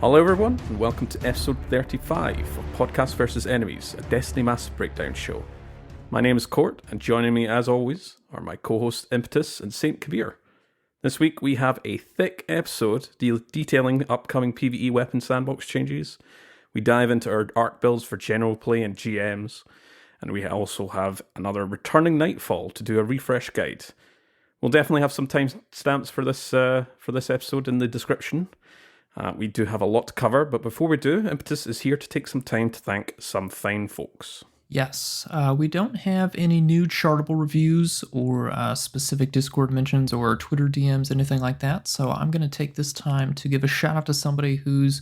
Hello everyone, and welcome to episode 35 of Podcast vs. Enemies, a Destiny Massive Breakdown show. My name is Court, and joining me as always are my co-hosts Impetus and Saint Kabir. This week we have a thick episode detailing upcoming PvE weapon sandbox changes. We dive into our arc builds for general play and GMs, and we also have another returning Nightfall to do a refresh guide. We'll definitely have some timestamps for this episode in the description. We do have a lot to cover, but before we do, Impetus is here to take some time to thank some fine folks. Yes, we don't have any new chartable reviews or specific Discord mentions or Twitter DMs, anything like that, so I'm going to take this time to give a shout out to somebody who's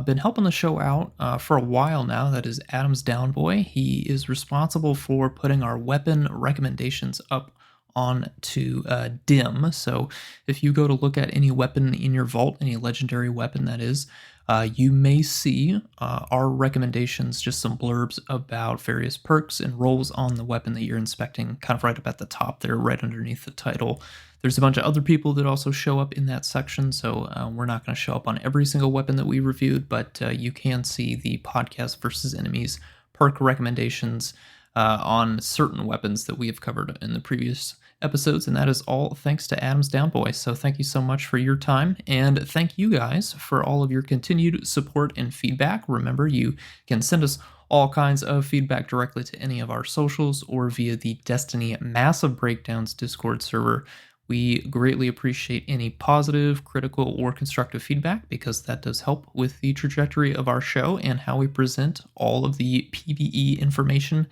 been helping the show out for a while now. That is Adam's Downboy. He is responsible for putting our weapon recommendations up on to dim. So if you go to look at any weapon in your vault, any legendary weapon that is, you may see our recommendations, just some blurbs about various perks and roles on the weapon that you're inspecting, kind of right up at the top there, right underneath the title. There's a bunch of other people that also show up in that section, so we're not going to show up on every single weapon that we reviewed, but you can see the Podcast versus Enemies perk recommendations on certain weapons that we have covered in the previous episodes, and that is all thanks to Adam's Downboy. So thank you so much for your time, and thank you guys for all of your continued support and feedback. Remember, you can send us all kinds of feedback directly to any of our socials or via the Destiny Massive Breakdowns Discord server. We greatly appreciate any positive, critical, or constructive feedback because that does help with the trajectory of our show and how we present all of the PvE information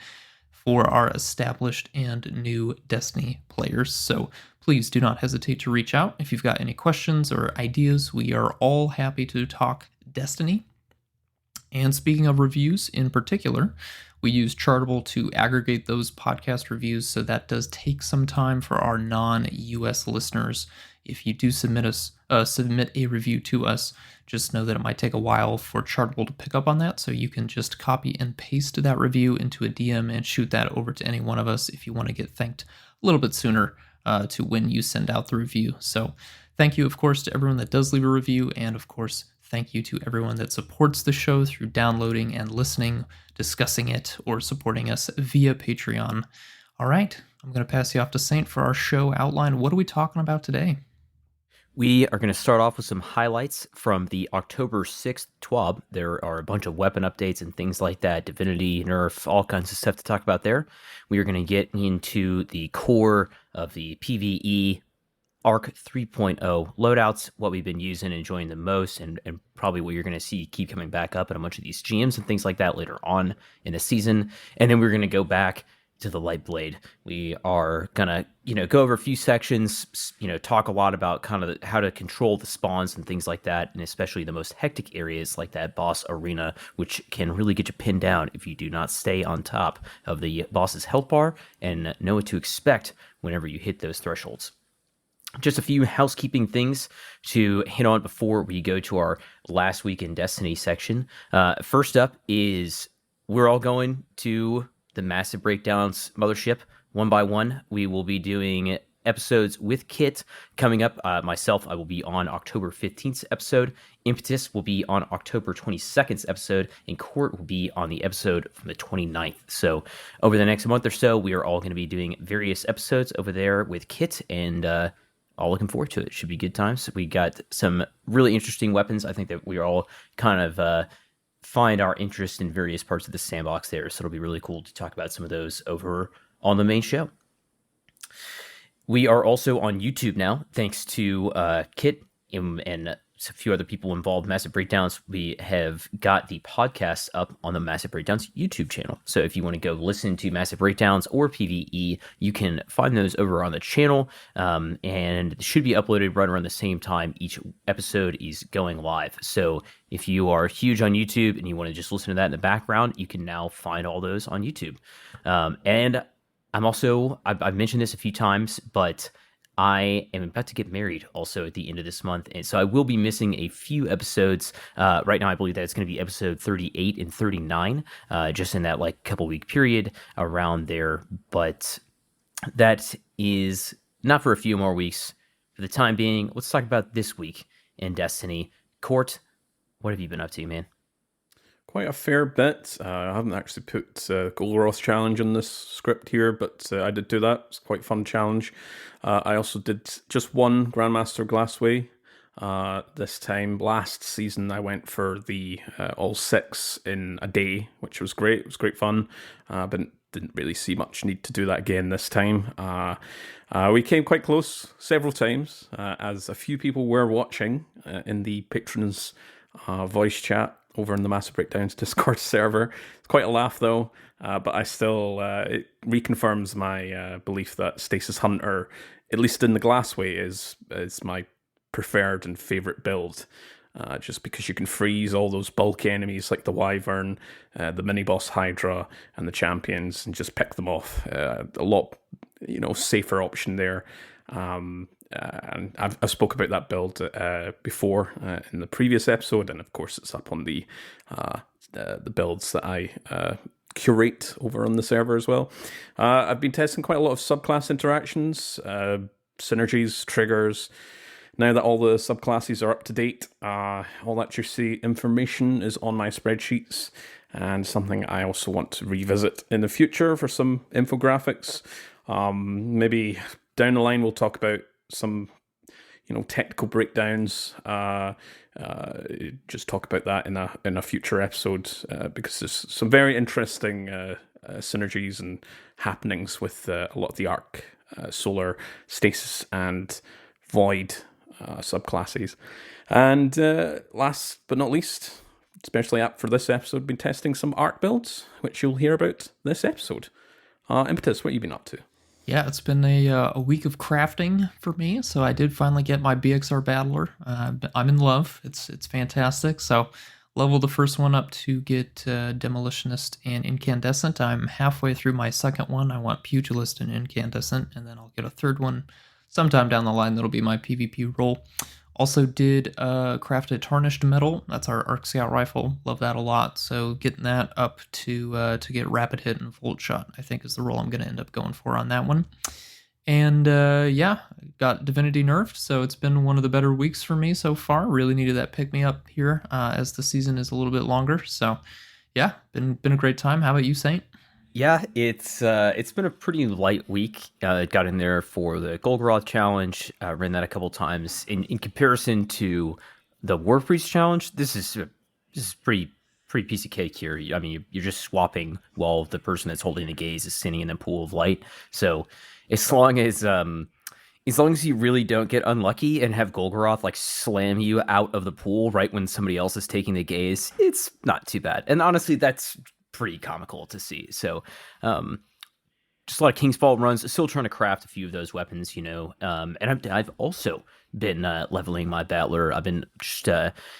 for our established and new Destiny players. So please do not hesitate to reach out if you've got any questions or ideas. We are all happy to talk Destiny. And speaking of reviews in particular, we use Chartable to aggregate those podcast reviews, so that does take some time for our non-US listeners. If you do submit a review to us, just know that it might take a while for Chartable to pick up on that, so you can just copy and paste that review into a DM and shoot that over to any one of us if you want to get thanked a little bit sooner to when you send out the review. So thank you, of course, to everyone that does leave a review, and of course, thank you to everyone that supports the show through downloading and listening, discussing it, or supporting us via Patreon. All right, I'm going to pass you off to Saint for our show outline. What are we talking about today? We are going to start off with some highlights from the October 6th TWAB. There are a bunch of weapon updates and things like that, Divinity, Nerf, all kinds of stuff to talk about there. We are going to get into the core of the PvE Arc 3.0 loadouts, what we've been using and enjoying the most, and probably what you're going to see keep coming back up in a bunch of these GMs and things like that later on in the season. And then we're going to go back to the Lightblade. We are going to, go over a few sections, talk a lot about kind of how to control the spawns and things like that, and especially the most hectic areas like that boss arena, which can really get you pinned down if you do not stay on top of the boss's health bar and know what to expect whenever you hit those thresholds. Just a few housekeeping things to hit on before we go to our last week in Destiny section. First up is we're all going to the Massive Breakdowns mothership one by one. We will be doing episodes with Kit coming up. Myself, I will be on October 15th episode. Impetus will be on October 22nd episode, and Court will be on the episode from the 29th. So over the next month or so, we are all going to be doing various episodes over there with Kit, and all looking forward to it. Should be good times. We got some really interesting weapons. I think that we are all kind of find our interest in various parts of the sandbox there. So it'll be really cool to talk about some of those over on the main show. We are also on YouTube now, thanks to Kit and a few other people involved. Massive Breakdowns, we have got the podcast up on the Massive Breakdowns YouTube channel. So if you want to go listen to Massive Breakdowns or PvE, you can find those over on the channel, and it should be uploaded right around the same time each episode is going live. So if you are huge on YouTube and you want to just listen to that in the background, you can now find all those on YouTube. And I'm also, I've mentioned this a few times, but I am about to get married also at the end of this month, and so I will be missing a few episodes. Right now, I believe that it's going to be episode 38 and 39, just in that couple week period around there. But that is not for a few more weeks. For the time being, let's talk about this week in Destiny. Court, What have you been up to, man? Quite a fair bit. I haven't actually put Golroth challenge on this script here, but I did do that. It's quite a fun challenge. I also did just one Grandmaster Glassway. This time, last season, I went for the all 6 in a day, which was great. It was great fun, but didn't really see much need to do that again this time. We came quite close several times, as a few people were watching in the patrons voice chat over in the Massive Breakdowns Discord server. It's quite a laugh though, but I still, it reconfirms my belief that Stasis Hunter, at least in the Glassway, is my preferred and favorite build. Just because you can freeze all those bulky enemies like the Wyvern, the mini-boss Hydra, and the champions, and just pick them off. A lot, safer option there. And I've spoke about that build before in the previous episode, and of course it's up on the builds that I curate over on the server as well. I've been testing quite a lot of subclass interactions, synergies, triggers. Now that all the subclasses are up to date, all that juicy information is on my spreadsheets, and something I also want to revisit in the future for some infographics. Maybe down the line we'll talk about some, technical breakdowns. Just talk about that in a future episode, because there's some very interesting synergies and happenings with a lot of the Arc, Solar, Stasis, and Void subclasses. And last but not least, especially apt for this episode, been testing some Arc builds, which you'll hear about this episode. Impetus, what have you been up to? Yeah, it's been a week of crafting for me. So I did finally get my BXR Battler. I'm in love. It's fantastic. So leveled the first one up to get Demolitionist and Incandescent. I'm halfway through my second one. I want Pugilist and Incandescent, and then I'll get a third one sometime down the line. That'll be my PvP role. Also did craft a Tarnished Metal. That's our Arc Scout rifle. Love that a lot. So getting that up to get Rapid Hit and Volt Shot, I think, is the role I'm going to end up going for on that one. And got Divinity nerfed, so it's been one of the better weeks for me so far. Really needed that pick me up here as the season is a little bit longer. So yeah, been a great time. How about you, Saint? Yeah, it's been a pretty light week. Got in there for the Golgoroth challenge. Ran that a couple times. In comparison to the War Priest challenge, this is pretty piece of cake here. I mean, you're just swapping while the person that's holding the gaze is sitting in a pool of light. So as long as you really don't get unlucky and have Golgoroth like slam you out of the pool right when somebody else is taking the gaze, it's not too bad. And honestly, that's pretty comical to see. So just a lot of King's Vault runs, still trying to craft a few of those weapons, and I've also been leveling my Battler. I've been just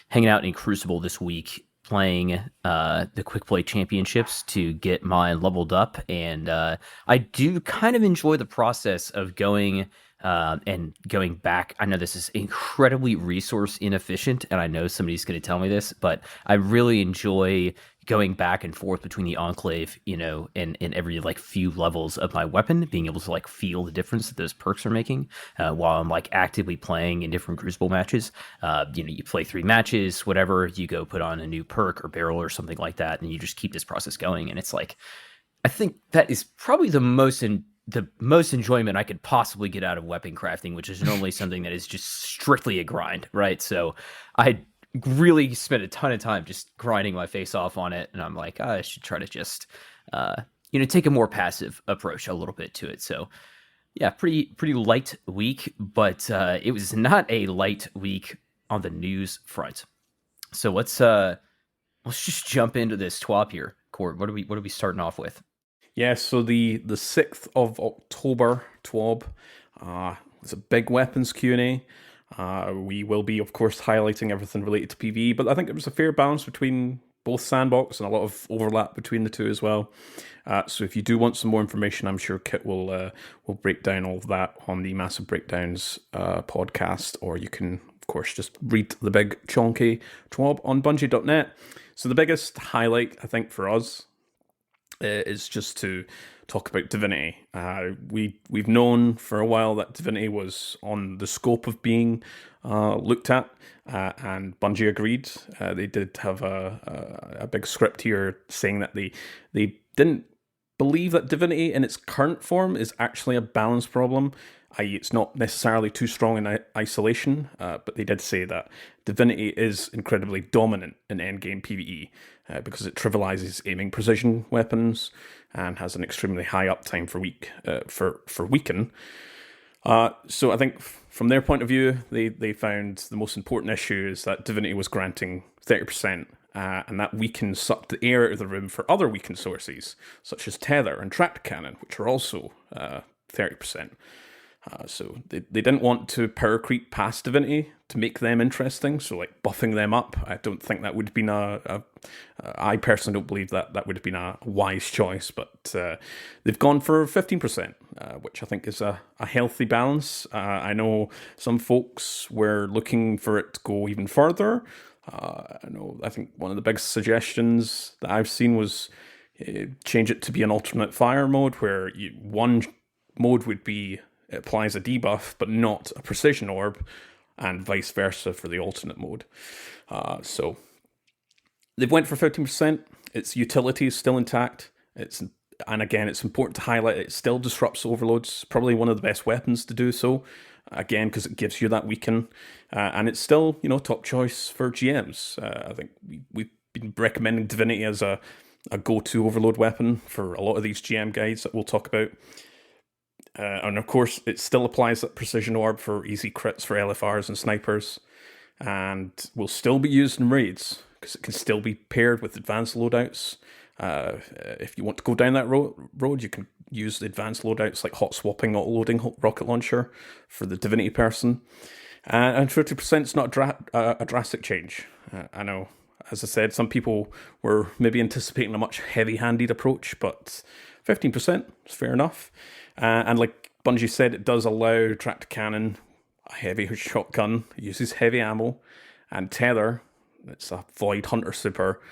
hanging out in Crucible this week, playing the Quick Play Championships to get mine leveled up, and I do kind of enjoy the process of going and going back. I know this is incredibly resource inefficient, and I know somebody's going to tell me this, but I really enjoy going back and forth between the Enclave, and every like few levels of my weapon, being able to like feel the difference that those perks are making while I'm like actively playing in different Crucible matches. You play 3 matches, whatever, you go put on a new perk or barrel or something like that, and you just keep this process going. And it's like, I think that is probably the most enjoyment I could possibly get out of weapon crafting, which is normally something that is just strictly a grind, right? So I really spent a ton of time just grinding my face off on it, and I'm like, I should try to just take a more passive approach a little bit to it. So yeah, pretty light week, but it was not a light week on the news front. So let's just jump into this TWAB here. Cord, what are we starting off with? Yeah, so the 6th of October TWAB, it's a big weapons Q&A. We will be, of course, highlighting everything related to PvE, but I think it was a fair balance between both sandbox and a lot of overlap between the two as well. So if you do want some more information, I'm sure Kit will break down all of that on the Massive Breakdowns podcast, or you can, of course, just read the big chonky TWAB on Bungie.net. So the biggest highlight, I think, for us is just to talk about Divinity. We've known for a while that Divinity was on the scope of being looked at, and Bungie agreed. They did have a big script here saying that they didn't believe that Divinity in its current form is actually a balance problem, i.e. it's not necessarily too strong in isolation, but they did say that Divinity is incredibly dominant in endgame PvE because it trivializes aiming precision weapons and has an extremely high uptime for weaken. So I think from their point of view, they found the most important issue is that Divinity was granting 30%, and that weaken sucked the air out of the room for other weaken sources, such as Tether and Tracked Cannon, which are also 30%. So they didn't want to power creep past Divinity to make them interesting, so like buffing them up, I don't think that would have been I personally don't believe that would have been a wise choice, but they've gone for 15%, which I think is a healthy balance. I know some folks were looking for it to go even further. I think one of the big suggestions that I've seen was change it to be an alternate fire mode, where one mode would be it applies a debuff, but not a precision orb, and vice versa for the alternate mode. So they've went for 15%. Its utility is still intact. And again, it's important to highlight it still disrupts overloads. Probably one of the best weapons to do so. Again, because it gives you that weaken, and it's still top choice for GMs. I think we've been recommending Divinity as a go-to overload weapon for a lot of these GM guides that we'll talk about. And of course, it still applies that precision orb for easy crits for LFRs and snipers, and will still be used in raids because it can still be paired with advanced loadouts. If you want to go down that road, you can use the advanced loadouts like hot swapping, auto loading rocket launcher for the Divinity person. And 50% is not a drastic change. I know, as I said, some people were maybe anticipating a much heavy-handed approach, but 15% is fair enough. And like Bungie said, it does allow Tracked Cannon, a heavy shotgun, it uses heavy ammo, and Tether, it's a Void Hunter super,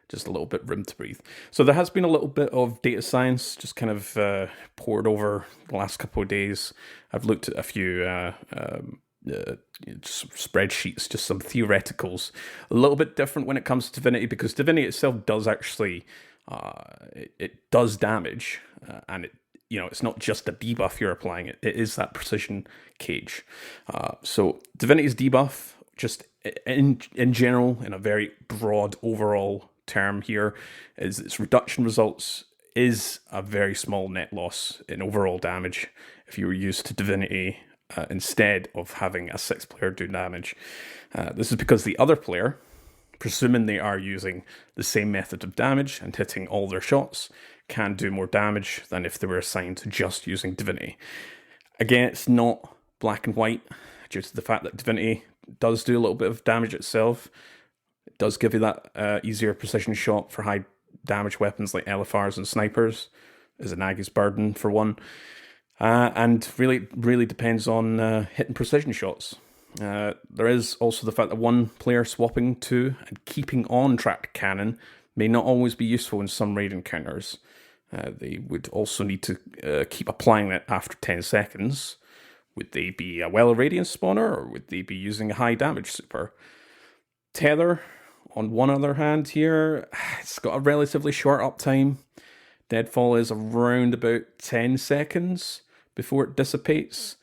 just a little bit room to breathe. So there has been a little bit of data science just kind of poured over the last couple of days. I've looked at a few spreadsheets, just some theoreticals. A little bit different when it comes to Divinity, because Divinity itself does actually, it does damage, and it's not just a debuff you're applying, it is that precision cage. So Divinity's debuff, just in general, in a very broad overall term here, is its reduction results is a very small net loss in overall damage if you were used to Divinity instead of having a 6-player do damage. This is because the other player, presuming they are using the same method of damage and hitting all their shots, can do more damage than if they were assigned to just using Divinity. Again, it's not black and white due to the fact that Divinity does do a little bit of damage itself. It does give you that easier precision shot for high damage weapons like LFRs and snipers, as an Aegis Burden for one. And really depends on hitting precision shots. There is also the fact that one player swapping to and keeping on Tracked Cannon may not always be useful in some raid encounters. They would also need to keep applying it after 10 seconds. Would they be a Well of Radiance spawner, or would they be using a high damage super? Tether, on one other hand here, it's got a relatively short uptime. Deadfall is around about 10 seconds before it dissipates.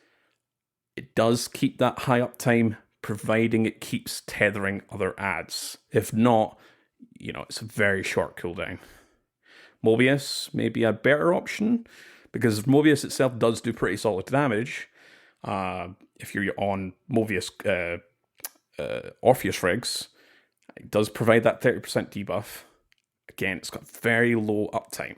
It does keep that high uptime, providing it keeps tethering other adds. If not, it's a very short cooldown. Mobius may be a better option, because Mobius itself does do pretty solid damage. If you're on Mobius Orpheus rigs, it does provide that 30% debuff. Again, it's got very low uptime.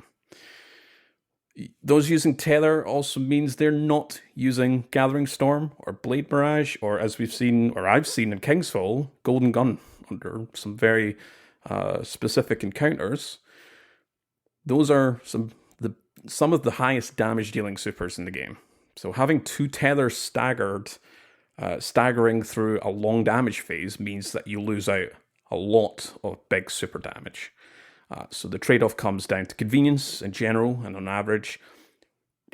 Those using Tether also means they're not using Gathering Storm or Blade Mirage, or as we've seen, or I've seen in Kingsfall, Golden Gun under some very specific encounters. Those are some of the highest damage dealing supers in the game. So having 2 tethers staggering through a long damage phase means that you lose out a lot of big super damage. So the trade-off comes down to convenience in general and on average.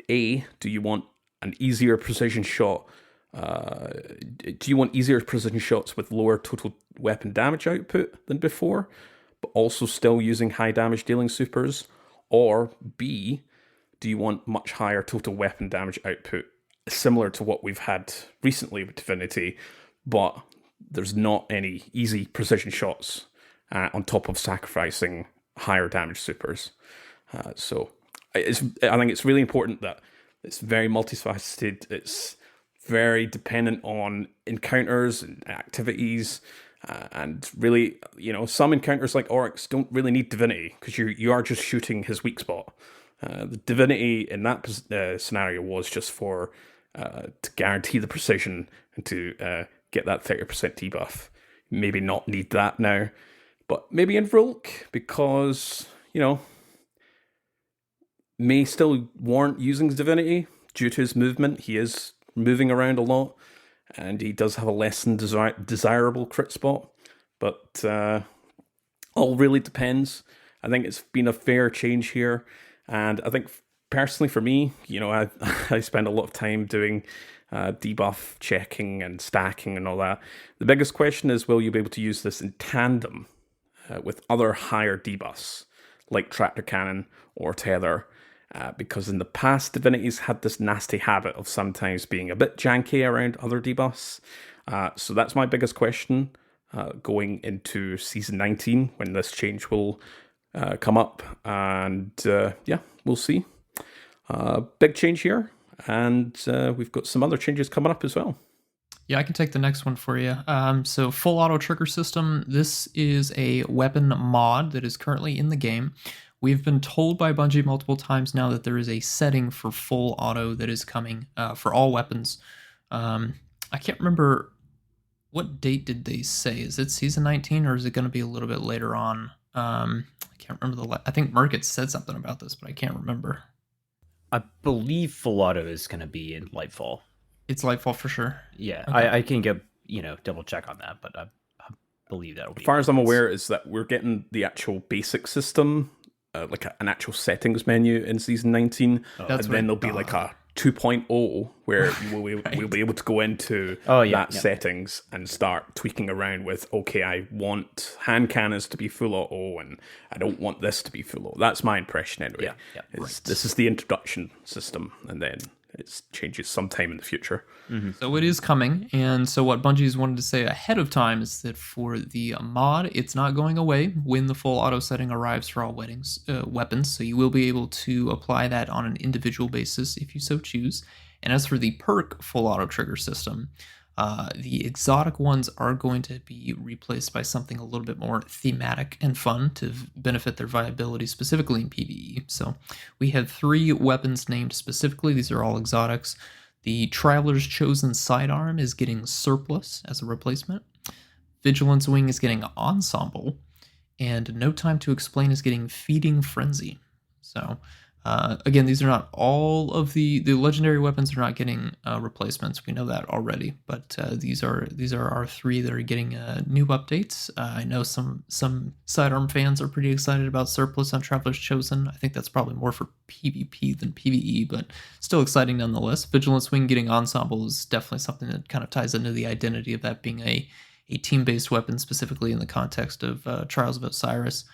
Do you want an easier precision shot? Do you want easier precision shots with lower total weapon damage output than before, but also still using high damage dealing supers? Or B, do you want much higher total weapon damage output, similar to what we've had recently with Divinity, but there's not any easy precision shots on top of sacrificing higher damage supers? So I think it's really important that it's very multifaceted. It's very dependent on encounters and activities. And really, some encounters like Oryx don't really need Divinity because you are just shooting his weak spot. The Divinity in that scenario was just for to guarantee the precision and to get that 30% debuff. Maybe not need that now, but maybe in Vrolk because, may still warrant using Divinity due to his movement. He is moving around a lot, and he does have a less than desirable crit spot. But all really depends. I think it's been a fair change here, and I think personally for me, I spend a lot of time doing debuff checking and stacking and all that. The biggest question is, will you be able to use this in tandem with other higher debuffs like Tractor Cannon or Tether? Because in the past, Divinity's had this nasty habit of sometimes being a bit janky around other debuffs. So that's my biggest question going into Season 19 when this change will come up. And we'll see. Big change here. And we've got some other changes coming up as well. Yeah, I can take the next one for you. So full auto trigger system. This is a weapon mod that is currently in the game. We've been told by Bungie multiple times now that there is a setting for full auto that is coming for all weapons. I can't remember, what date did they say? Is it Season 19 or is it going to be a little bit later on? I can't remember I think Merc had said something about this, but I can't remember. I believe full auto is going to be in Lightfall. It's Lightfall for sure. Yeah, okay. I can go, double check on that, but I believe that'll be. As far as I'm aware, is that we're getting the actual basic system, like an actual settings menu in Season 19, and then there'll be like a 2.0 where we'll be able to go into settings and start tweaking around with, okay, I want hand cannons to be full auto and I don't want this to be full auto. That's my impression anyway. This is the introduction system, and then it changes sometime in the future. Mm-hmm. So it is coming, and so what Bungie's wanted to say ahead of time is that for the mod, it's not going away when the full auto setting arrives for all weapons, so you will be able to apply that on an individual basis if you so choose. And as for the perk full auto trigger system, the exotic ones are going to be replaced by something a little bit more thematic and fun to benefit their viability, specifically in PvE. So we have 3 weapons named specifically. These are all exotics. The Traveler's Chosen Sidearm is getting Surplus as a replacement. Vigilance Wing is getting Ensemble. And No Time to Explain is getting Feeding Frenzy. So again, these are not all of the legendary weapons are not getting replacements. We know that already, but these are our 3 that are getting new updates. I know some sidearm fans are pretty excited about Surplus on Traveler's Chosen. I think that's probably more for PvP than PvE, but still exciting nonetheless. Vigilance Wing getting Ensemble is definitely something that kind of ties into the identity of that being a team-based weapon, specifically in the context of Trials of Osiris.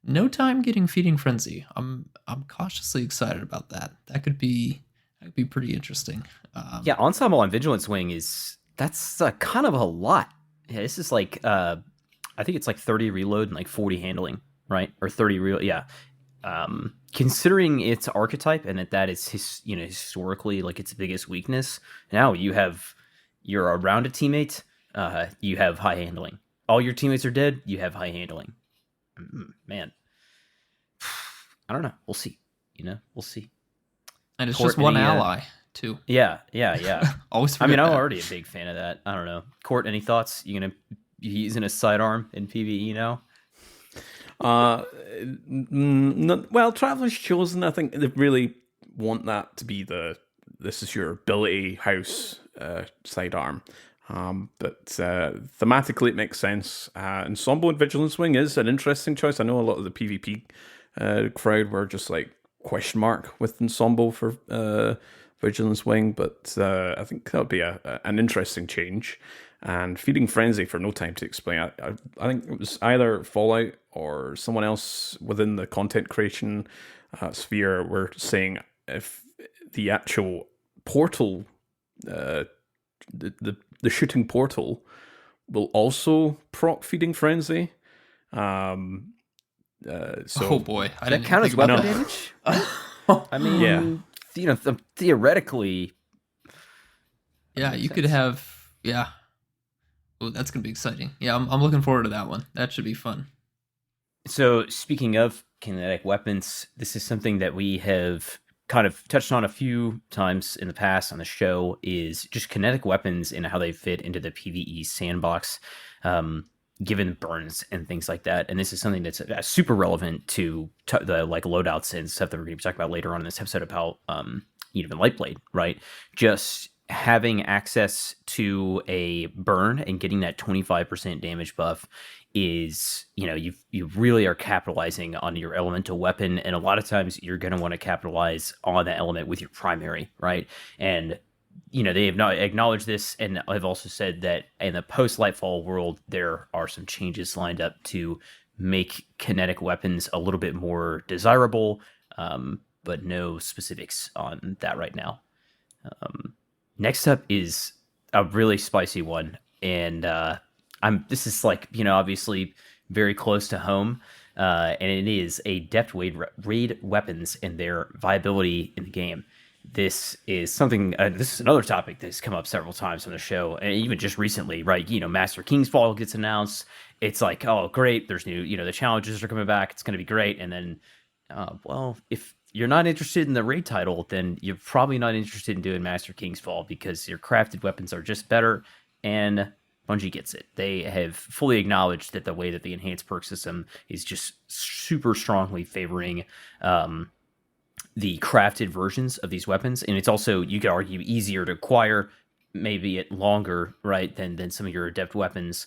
No Time getting Feeding Frenzy. I'm cautiously excited about that. That could be pretty interesting. Ensemble on Vigilance Wing that's kind of a lot. Yeah, this is like I think it's like 30 reload and like 40 handling, right? Or 30 reload. Yeah. Considering its archetype and that is historically like its biggest weakness. Now you're around a teammate. You have high handling. All your teammates are dead. You have high handling. Man, I don't know. We'll see. We'll see. And it's just one ally, too. Yeah. Always. I'm already a big fan of that. I don't know. Court, any thoughts? You gonna be using a sidearm in PvE now? Well, Traveler's Chosen, I think they really want that to be this is your ability house sidearm. But thematically, it makes sense. Ensemble and Vigilance Wing is an interesting choice. I know a lot of the PvP crowd were just like question mark with Ensemble for Vigilance Wing, but I think that would be an interesting change. And Feeding Frenzy, for no time to explain, I think it was either Fallout or someone else within the content creation sphere were saying if the actual portal, the shooting portal, will also proc Feeding Frenzy. So oh boy, does that count as weapon damage? I mean, yeah. Theoretically, yeah, you could have, yeah. Oh, that's gonna be exciting. Yeah, I'm looking forward to that one. That should be fun. So speaking of kinetic weapons, this is something that we have kind of touched on a few times in the past on the show, is just kinetic weapons and how they fit into the PvE sandbox, given burns and things like that. And this is something that's super relevant to the like loadouts and stuff that we're going to be talking about later on in this episode about even Lightblade, right? Just having access to a burn and getting that 25% damage buff is, you really are capitalizing on your elemental weapon, and a lot of times you're going to want to capitalize on that element with your primary, right? And they have not acknowledged this, and I've also said that in the post Lightfall world there are some changes lined up to make kinetic weapons a little bit more desirable, but no specifics on that right now. Next up is a really spicy one, and this is like, obviously very close to home, and it is Adept raid weapons and their viability in the game. This is something. This is another topic that's come up several times on the show, and even just recently, right? Master King's Fall gets announced. It's like, oh, great! There's new, the challenges are coming back. It's going to be great, and then, well, if you're not interested in the raid title, then you're probably not interested in doing Master King's Fall, because your crafted weapons are just better, and Bungie gets it. They have fully acknowledged that the way that the enhanced perk system is just super strongly favoring the crafted versions of these weapons, and it's also, you could argue, easier to acquire, maybe it longer, right, than some of your adept weapons.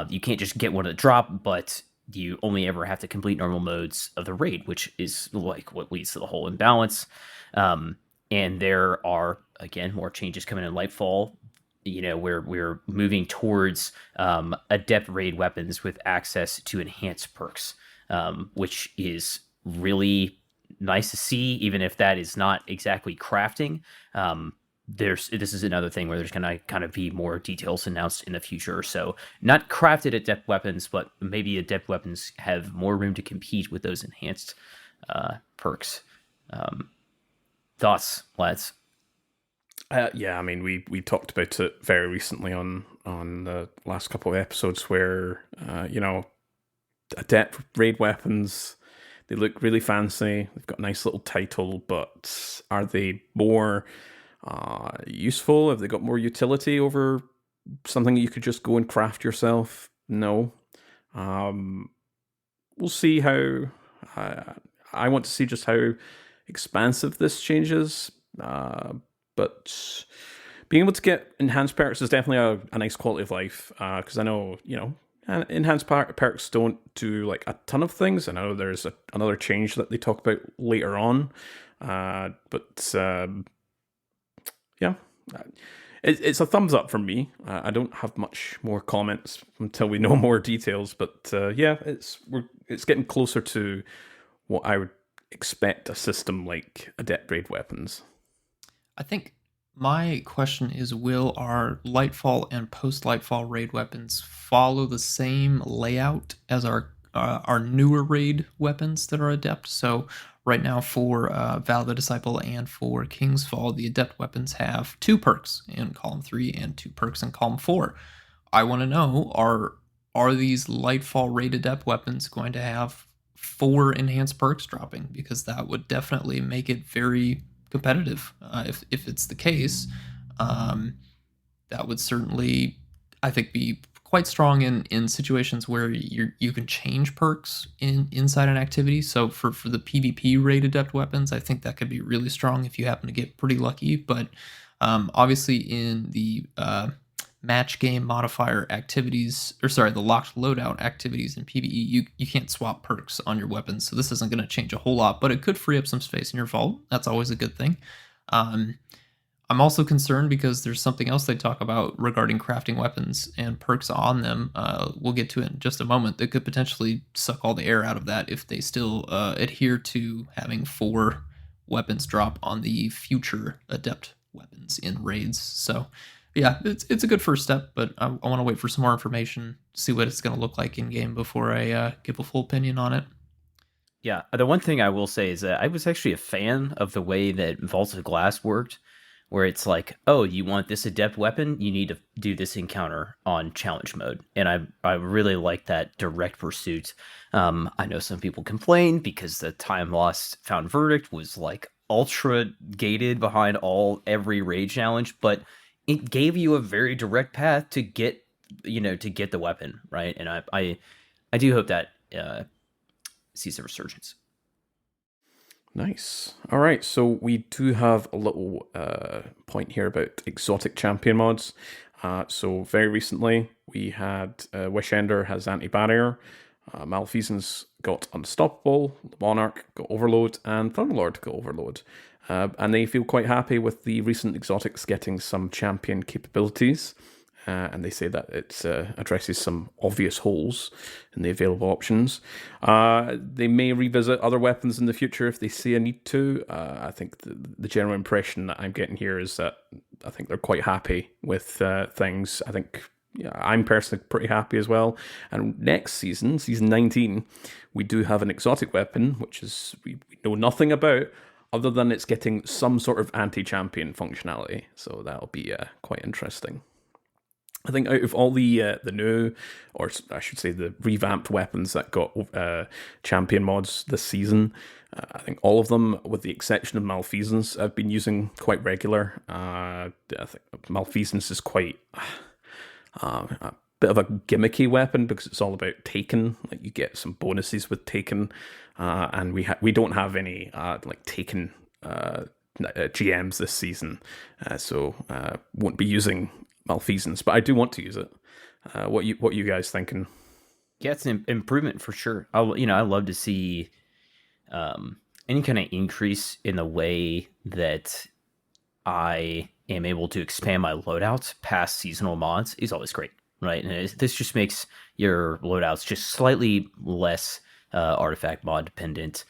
You can't just get one at the drop, but you only ever have to complete normal modes of the raid, which is like what leads to the whole imbalance. And there are, again, more changes coming in Lightfall, where we're moving towards adept raid weapons with access to enhanced perks, which is really nice to see, even if that is not exactly crafting. This is another thing where there's going to kind of be more details announced in the future. So not crafted adept weapons, but maybe adept weapons have more room to compete with those enhanced perks. Thoughts, lads? Yeah, I mean, we talked about it very recently on the last couple of episodes where, adept raid weapons, they look really fancy. They've got a nice little title, but are they more useful? Have they got more utility over something you could just go and craft yourself? No. We'll see how. I want to see just how expansive this changes. But being able to get enhanced perks is definitely a nice quality of life. Because I know, enhanced perks don't do like a ton of things. I know there's another change that they talk about later on. But yeah, it's a thumbs up from me. I don't have much more comments until we know more details. But yeah, it's getting closer to what I would expect a system like Adept raid weapons. I think my question is, will our Lightfall and post-Lightfall raid weapons follow the same layout as our newer raid weapons that are Adept? So right now for Vow the Disciple and for King's Fall, the Adept weapons have 2 perks in column 3 and 2 perks in column 4. I want to know, are these Lightfall raid Adept weapons going to have 4 enhanced perks dropping? Because that would definitely make it very competitive. If it's the case, that would certainly, I think, be quite strong in situations where you can change perks inside an activity. So for the PvP raid adept weapons, I think that could be really strong if you happen to get pretty lucky. But obviously in the match game modifier activities, the locked loadout activities in PvE, you can't swap perks on your weapons, so this isn't going to change a whole lot, but it could free up some space in your vault. That's always a good thing. I'm also concerned because there's something else they talk about regarding crafting weapons and perks on them. We'll get to it in just a moment. That could potentially suck all the air out of that if they still adhere to having 4 weapons drop on the future adept weapons in raids. So yeah, it's a good first step, but I want to wait for some more information, see what it's going to look like in game before I give a full opinion on it. Yeah, the one thing I will say is that I was actually a fan of the way that Vaults of Glass worked, where it's like, oh, you want this adept weapon, you need to do this encounter on challenge mode. And I really like that direct pursuit. I know some people complain because the time lost found verdict was like ultra gated behind every raid challenge, but it gave you a very direct path to get the weapon, right? And I do hope that sees a resurgence. Nice. All right, so we do have a little point here about exotic champion mods. So very recently, we had Wishender has anti-barrier, Malfeasance got Unstoppable, Monarch got Overload, and Thunderlord got Overload. And they feel quite happy with the recent exotics getting some champion capabilities. And they say that it addresses some obvious holes in the available options. They may revisit other weapons in the future if they see a need to. I think the general impression that I'm getting here is that I think they're quite happy with things. I think I'm personally pretty happy as well. And next season, season 19, we do have an exotic weapon, which is we know nothing about, other than it's getting some sort of anti-champion functionality. So that'll be quite interesting. I think out of all the new, or I should say the revamped weapons that got champion mods this season, I think all of them, with the exception of Malfeasance, I've been using quite regular. I think Malfeasance is quite a bit of a gimmicky weapon because it's all about Taken. Like, you get some bonuses with Taken, and we don't have any like Taken GMs this season, so won't be using Malfeasance, but I do want to use it. What you guys thinking? Yeah, it's an improvement for sure. I love to see any kind of increase in the way that I am able to expand my loadouts past seasonal mods is always great, right? And this just makes your loadouts just slightly less artifact mod dependent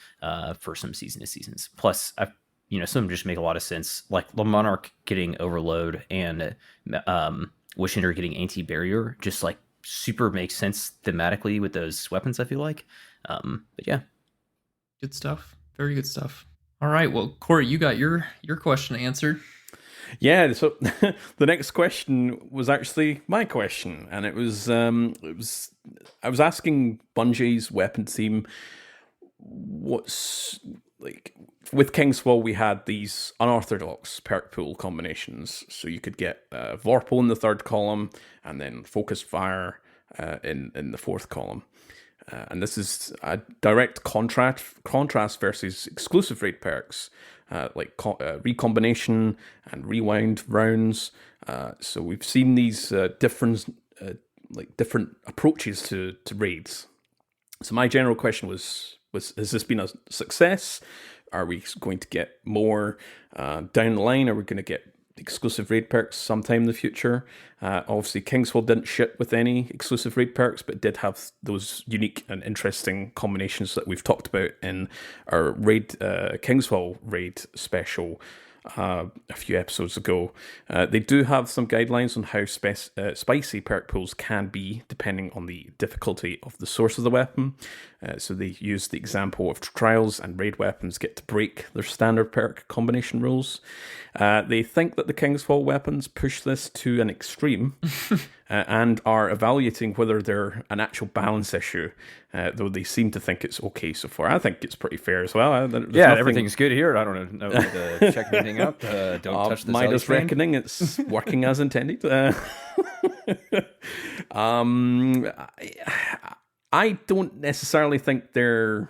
for some season to seasons. Plus, some just make a lot of sense, like the Monarch getting Overload and Wishender getting anti-barrier, just like super makes sense thematically with those weapons, I feel like. But yeah. Good stuff. Very good stuff. All right, well, Corey, you got your question answered. Yeah, so the next question was actually my question, and it was I was asking Bungie's weapon team what's like. With Kingsfall, we had these unorthodox perk pool combinations. So you could get Vorpal in the third column, and then Focused Fire in the fourth column. And this is a direct contrast versus exclusive raid perks, like Recombination and Rewind rounds. So we've seen these different approaches to raids. So my general question was has this been a success? Are we going to get more down the line? Are we going to get exclusive raid perks sometime in the future? Obviously, Kingsfall didn't ship with any exclusive raid perks, but did have those unique and interesting combinations that we've talked about in our Kingsfall raid special a few episodes ago. They do have some guidelines on how spicy perk pools can be, depending on the difficulty of the source of the weapon. So they use the example of trials and raid weapons get to break their standard perk combination rules. They think that the Kingsfall weapons push this to an extreme and are evaluating whether they're an actual balance issue, though they seem to think it's okay so far. I think it's pretty fair as well. Everything's good here. I don't know to check anything up. Don't touch this. Midas reckoning, it's working as intended. I don't necessarily think there's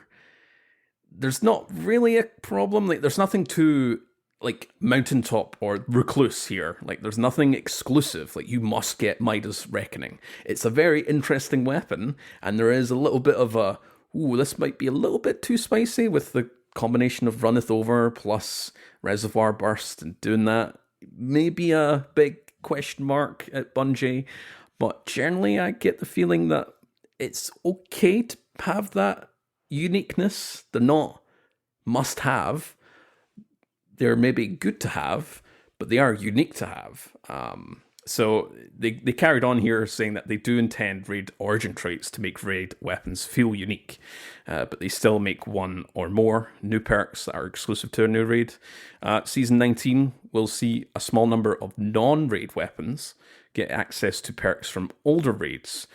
not really a problem. Like, there's nothing too like Mountaintop or Recluse here. Like there's nothing exclusive. Like you must get Midas Reckoning. It's a very interesting weapon, and there is a little bit of a this might be a little bit too spicy with the combination of Runneth Over plus Reservoir Burst, and doing that maybe a big question mark at Bungie. But generally, I get the feeling that it's okay to have that uniqueness. They're not must have. They're maybe good to have, but they are unique to have. So they carried on here saying that they do intend raid origin traits to make raid weapons feel unique, but they still make one or more new perks that are exclusive to a new raid. Season 19 will see a small number of non-raid weapons get access to perks from older raids.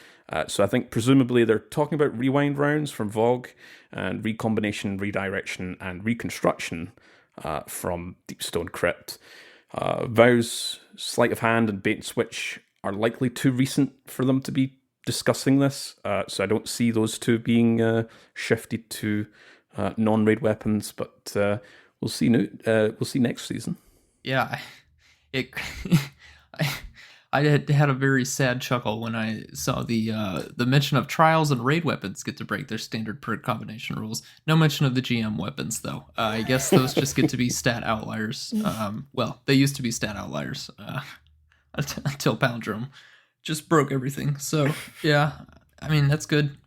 So I think presumably they're talking about rewind rounds from Vogue, and recombination, redirection, and reconstruction from Deepstone Crypt. Vows, Sleight of Hand, and Bait and Switch are likely too recent for them to be discussing this, so I don't see those two being shifted to non-raid weapons. But we'll see. We'll see next season. Yeah, I had a very sad chuckle when I saw the mention of trials and raid weapons get to break their standard perk combination rules. No mention of the GM weapons, though. I guess those just get to be stat outliers. Well, they used to be stat outliers until Palindrome just broke everything. So, yeah, I mean, that's good.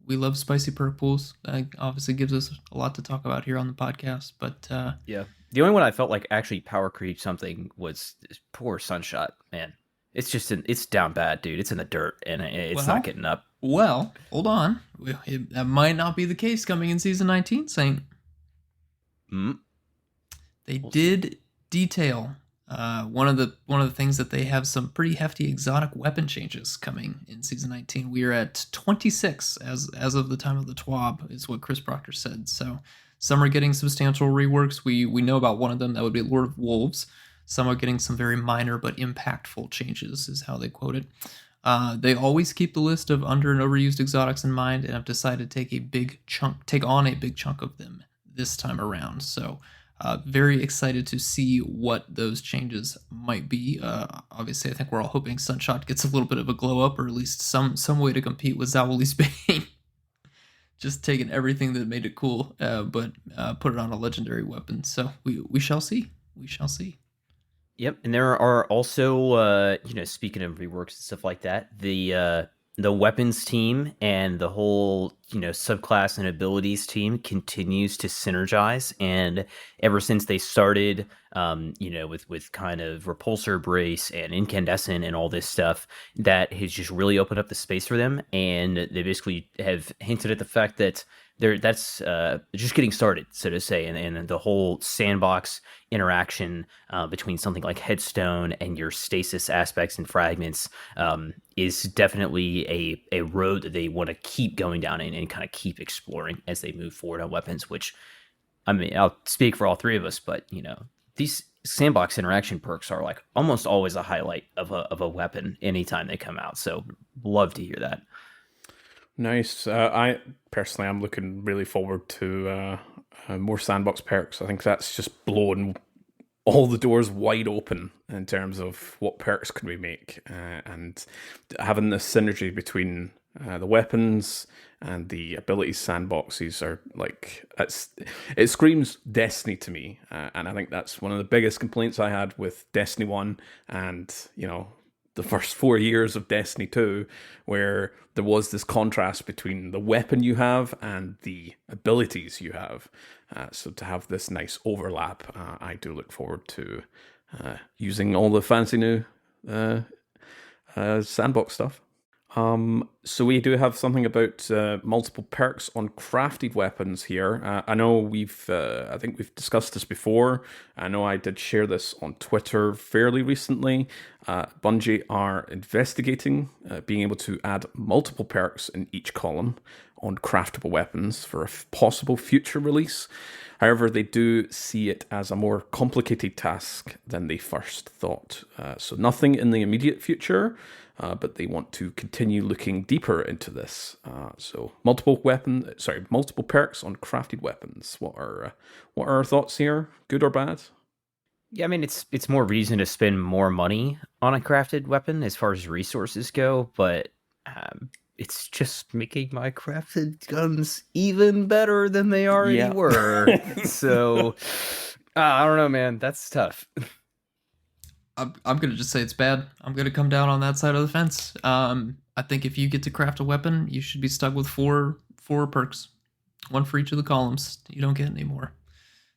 We love spicy perk pools. That obviously gives us a lot to talk about here on the podcast. But yeah. The only one I felt like actually power creep something was poor Sunshot, man. It's just it's down bad, dude. It's in the dirt, and it's not getting up. Well, hold on. That might not be the case coming in Season 19, Saint. They did detail one of the things that they have some pretty hefty exotic weapon changes coming in Season 19. We are at 26 as of the time of the TWAB, is what Chris Proctor said. So some are getting substantial reworks. We know about one of them. That would be Lord of Wolves. Some are getting some very minor but impactful changes, is how they quote it. They always keep the list of under and overused exotics in mind, and have decided to take on a big chunk of them this time around. So very excited to see what those changes might be. Obviously, I think we're all hoping Sunshot gets a little bit of a glow up, or at least some way to compete with Zawali's Bane. Just taking everything that made it cool, but put it on a legendary weapon. So we shall see. We shall see. Yep, and there are also, speaking of reworks and stuff like that, the weapons team and the whole, subclass and abilities team continues to synergize. And ever since they started, with kind of Repulsor Brace and Incandescent and all this stuff, that has just really opened up the space for them. And they basically have hinted at the fact that that's just getting started, so to say, and the whole sandbox interaction between something like Headstone and your stasis aspects and fragments is definitely a road that they want to keep going down and kind of keep exploring as they move forward on weapons. Which, I mean, I'll speak for all three of us, but these sandbox interaction perks are like almost always a highlight of a weapon anytime they come out. So love to hear that. Nice. I personally am looking really forward to more sandbox perks. I think that's just blowing all the doors wide open in terms of what perks can we make, and having this synergy between the weapons and the abilities sandboxes are like, it screams Destiny to me, and I think that's one of the biggest complaints I had with Destiny 1 and the first 4 years of Destiny 2, where there was this contrast between the weapon you have and the abilities you have. So to have this nice overlap, I do look forward to using all the fancy new sandbox stuff. So we do have something about multiple perks on crafted weapons here. I know I think we've discussed this before. I know I did share this on Twitter fairly recently. Bungie are investigating being able to add multiple perks in each column on craftable weapons for a possible future release. However, they do see it as a more complicated task than they first thought. So nothing in the immediate future, but they want to continue looking deeper into this. So multiple perks on crafted weapons. What are our thoughts here? Good or bad? Yeah, I mean it's more reason to spend more money on a crafted weapon as far as resources go, but it's just making my crafted guns even better than they already Yeah. were. So I don't know, man. That's tough. I'm gonna just say it's bad. I'm gonna come down on that side of the fence. I think if you get to craft a weapon, you should be stuck with four perks, one for each of the columns. You don't get any more.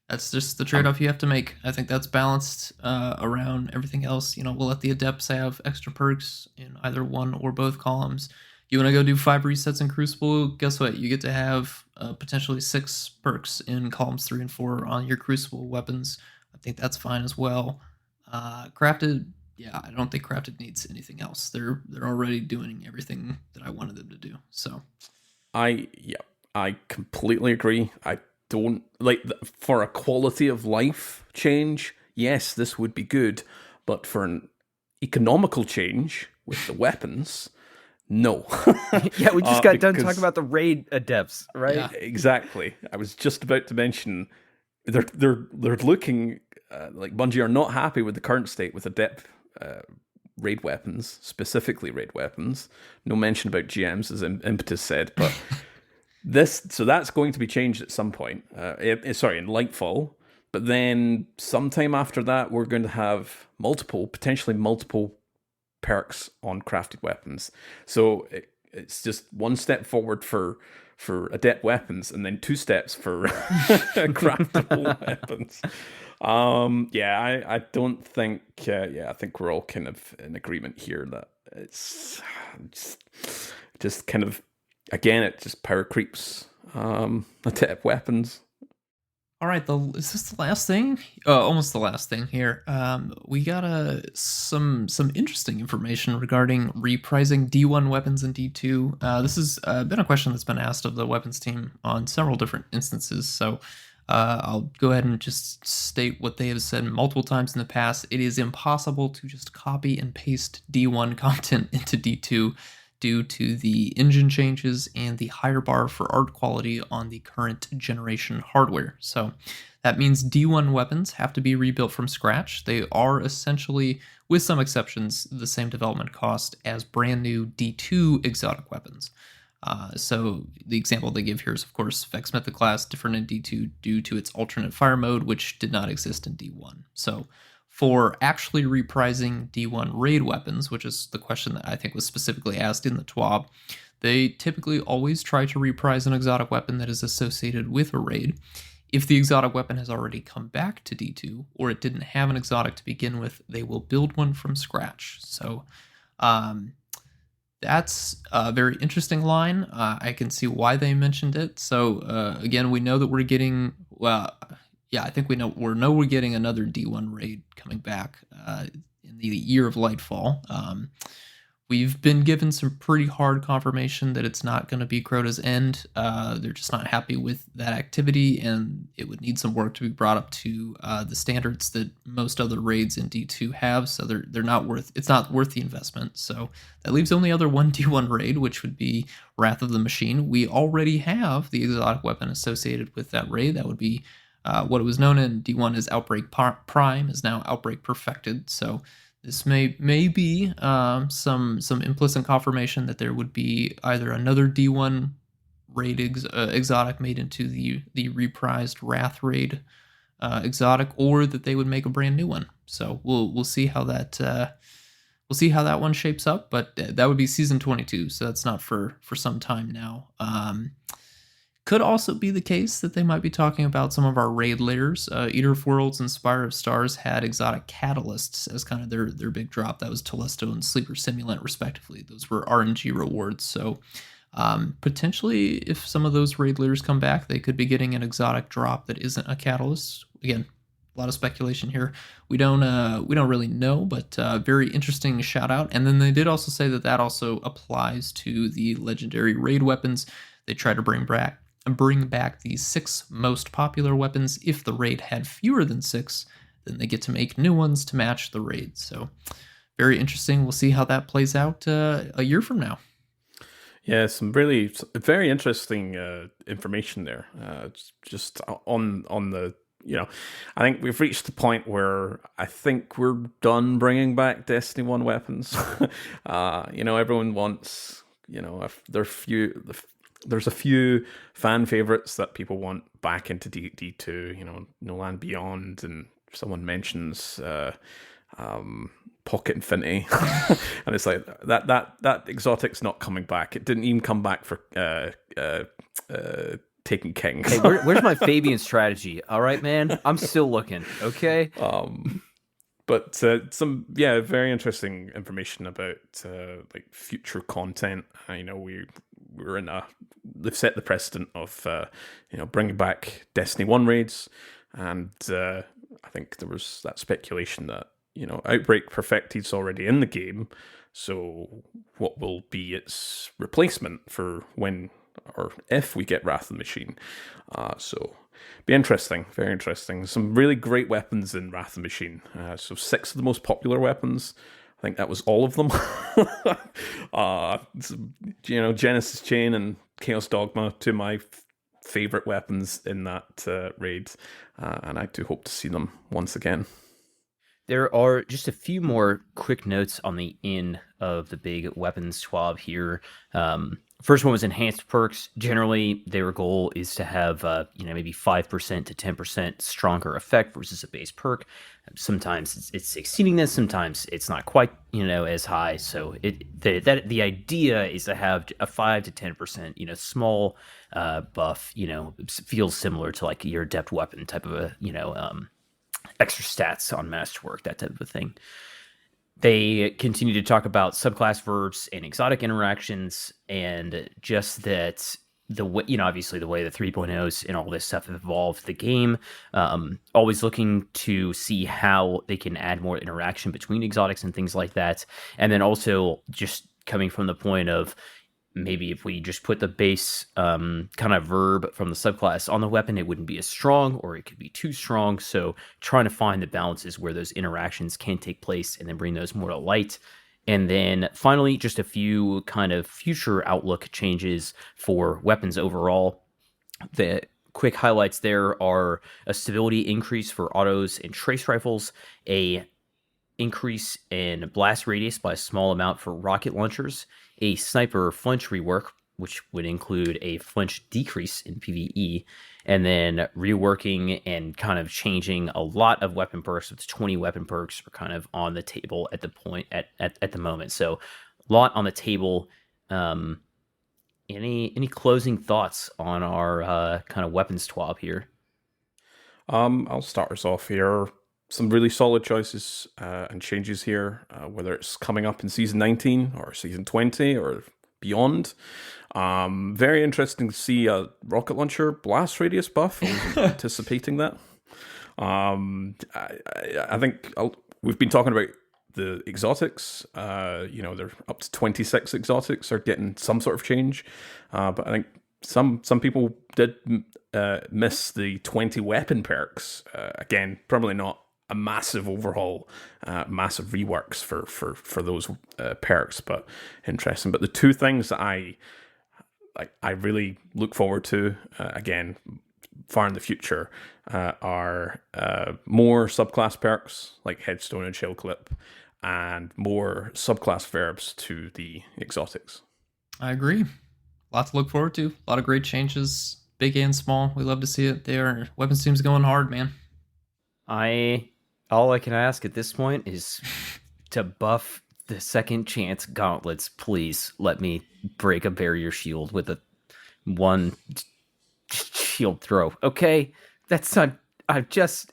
That's just the trade-off you have to make. I think that's balanced around everything else. We'll let the adepts have extra perks in either one or both columns. You want to go do 5 resets in Crucible? Guess what? You get to have potentially 6 perks in columns 3 and 4 on your Crucible weapons. I think that's fine as well. Crafted, yeah, I don't think Crafted needs anything else. They're already doing everything that I wanted them to do. So, I completely agree. I don't for a quality of life change. Yes, this would be good, but for an economical change with the weapons, no. Yeah, we just got done talking about the raid adepts, right? Yeah, exactly. I was just about to mention they're looking like Bungie are not happy with the current state with adept raid weapons, specifically raid weapons. No mention about GMs, as Impetus said, but so that's going to be changed at some point. In Lightfall, but then sometime after that, we're going to have potentially multiple perks on crafted weapons. So it's just one step forward for adept weapons, and then 2 steps for craftable weapons. I don't think. I think we're all kind of in agreement here that it's just kind of, again, it just power creeps adept weapons. all right, is this the last thing? Almost the last thing here. We got some interesting information regarding repricing D1 weapons and D2. This has been a question that's been asked of the weapons team on several different instances. So I'll go ahead and just state what they have said multiple times in the past. It is impossible to just copy and paste D1 content into D2 due to the engine changes and the higher bar for art quality on the current generation hardware. So that means D1 weapons have to be rebuilt from scratch. They are essentially, with some exceptions, the same development cost as brand new D2 exotic weapons. So the example they give here is, of course, Vex Mythic class, different in D2 due to its alternate fire mode, which did not exist in D1. So for actually reprising D1 raid weapons, which is the question that I think was specifically asked in the TWAB, they typically always try to reprise an exotic weapon that is associated with a raid. If the exotic weapon has already come back to D2, or it didn't have an exotic to begin with, they will build one from scratch. So that's a very interesting line. I can see why they mentioned it. So again, we know that we're getting, I think we know we're getting another D1 raid coming back in the Year of Lightfall. We've been given some pretty hard confirmation that it's not going to be Crota's End. They're just not happy with that activity, and it would need some work to be brought up to the standards that most other raids in D2 have. So it's not worth the investment. So that leaves only other one D1 raid, which would be Wrath of the Machine. We already have the exotic weapon associated with that raid. That would be what it was known in D1 as Outbreak Prime is now Outbreak Perfected. So this may be some implicit confirmation that there would be either another D1 raid exotic made into the reprised Wrath raid exotic, or that they would make a brand new one. So we'll see how that one shapes up. But that would be season 22, so that's not for some time now. Could also be the case that they might be talking about some of our raid layers. Eater of Worlds and Spire of Stars had exotic catalysts as kind of their big drop. That was Telesto and Sleeper Simulant, respectively. Those were RNG rewards. So potentially, if some of those raid layers come back, they could be getting an exotic drop that isn't a catalyst. Again, a lot of speculation here. We don't really know, but very interesting shout out. And then they did also say that also applies to the legendary raid weapons. They try to bring back the 6 most popular weapons. If the raid had fewer than 6, then they get to make new ones to match the raid. So very interesting. We'll see how that plays out a year from now. Yeah, some really very interesting information there. Just on I think we've reached the point where I think we're done bringing back Destiny 1 weapons. Everyone wants, if there's a few fan favorites that people want back into D2, No Land Beyond, and someone mentions Pocket Infinity, and it's like that exotic's not coming back. It didn't even come back for Taken King. Hey, where's my Fabian strategy? All right, man, I'm still looking. Okay. But some very interesting information about like future content. They've set the precedent of bringing back Destiny 1 raids, and I think there was that speculation that Outbreak Perfected's already in the game, so what will be its replacement for when or if we get Wrath of the Machine? So be interesting, very interesting. Some really great weapons in Wrath of the Machine. So 6 of the most popular weapons. I think that was all of them. Genesis Chain and Chaos Dogma, 2 of my favorite weapons in that raid, and I do hope to see them once again. There are just a few more quick notes on the end of the big weapons swab here. First one was enhanced perks. Generally, their goal is to have maybe 5% to 10% stronger effect versus a base perk. Sometimes it's exceeding this. Sometimes it's not quite as high. So the idea is to have a 5 to 10% small buff. Feels similar to like your adept weapon type of a extra stats on masterwork, that type of a thing. They continue to talk about subclass verbs and exotic interactions, and just that the way, obviously the way the 3.0s and all this stuff have evolved the game, always looking to see how they can add more interaction between exotics and things like that. And then also just coming from the point of, maybe if we just put the base kind of verb from the subclass on the weapon, it wouldn't be as strong, or it could be too strong. So trying to find the balances where those interactions can take place and then bring those more to light. And then finally, just a few kind of future outlook changes for weapons overall. The quick highlights there are a stability increase for autos and trace rifles, a increase in blast radius by a small amount for rocket launchers, a sniper flinch rework, which would include a flinch decrease in PvE, and then reworking and kind of changing a lot of weapon perks. With 20 weapon perks are kind of on the table at the moment. So a lot on the table. Any closing thoughts on our kind of weapons twab here? I'll start us off here. Some really solid choices and changes here, whether it's coming up in Season 19 or Season 20 or beyond. Very interesting to see a rocket launcher blast radius buff. I wasn't anticipating that. I think we've been talking about the exotics. They're up to 26 exotics are getting some sort of change. But I think some people did miss the 20 weapon perks. Again, probably not a massive overhaul, massive reworks for those perks, but interesting. But the 2 things that I really look forward to, again, far in the future, are more subclass perks like Headstone and Shell Clip, and more subclass verbs to the exotics. I agree. A lot to look forward to. A lot of great changes, big and small. We love to see it. Their weapons team's going hard, man. All I can ask at this point is to buff the second chance gauntlets. Please let me break a barrier shield with a 1 shield throw. Okay, that's not.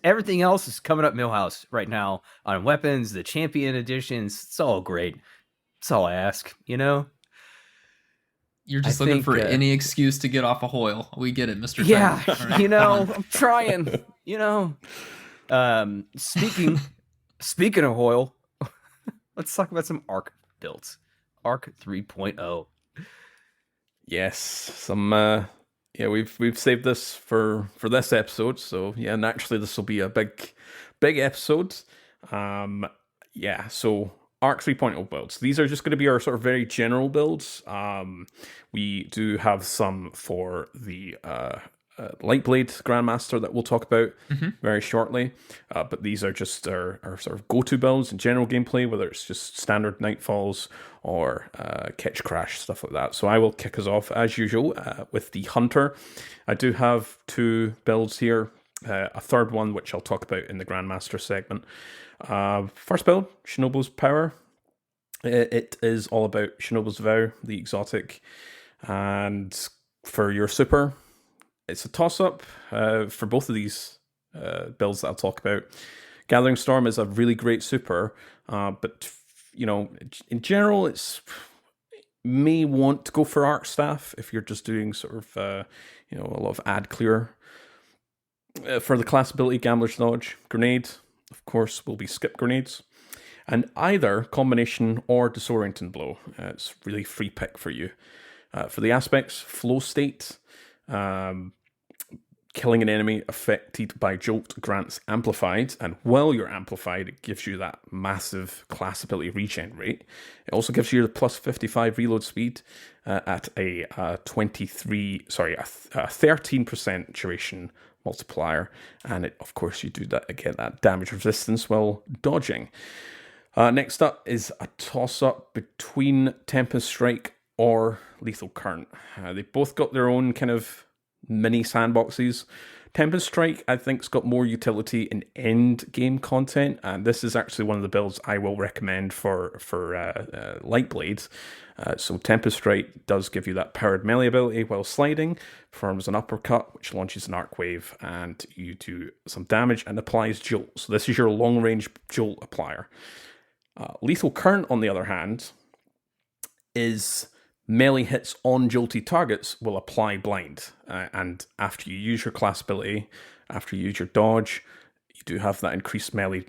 Everything else is coming up Millhouse right now on weapons, the champion editions. It's all great. That's all I ask. You're just looking for any excuse to get off a Hoyle. We get it, Mr. Yeah, right, I'm trying. Speaking of Hoyle, let's talk about some Arc builds. Arc 3.0. Yes, some we've saved this for this episode, so yeah, naturally this will be a big episode. So Arc 3.0 builds. These are just going to be our sort of very general builds. We do have some for the Lightblade Grandmaster that we'll talk about very shortly. But these are just our sort of go-to builds in general gameplay, whether it's just standard Nightfalls or Catch Crash, stuff like that. So I will kick us off, as usual, with the Hunter. I do have 2 builds here, a third one, which I'll talk about in the Grandmaster segment. First build, Shinobu's Power. It is all about Shinobu's Vow, the exotic. And for your super, it's a toss-up for both of these builds that I'll talk about. Gathering Storm is a really great super, but in general, it's may want to go for Arc Staff if you're just doing sort of a lot of ad clear. For the class ability, Gambler's Dodge, Grenade, of course, will be skip grenades, and either Combination or Disorienting Blow. It's really free pick for you. For the aspects, Flow State. Killing an enemy affected by Jolt grants Amplified, and while you're amplified, it gives you that massive class ability regen rate. It also gives you the plus 55 reload speed at a 13% duration multiplier, and of course you do that get that damage resistance while dodging. Next up is a toss-up between Tempest Strike or Lethal Current. They both got their own kind of mini sandboxes. Tempest Strike, I think, has got more utility in end game content, and this is actually one of the builds I will recommend for Lightblade. So Tempest Strike does give you that powered melee ability while sliding, performs an uppercut, which launches an arc wave, and you do some damage and applies Jolt. So this is your long range Jolt applier. Lethal Current, on the other hand, is melee hits on jolty targets will apply blind, and after you use your class ability, after you use your dodge, you do have that increased melee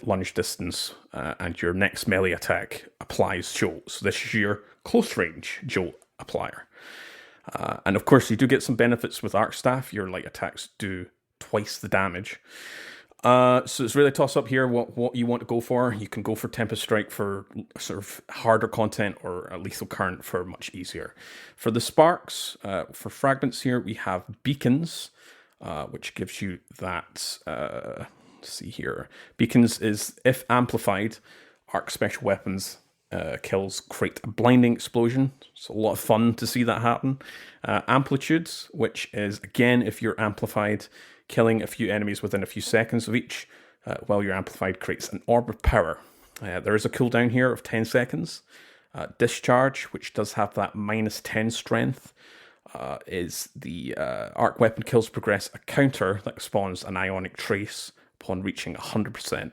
lunge distance, and your next melee attack applies Jolt. So this is your close range Jolt applier. And of course, you do get some benefits with Arc Staff. Your light attacks do twice the damage. So it's really a toss-up here what you want to go for. You can go for Tempest Strike for sort of harder content, or a Lethal Current for much easier. For the sparks, for fragments here, we have Beacons, which gives you that... let's see here. Beacons is, if amplified, Arc Special Weapons kills create a blinding explosion. It's a lot of fun to see that happen. Amplitudes, which is, again, if you're amplified, killing a few enemies within a few seconds of each while you're amplified creates an orb of power. There is a cooldown here of 10 seconds. Discharge, which does have that minus 10 strength, is the arc weapon kills progress a counter that spawns an ionic trace upon reaching 100%.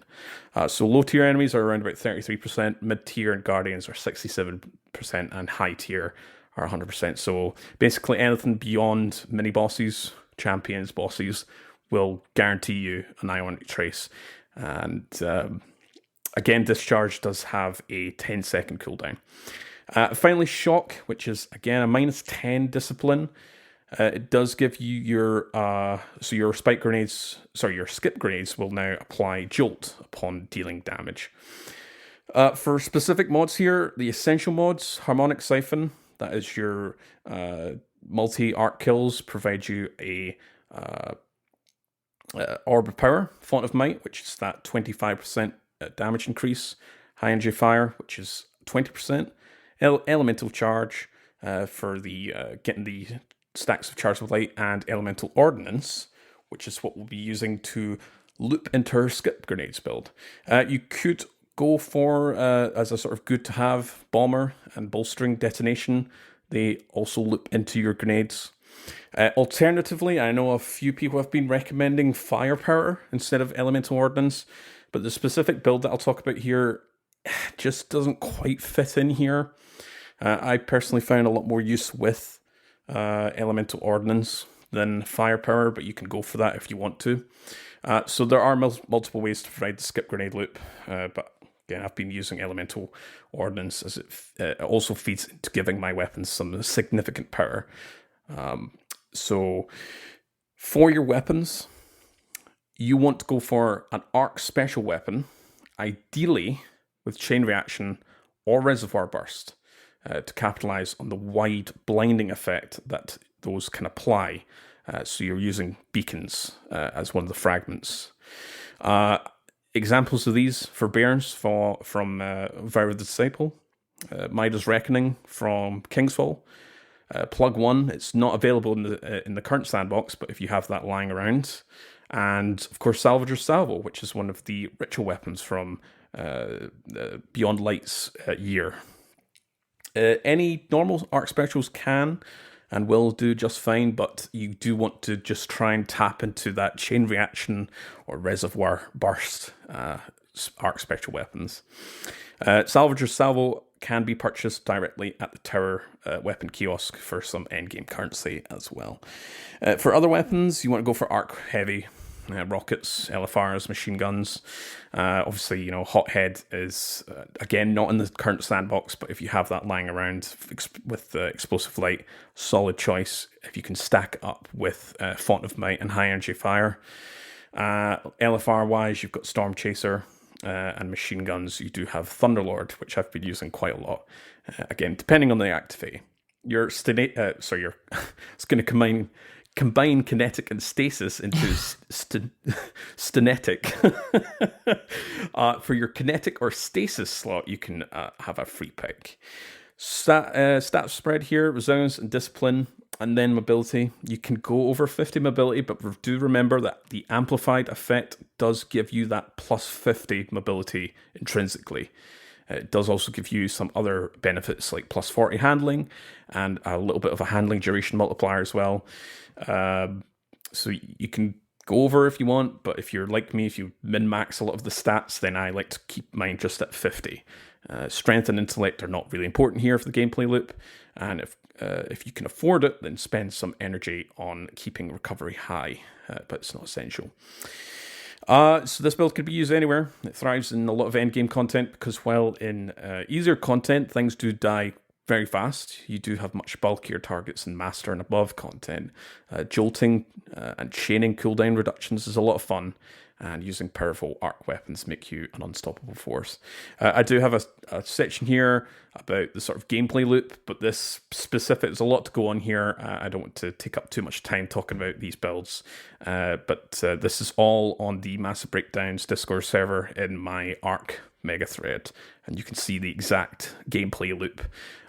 So low tier enemies are around about 33%, mid tier and guardians are 67%, and high tier are 100%. So basically anything beyond mini bosses, champions, bosses will guarantee you an ionic trace. And again, Discharge does have a 10-second cooldown. Finally, Shock, which is again a minus 10 discipline. It does give you your your skip grenades will now apply Jolt upon dealing damage. For specific mods here, the essential mods, Harmonic Siphon, that is your multi-arc kills, provide you a Orb of Power, Font of Might, which is that 25% damage increase, High Energy Fire, which is 20%, Elemental Charge for the getting the stacks of Charge of Light, and Elemental Ordnance, which is what we'll be using to loop into our skip grenades build. You could go for, as a sort of good to have, Bomber and Bolstering Detonation. They also loop into your grenades. Alternatively, I know a few people have been recommending Firepower instead of Elemental Ordnance, but the specific build that I'll talk about here just doesn't quite fit in here. I personally found a lot more use with Elemental Ordnance than Firepower, but you can go for that if you want to. So there are multiple ways to provide the skip grenade loop, but again, I've been using Elemental Ordnance as it also feeds into giving my weapons some significant power. So for your weapons, you want to go for an arc special weapon, ideally with Chain Reaction or Reservoir Burst, to capitalize on the wide blinding effect that those can apply So you're using beacons as one of the fragments. Examples of these forbearance from Vow of the Disciple, Midas Reckoning from Kingsfall, Plug 1. It's not available in the current sandbox, but if you have that lying around. And, of course, Salvager's Salvo, which is one of the ritual weapons from Beyond Light's year. Any normal Arc Spectrals can and will do just fine, but you do want to just try and tap into that chain reaction or reservoir burst Arc Spectral weapons. Salvager's Salvo can be purchased directly at the Tower weapon kiosk for some endgame currency as well. For other weapons, you want to go for Arc Heavy. Rockets, LFRs, machine guns. Obviously, Hothead is, again, not in the current sandbox, but if you have that lying around with Explosive Light, solid choice if you can stack up with Font of Might and High Energy Fire. LFR-wise, you've got Storm Chaser, and machine guns, you do have Thunderlord, which I've been using quite a lot. Again, depending on the activity. It's going to combine kinetic and stasis into stenetic. For your kinetic or stasis slot, you can have a free pick. Stat spread here, resilience and discipline, and then mobility. You can go over 50 mobility, but do remember that the amplified effect does give you that plus 50 mobility intrinsically. It does also give you some other benefits like plus 40 handling and a little bit of a handling duration multiplier as well. So you can go over if you want, but if you're like me, if you min-max a lot of the stats, then I like to keep mine just at 50. Strength and intellect are not really important here for the gameplay loop, and if you can afford it, then spend some energy on keeping recovery high, but it's not essential. So this build could be used anywhere. It thrives in a lot of endgame content because while in easier content, things do die very fast. You do have much bulkier targets in Master and above content. Jolting and chaining cooldown reductions is a lot of fun, and using powerful arc weapons make you an unstoppable force. I do have a section here about the sort of gameplay loop, but this specific, there's a lot to go on here. I don't want to take up too much time talking about these builds, but this is all on the Massive Breakdowns Discord server in my arc mega thread, and you can see the exact gameplay loop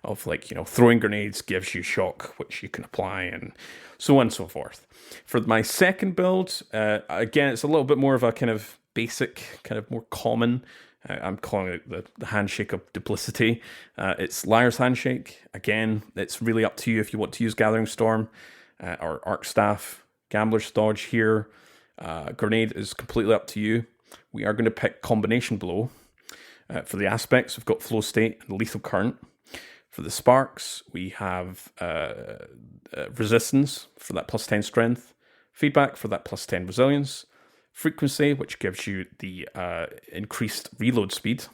of throwing grenades gives you shock, which you can apply, and so on and so forth. For my second build, again, it's a little bit more of a kind of basic, kind of more common. I'm calling it the Handshake of Duplicity. It's Liar's Handshake. Again, it's really up to you if you want to use Gathering Storm or Arc Staff. Gambler's Dodge here. Grenade is completely up to you. We are going to pick Combination Blow. For the aspects, we've got Flow State and Lethal Current. For the sparks, we have Resistance for that plus 10 strength, Feedback for that plus 10 resilience, Frequency, which gives you the increased reload speed.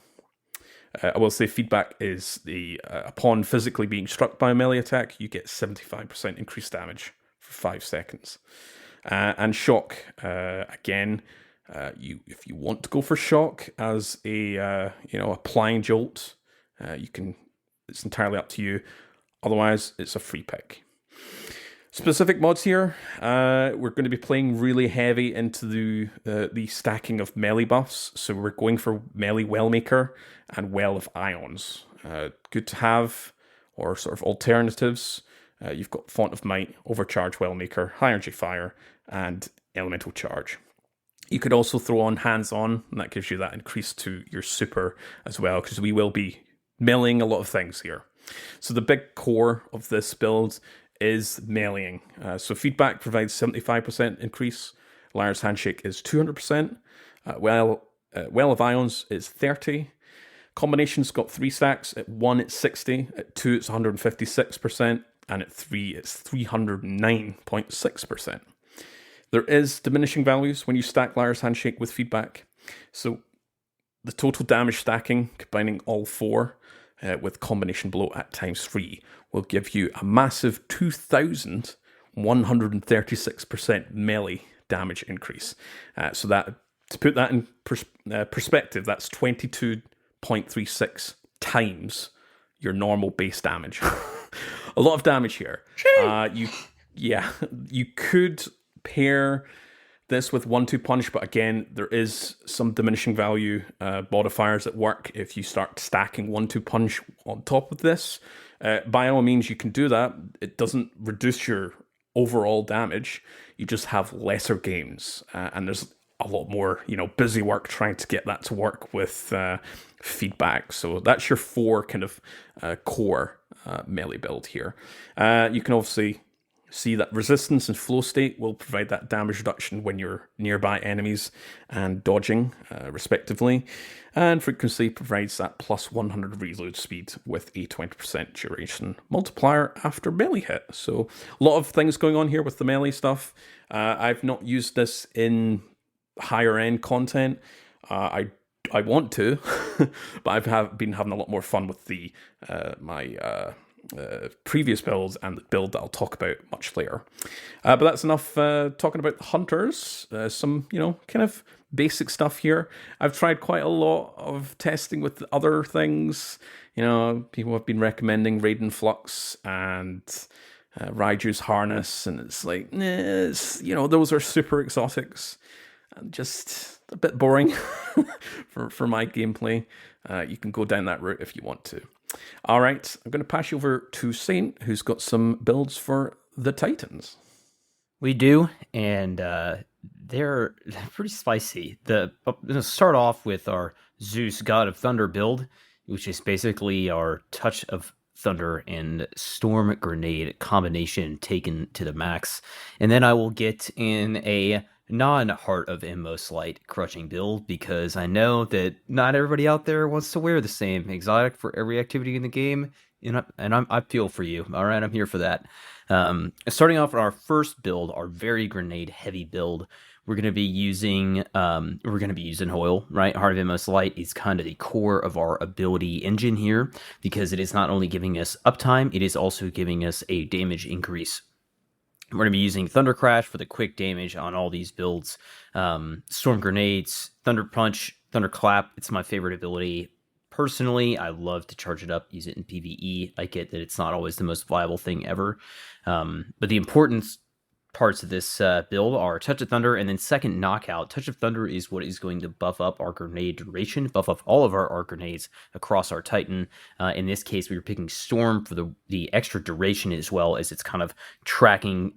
I will say Feedback is upon physically being struck by a melee attack, you get 75% increased damage for 5 seconds. And Shock, again, if you want to go for Shock as a applying jolt, you can. It's entirely up to you. Otherwise, it's a free pick. Specific mods here. We're going to be playing really heavy into the stacking of melee buffs. So we're going for Melee Wellmaker and Well of Ions. Good to have, or sort of alternatives. You've got Font of Might, Overcharge Wellmaker, High Energy Fire, and Elemental Charge. You could also throw on Hands On, and that gives you that increase to your super as well, because we will be meleeing a lot of things here. So the big core of this build is meleeing. So Feedback provides 75% increase. Liar's Handshake is 200%. Well of Ions is 30. Combination's got 3 stacks. At 1, it's 60. At 2, it's 156%. And at 3, it's 309.6%. There is diminishing values when you stack Liar's Handshake with Feedback. So the total damage stacking, combining all 4 with Combination Blow at ×3, will give you a massive 2,136% melee damage increase. So that, to put that in perspective, that's 22.36 times your normal base damage. A lot of damage here. yeah, you could pair this with 1-2 punch, but again, there is some diminishing value modifiers at work if you start stacking 1-2 punch on top of this. By all means, you can do that. It doesn't reduce your overall damage. You just have lesser gains, and there's a lot more, busy work trying to get that to work with feedback. So that's your 4 kind of core melee build here. You can obviously see that resistance and flow state will provide that damage reduction when you're nearby enemies and dodging, respectively. And frequency provides that plus 100 reload speed with a 20% duration multiplier after melee hit. So a lot of things going on here with the melee stuff. I've not used this in higher end content. I want to, but I've been having a lot more fun with the my previous builds and the build that I'll talk about much later. But that's enough talking about the hunters. Some, kind of basic stuff here. I've tried quite a lot of testing with other things. People have been recommending Raiden Flux and Raiju's Harness, and it's like, those are super exotics and just a bit boring for my gameplay. You can go down that route if you want to. All right, I'm going to pass you over to Saint, who's got some builds for the Titans. We do, and they're pretty spicy. I'm going to start off with our Zeus God of Thunder build, which is basically our Touch of Thunder and Storm Grenade combination taken to the max. And then I will get in a non-Heart of Inmost Light crushing build, because I know that not everybody out there wants to wear the same exotic for every activity in the game, and I feel for you. All right, I'm here for that. Starting off with our first build, our very grenade heavy build, we're going to be using Hoyle, right? Heart of Inmost Light is kind of the core of our ability engine here, because it is not only giving us uptime, it is also giving us a damage increase. We're going to be using Thunder Crash for the quick damage on all these builds. Storm Grenades, Thunder Punch, Thunder Clap. It's my favorite ability. Personally, I love to charge it up, use it in PvE. I get that it's not always the most viable thing ever. But the important parts of this build are Touch of Thunder and then second Knockout. Touch of Thunder is what is going to buff up our grenade duration, buff up all of our arc grenades across our Titan. In this case, we were picking Storm for the extra duration, as well as it's kind of tracking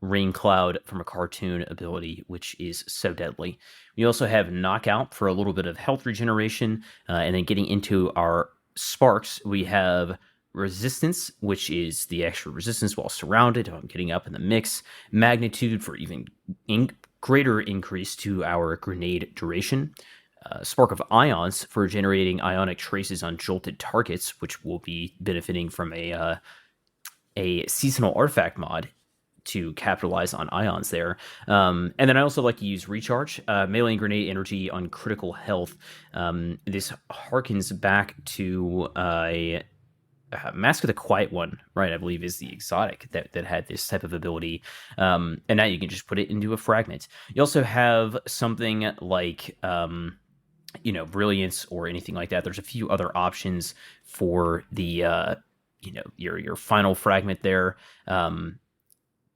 Rain Cloud from a cartoon ability, which is so deadly. We also have Knockout for a little bit of health regeneration, and then getting into our Sparks, we have Resistance, which is the extra resistance while surrounded. I'm getting up in the mix. Magnitude for even greater increase to our grenade duration. Spark of Ions for generating ionic traces on jolted targets, which will be benefiting from a seasonal artifact mod to capitalize on ions there. And then I also like to use Recharge, melee and grenade energy on critical health. This harkens back to Mask of the Quiet One, right? I believe is the exotic that had this type of ability. And now you can just put it into a fragment. You also have something like, Brilliance or anything like that. There's a few other options for the, your final fragment there.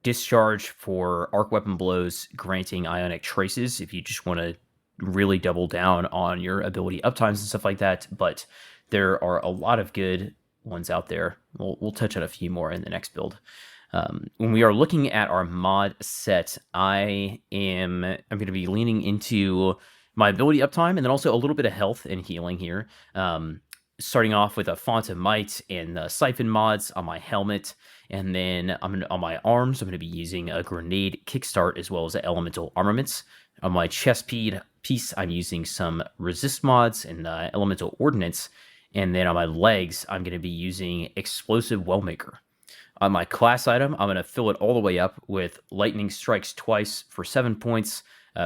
Discharge for arc weapon blows, granting ionic traces if you just want to really double down on your ability uptimes and stuff like that. But there are a lot of good ones out there. We'll touch on a few more in the next build. When we are looking at our mod set, I'm going to be leaning into my ability uptime and then also a little bit of health and healing here. Starting off with a Font of Might and the Siphon Mods on my helmet, and then on my arms, I'm going to be using a Grenade Kickstart as well as Elemental Armaments. On my chest piece, I'm using some Resist Mods and Elemental Ordnance. And then on my legs, I'm going to be using Explosive Wellmaker. On my class item, I'm going to fill it all the way up with Lightning Strikes twice for 7 points,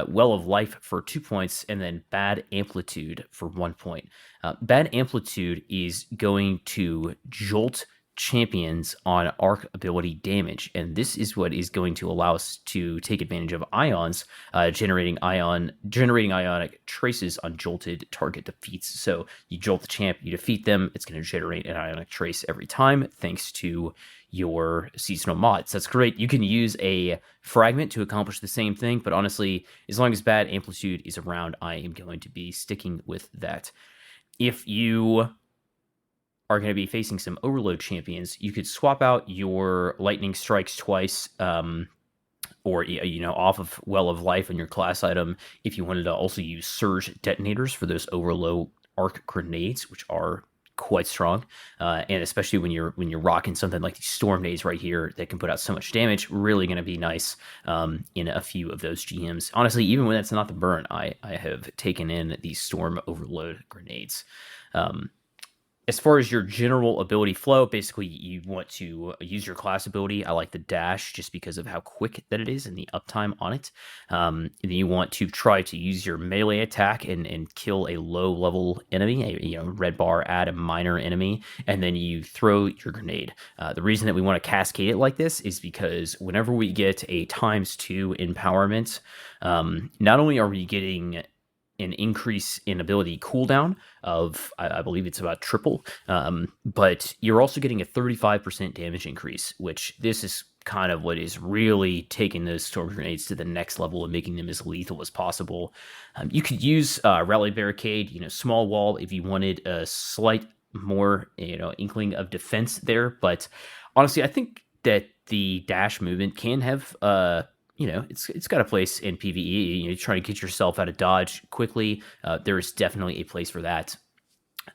Well of Life for 2 points, and then Bad Amplitude for 1 point. Bad Amplitude is going to jolt champions on arc ability damage, and this is what is going to allow us to take advantage of ions, generating ionic traces on jolted target defeats. So you jolt the champ, you defeat them, it's going to generate an ionic trace every time, thanks to your seasonal mods. That's great. You can use a fragment to accomplish the same thing, but honestly, as long as bad amplitude is around, I am going to be sticking with that. If you are going to be facing some overload champions, you could swap out your lightning strikes twice, or off of Well of Life on your class item if you wanted to also use surge detonators for those overload arc grenades, which are quite strong, and especially when you're rocking something like these storm nades right here that can put out so much damage, really going to be nice in a few of those GMs. Honestly, even when that's not the burn, I have taken in these storm overload grenades. As far as your general ability flow, basically you want to use your class ability. I like the dash just because of how quick that it is and the uptime on it. And then you want to try to use your melee attack and kill a low level enemy, a red bar, add a minor enemy, and then you throw your grenade. The reason that we want to cascade it like this is because whenever we get a ×2 empowerment, not only are we getting an increase in ability cooldown of, I believe it's about triple, but you're also getting a 35% damage increase, which this is kind of what is really taking those storm grenades to the next level and making them as lethal as possible. You could use Rally Barricade, small wall, if you wanted a slight more, inkling of defense there. But honestly, I think that the dash movement can have it's got a place in PvE. You're trying to get yourself out of dodge quickly. There is definitely a place for that.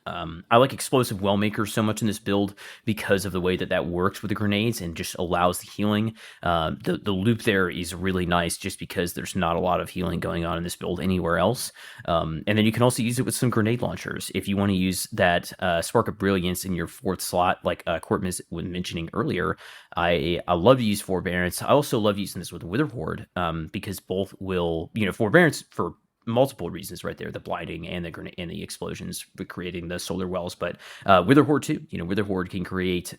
I like Explosive Wellmaker so much in this build because of the way that works with the grenades and just allows the healing. The loop there is really nice just because there's not a lot of healing going on in this build anywhere else. And then you can also use it with some grenade launchers. If you want to use that Spark of Brilliance in your fourth slot, like Court was mentioning earlier, I love to use Forbearance. I also love using this with Wither Horde because both will, Forbearance for multiple reasons right there, the blinding and the grenade and the explosions creating the solar wells, but Wither Horde too. Wither Horde can create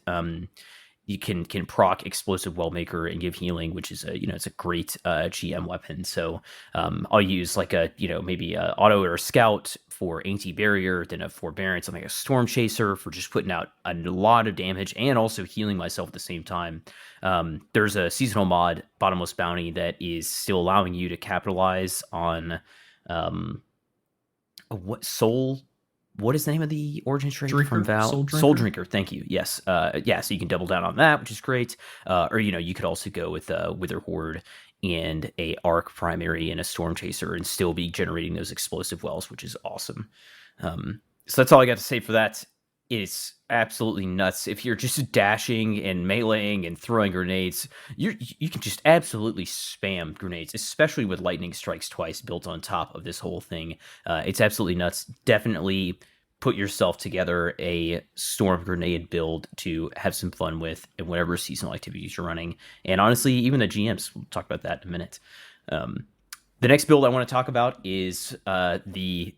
you can proc Explosive Wellmaker and give healing, which is it's a great GM weapon. So I'll use like a maybe a auto or a scout for anti-barrier, then a forbearance, something like a storm chaser for just putting out a lot of damage and also healing myself at the same time. There's a seasonal mod, Bottomless Bounty, that is still allowing you to capitalize on what is the name of the origin trait from Val? Soul Drinker. Thank you. Yes. So you can double down on that, which is great. Or you could also go with Wither Horde and a Arc Primary and a Storm Chaser and still be generating those explosive wells, which is awesome. So that's all I got to say for that. It's absolutely nuts. If you're just dashing and meleeing and throwing grenades, you can just absolutely spam grenades, especially with lightning strikes twice built on top of this whole thing. It's absolutely nuts. Definitely put yourself together a storm grenade build to have some fun with in whatever seasonal activities you're running. And honestly, even the GMs, we'll talk about that in a minute. The next build I want to talk about is the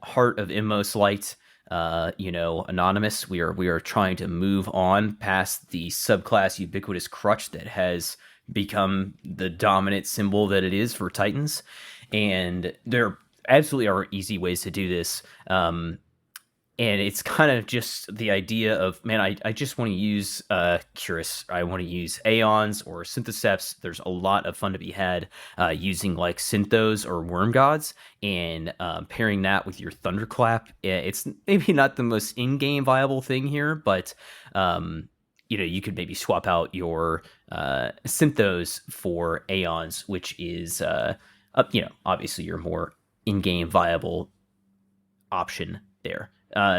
Heart of Immos Light. Anonymous. We are trying to move on past the subclass Ubiquitous Crutch that has become the dominant symbol that it is for Titans, and there absolutely are easy ways to do this. And it's kind of just the idea of, man, I just want to use Curus. I want to use Aeons or Syntheseps. There's a lot of fun to be had using like Synthos or Worm Gods and pairing that with your Thunderclap. It's maybe not the most in-game viable thing here, but you could maybe swap out your Synthos for Aeons, which is obviously your more in-game viable option there.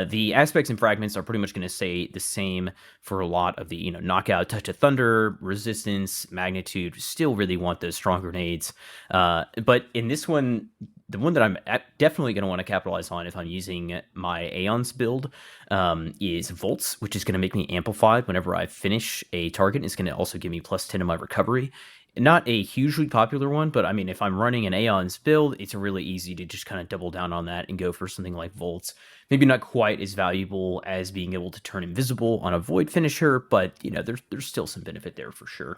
The aspects and fragments are pretty much going to say the same for a lot of the, knockout, touch of thunder, resistance, magnitude. Still really want those strong grenades. But in this one, the one that I'm definitely going to want to capitalize on if I'm using my Aeons build is Volts, which is going to make me amplified whenever I finish a target. It's going to also give me +10 to my recovery. Not a hugely popular one, but I mean, if I'm running an Aeon's build, it's really easy to just kind of double down on that and go for something like Volts. Maybe not quite as valuable as being able to turn invisible on a Void finisher, but there's still some benefit there for sure.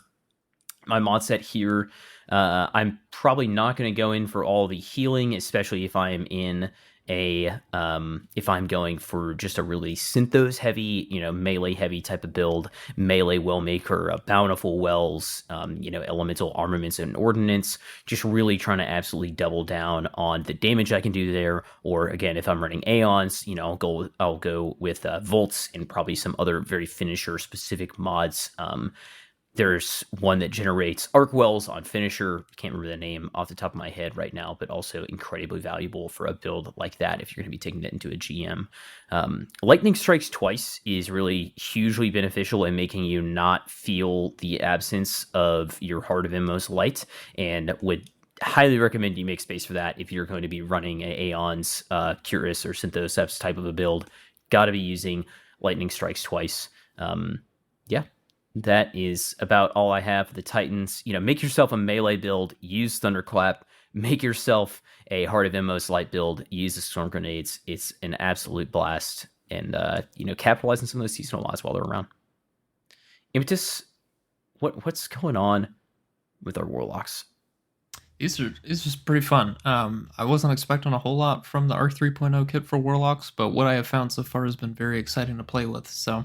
My mod set here, I'm probably not going to go in for all the healing, especially if I'm in if I'm going for just a really Synthos heavy, melee heavy type of build, melee Wellmaker, Bountiful Wells, elemental armaments and ordnance, just really trying to absolutely double down on the damage I can do there. Or again, if I'm running Aeons, I'll go with Volts and probably some other very finisher specific mods. There's one that generates arc wells on finisher. Can't remember the name off the top of my head right now, but also incredibly valuable for a build like that if you're going to be taking it into a GM. Lightning strikes twice is really hugely beneficial in making you not feel the absence of your Heart of Inmost Light, and would highly recommend you make space for that if you're going to be running a Aeon's Curus or Synthoceps type of a build. Got to be using Lightning strikes twice. Yeah. That is about all I have for the Titans. Make yourself a melee build, use Thunderclap. Make yourself a Heart of Inmost Light build, use the Storm Grenades. It's an absolute blast. And, capitalize on some of those seasonal mods while they're around. Impetus, what's going on with our Warlocks? It's just pretty fun. I wasn't expecting a whole lot from the Arc 3.0 kit for Warlocks, but what I have found so far has been very exciting to play with. So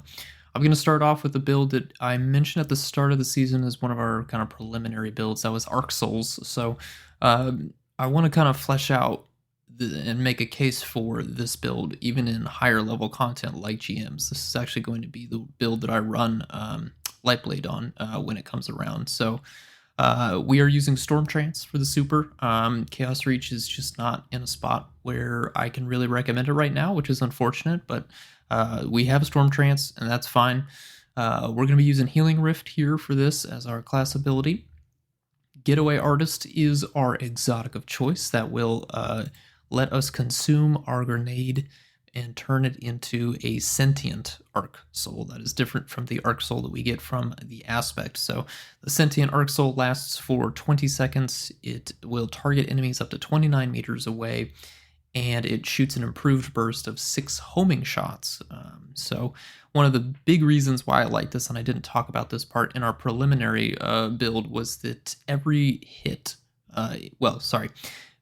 I'm going to start off with a build that I mentioned at the start of the season as one of our kind of preliminary builds. That was Arc Souls. So I want to kind of flesh out and make a case for this build, even in higher level content like GMs. This is actually going to be the build that I run Lightblade on when it comes around. So we are using Storm Trance for the super. Chaos Reach is just not in a spot where I can really recommend it right now, which is unfortunate, but we have Storm Trance, and that's fine. We're going to be using Healing Rift here for this as our class ability. Getaway Artist is our exotic of choice that will let us consume our grenade and turn it into a sentient Arc Soul that is different from the Arc Soul that we get from the Aspect. So the sentient Arc Soul lasts for 20 seconds. It will target enemies up to 29 meters away, and it shoots an improved burst of 6 homing shots. So one of the big reasons why I like this, and I didn't talk about this part in our preliminary build, was that every hit,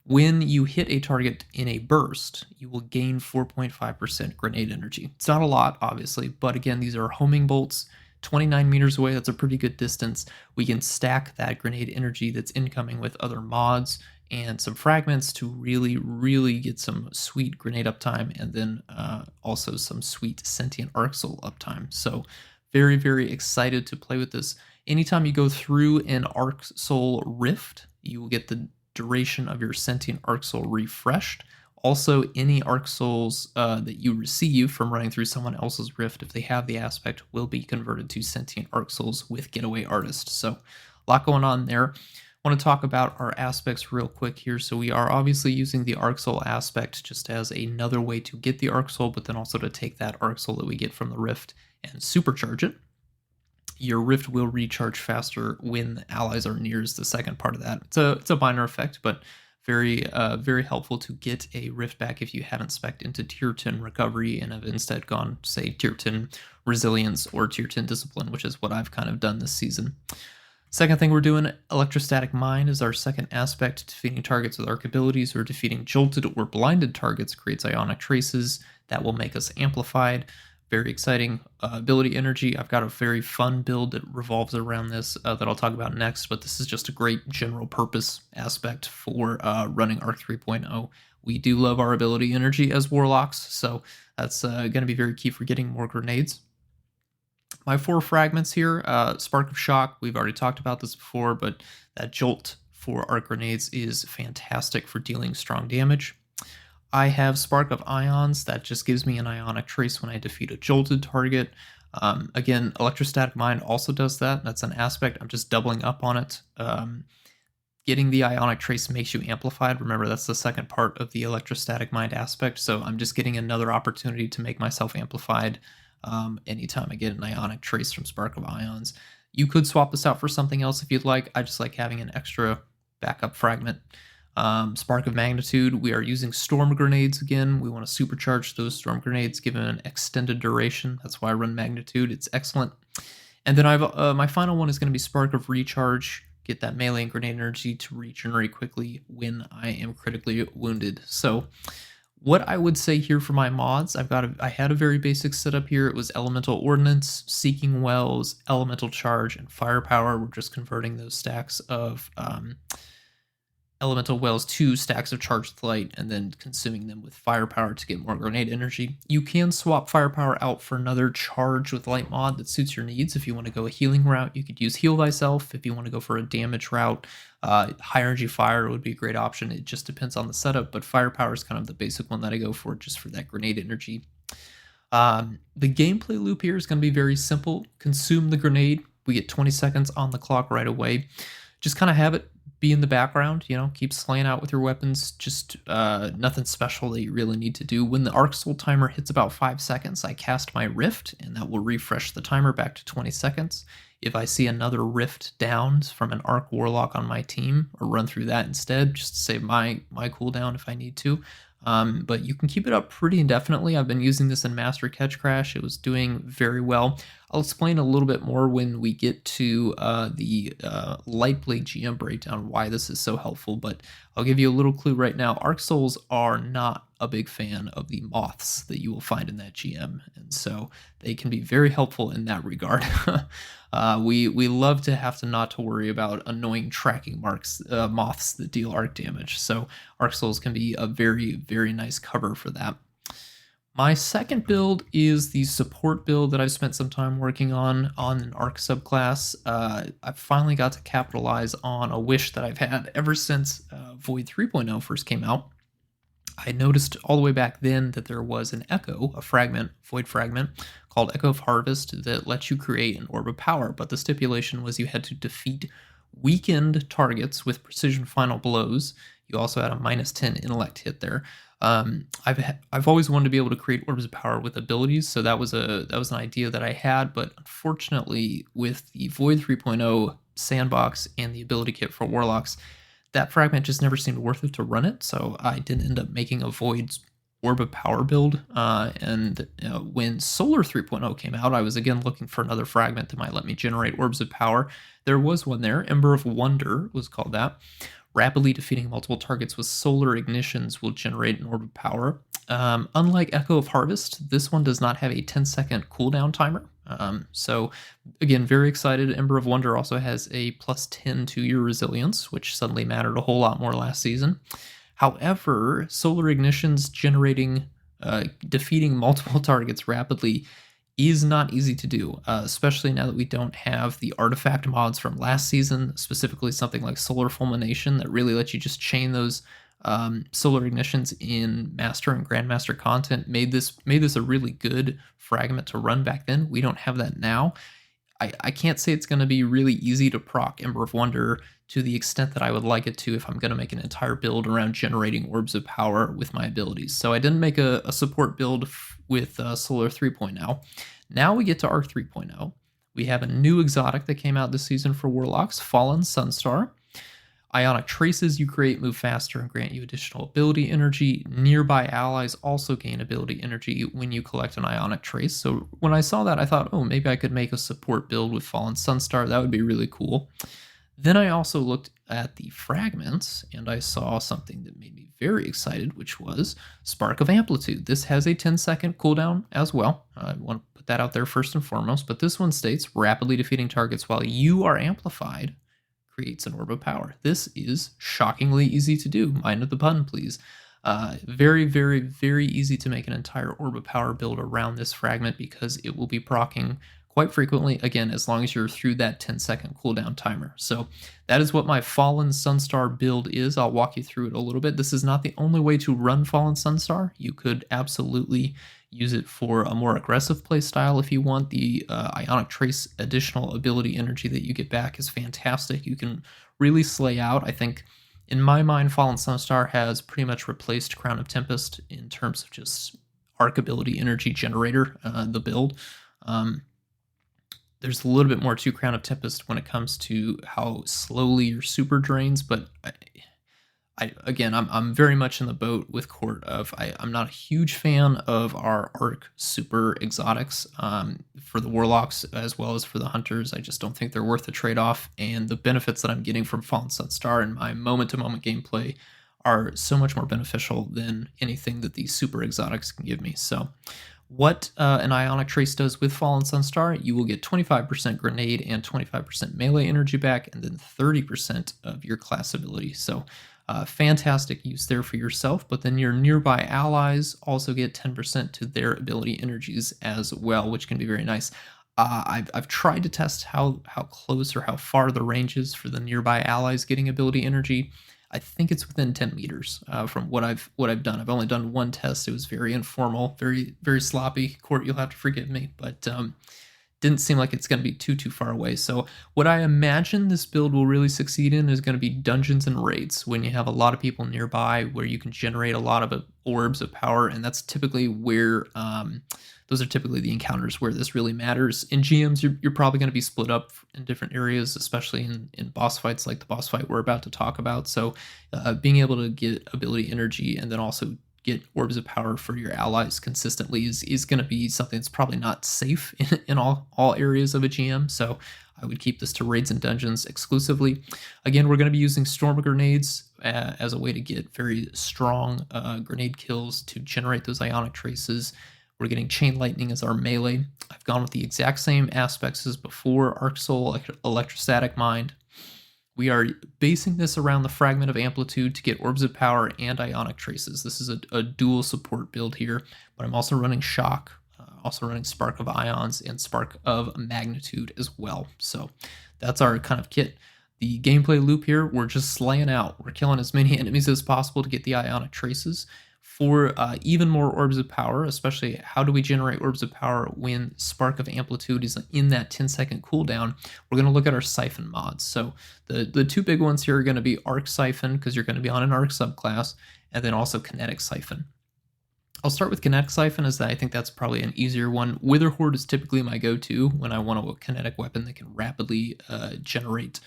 when you hit a target in a burst, you will gain 4.5% grenade energy. It's not a lot, obviously, but again, these are homing bolts, 29 meters away. That's a pretty good distance. We can stack that grenade energy that's incoming with other mods and some fragments to really, really get some sweet grenade uptime, and then also some sweet sentient Arc Soul uptime. So very, very excited to play with this. Anytime you go through an Arc Soul Rift, you will get the duration of your sentient Arc Soul refreshed. Also, any Arc Souls that you receive from running through someone else's Rift, if they have the aspect, will be converted to sentient Arc Souls with Getaway Artist. So a lot going on there. I want to talk about our aspects real quick here. So we are obviously using the Arc Soul aspect just as another way to get the Arc Soul, but then also to take that Arc Soul that we get from the Rift and supercharge it. Your Rift will recharge faster when the allies are near is the second part of that. It's a minor effect, but very helpful to get a Rift back if you haven't spec'd into Tier 10 Recovery and have instead gone, say, Tier 10 Resilience or Tier 10 Discipline, which is what I've kind of done this season. Second thing we're doing, Electrostatic Mind is our second aspect. Defeating targets with arc abilities or defeating jolted or blinded targets creates ionic traces that will make us amplified. Very exciting. Ability energy, I've got a very fun build that revolves around this that I'll talk about next, but this is just a great general purpose aspect for running Arc 3.0. We do love our ability energy as Warlocks, so that's going to be very key for getting more grenades. My 4 fragments here, Spark of Shock, we've already talked about this before, but that Jolt for arc grenades is fantastic for dealing strong damage. I have Spark of Ions, that just gives me an ionic trace when I defeat a jolted target. Again, Electrostatic Mind also does that. That's an aspect. I'm just doubling up on it. Getting the ionic trace makes you amplified. Remember, that's the second part of the Electrostatic Mind aspect, so I'm just getting another opportunity to make myself amplified anytime I get an Ionic Trace from Spark of Ions. You could swap this out for something else if you'd like. I just like having an extra backup fragment. Spark of Magnitude, we are using Storm Grenades again. We want to supercharge those Storm Grenades, give them an extended duration. That's why I run Magnitude. It's excellent. And then I've my final one is going to be Spark of Recharge. Get that melee and grenade energy to regenerate quickly when I am critically wounded. So what I would say here for my mods, I had a very basic setup here. It was Elemental Ordnance, Seeking Wells, Elemental Charge, and Firepower. We're just converting those stacks of Elemental Wells to stacks of Charged Light and then consuming them with Firepower to get more grenade energy. You can swap Firepower out for another Charge with Light mod that suits your needs. If you want to go a healing route, you could use Heal Thyself. If you want to go for a damage route, High Energy Fire would be a great option. It just depends on the setup, but Firepower is kind of the basic one that I go for just for that grenade energy. The gameplay loop here is going to be very simple. Consume the grenade. We get 20 seconds on the clock right away. Just kind of have it be in the background, keep slaying out with your weapons, just nothing special that you really need to do. When the Arc Soul timer hits about 5 seconds, I cast my Rift, and that will refresh the timer back to 20 seconds. If I see another Rift down from an Arc Warlock on my team, or run through that instead, just to save my cooldown if I need to. But you can keep it up pretty indefinitely. I've been using this in Master Catch Crash. It was doing very well. I'll explain a little bit more when we get to the Lightblade GM Breakdown why this is so helpful, but I'll give you a little clue right now. Arc Souls are not a big fan of the moths that you will find in that GM, and so they can be very helpful in that regard. We love to have to not to worry about annoying tracking moths that deal arc damage, so Arc Souls can be a very, very nice cover for that. My second build is the support build that I've spent some time working on an Arc subclass. I finally got to capitalize on a wish that I've had ever since Void 3.0 first came out. I noticed all the way back then that there was an Echo, a fragment, Void fragment, called Echo of Harvest that lets you create an Orb of Power, but the stipulation was you had to defeat weakened targets with precision final blows. You also had a -10 intellect hit there. I've always wanted to be able to create orbs of power with abilities, so that was an idea that I had, but unfortunately with the Void 3.0 sandbox and the ability kit for Warlocks, that fragment just never seemed worth it to run it, so I didn't end up making a Void Orb of Power build, and when Solar 3.0 came out, I was again looking for another fragment that might let me generate Orbs of Power. There was one there, Ember of Wonder was called that. Rapidly defeating multiple targets with solar ignitions will generate an Orb of Power. Unlike Echo of Harvest, this one does not have a 10-second cooldown timer. So again, very excited. Ember of Wonder also has a +10 to your resilience, which suddenly mattered a whole lot more last season. However, solar ignitions defeating multiple targets rapidly is not easy to do, especially now that we don't have the artifact mods from last season, specifically something like Solar Fulmination that really lets you just chain those solar ignitions in Master and Grandmaster content. Made this a really good fragment to run back then. We don't have that now. I can't say it's going to be really easy to proc Ember of Wonder to the extent that I would like it to if I'm going to make an entire build around generating Orbs of Power with my abilities. So I didn't make a support build with Solar 3.0. Now we get to Arc 3.0. We have a new exotic that came out this season for Warlocks, Fallen Sunstar. Ionic traces you create move faster and grant you additional ability energy. Nearby allies also gain ability energy when you collect an Ionic trace. So when I saw that, I thought, oh, maybe I could make a support build with Fallen Sunstar. That would be really cool. Then I also looked at the fragments, and I saw something that made me very excited, which was Spark of Amplitude. This has a 10-second cooldown as well. I want to put that out there first and foremost, but this one states, rapidly defeating targets while you are amplified creates an Orb of Power. This is shockingly easy to do. Mind the pun, please. Very, very, very easy to make an entire Orb of Power build around this fragment because it will be proccing quite frequently, again, as long as you're through that 10-second cooldown timer. So that is what my Fallen Sunstar build is. I'll walk you through it a little bit. This is not the only way to run Fallen Sunstar. You could absolutely use it for a more aggressive playstyle if you want. The Ionic Trace additional ability energy that you get back is fantastic. You can really slay out. I think, in my mind, Fallen Sunstar has pretty much replaced Crown of Tempest in terms of just arc ability energy generator, the build. There's a little bit more to Crown of Tempest when it comes to how slowly your super drains, but I'm very much in the boat with Court of I'm not a huge fan of our arc super exotics for the warlocks as well as for the hunters. I just don't think they're worth the trade-off, and the benefits that I'm getting from Fallen Sunstar and my moment-to-moment gameplay are so much more beneficial than anything that these super exotics can give me. So what an Ionic Trace does with Fallen Sunstar, you will get 25% grenade and 25% melee energy back, and then 30% of your class ability. So fantastic use there for yourself, but then your nearby allies also get 10% to their ability energies as well, which can be very nice. I've tried to test how close or how far the range is for the nearby allies getting ability energy. I think it's within 10 meters from what I've done. I've only done one test. It was very informal, very sloppy. Court, you'll have to forgive me, but didn't seem like it's going to be too far away. So what I imagine this build will really succeed in is going to be dungeons and raids, when you have a lot of people nearby where you can generate a lot of orbs of power, and that's typically where those are typically the encounters where this really matters. In GMs, you're probably going to be split up in different areas, especially in boss fights like the boss fight we're about to talk about. So being able to get ability energy and then also get orbs of power for your allies consistently is going to be something that's probably not safe in all areas of a GM. So I would keep this to raids and dungeons exclusively. Again, we're going to be using storm grenades as a way to get very strong grenade kills to generate those Ionic Traces. We're getting Chain Lightning as our melee. I've gone with the exact same aspects as before: Arc Soul, Electrostatic Mind. We are basing this around the Fragment of Amplitude to get Orbs of Power and Ionic Traces. This is a dual support build here, but I'm also running Shock, also running Spark of Ions, and Spark of Magnitude as well. So that's our kind of kit. The gameplay loop here, we're just slaying out. We're killing as many enemies as possible to get the Ionic Traces. For even more Orbs of Power, especially how do we generate Orbs of Power when Spark of Amplitude is in that 10-second cooldown, we're going to look at our Siphon mods. So the two big ones here are going to be Arc Siphon, because you're going to be on an Arc subclass, and then also Kinetic Siphon. I'll start with Kinetic Siphon, as I think that's probably an easier one. Wither Horde is typically my go-to when I want a kinetic weapon that can rapidly generate